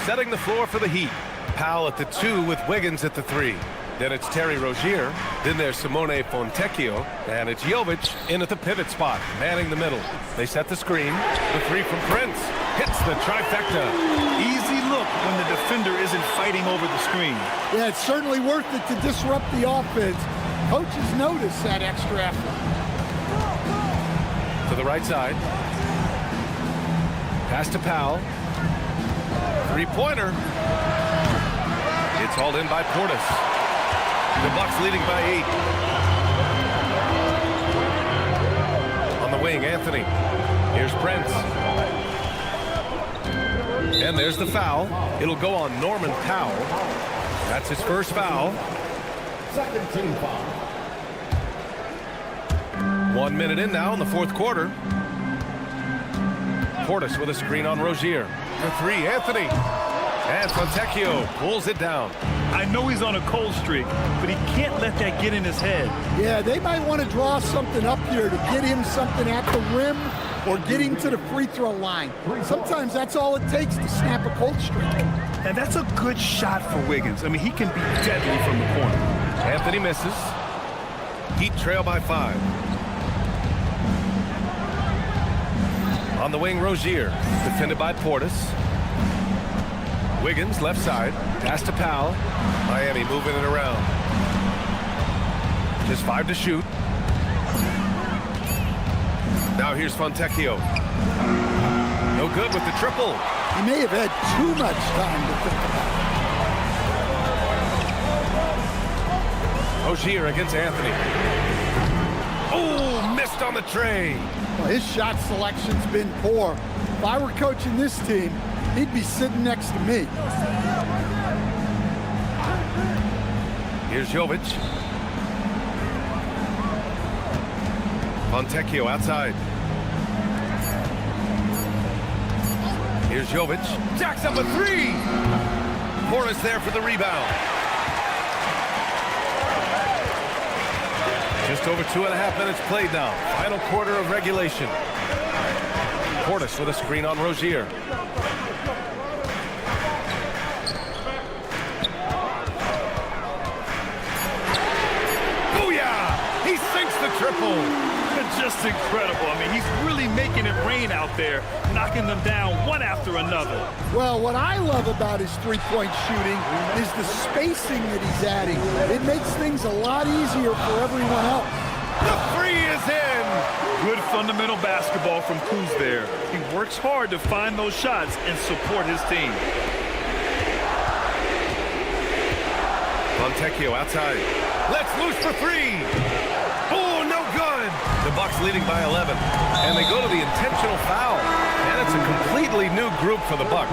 Setting the floor for the Heat. Powell at the 2 with Wiggins at the 3. Then it's Terry Rozier. Then there's Simone Fontecchio. And it's Jovic in at the pivot spot, manning the middle. They set the screen. The 3 from Prince. Hits the trifecta. Easy look when the defender isn't fighting over the screen. Yeah, it's certainly worth it to disrupt the offense. Coaches notice that extra effort. To the right side. Pass to Powell. 3-pointer. It's hauled in by Portis. The Bucks leading by 8. On the wing, Anthony. Here's Prince. And there's the foul. It'll go on Norman Powell. That's his first foul. Second team foul. 1 minute in now in the fourth quarter. Portis with a screen on Rozier. For 3, Anthony. And Fontecchio pulls it down. I know he's on a cold streak, but he can't let that get in his head. Yeah, they might want to draw something up here to get him something at the rim or get him to the free throw line. Sometimes that's all it takes to snap a cold streak. And that's a good shot for Wiggins. I mean, he can be deadly from the corner. Anthony misses. Heat trail by 5. On the wing, Rozier. Defended by Portis. Wiggins, left side. Pass to Powell. Miami moving it around. Just 5 to shoot. Now here's Fontecchio. No good with the triple. He may have had too much time to think about it. Rozier against Anthony. Oh, missed on the tray. Well, his shot selection's been poor. If I were coaching this team, he'd be sitting next to me. Here's Jovic. Fontecchio outside. Here's Jovic. Jacks up a 3. Portis there for the rebound. Just over 2.5 minutes played now. Final quarter of regulation. Portis with a screen on Rozier. triple. Just incredible. I mean, he's really making it rain out there, knocking them down one after another. Well, what I love about his three-point shooting is the spacing that he's adding. It makes things a lot easier for everyone else. The three is in. Good fundamental basketball from Kuz there. He works hard to find those shots and support his team. Fontecchio outside. Let's loose for three. Oh, no good. The Bucks leading by 11. And they go to the intentional foul. And it's a completely new group for the Bucks.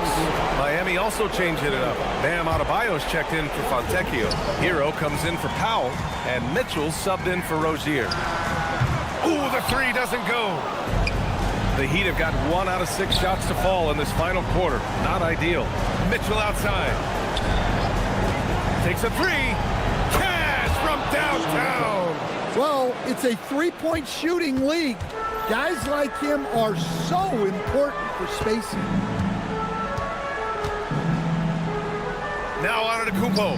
Miami also changing it up. Bam Adebayo's checked in for Fontecchio. Hero comes in for Powell. And Mitchell subbed in for Rozier. Ooh, the three doesn't go. The Heat have got 1 out of 6 shots to fall in this final quarter. Not ideal. Mitchell outside. Takes a three. Cash from downtown. Well, it's a three-point shooting league. Guys like him are so important for spacing. Now Antetokounmpo.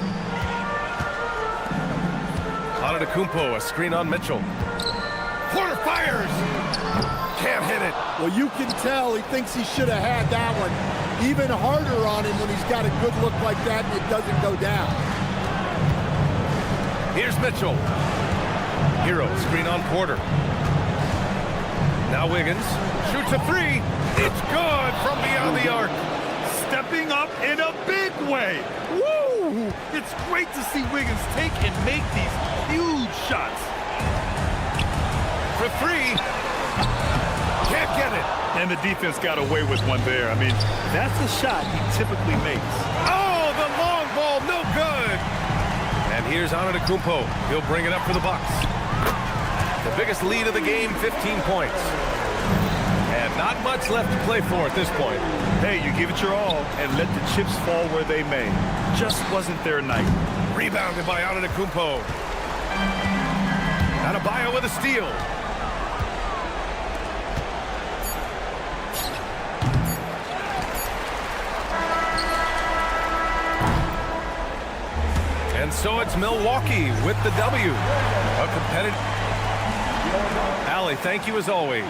Antetokounmpo, a screen on Mitchell. Porter fires. Can't hit it. Well, you can tell he thinks he should have had that one. Even harder on him when he's got a good look like that and it doesn't go down. Here's Mitchell. Hero, screen on Porter. Now Wiggins shoots a three. It's good from beyond the arc. Stepping up in a big way. Woo! It's great to see Wiggins take and make these huge shots. For three. Can't get it. And the defense got away with one there. I mean, that's a shot he typically makes. Oh, the long ball, no good. And here's Antetokounmpo. He'll bring it up for the Bucks. The biggest lead of the game, 15 points. And not much left to play for at this point. Hey, you give it your all and let the chips fall where they may. Just wasn't their night. Rebounded by Antetokounmpo. Adebayo with a steal. And so it's Milwaukee with the W. A competitive... Allie, thank you as always.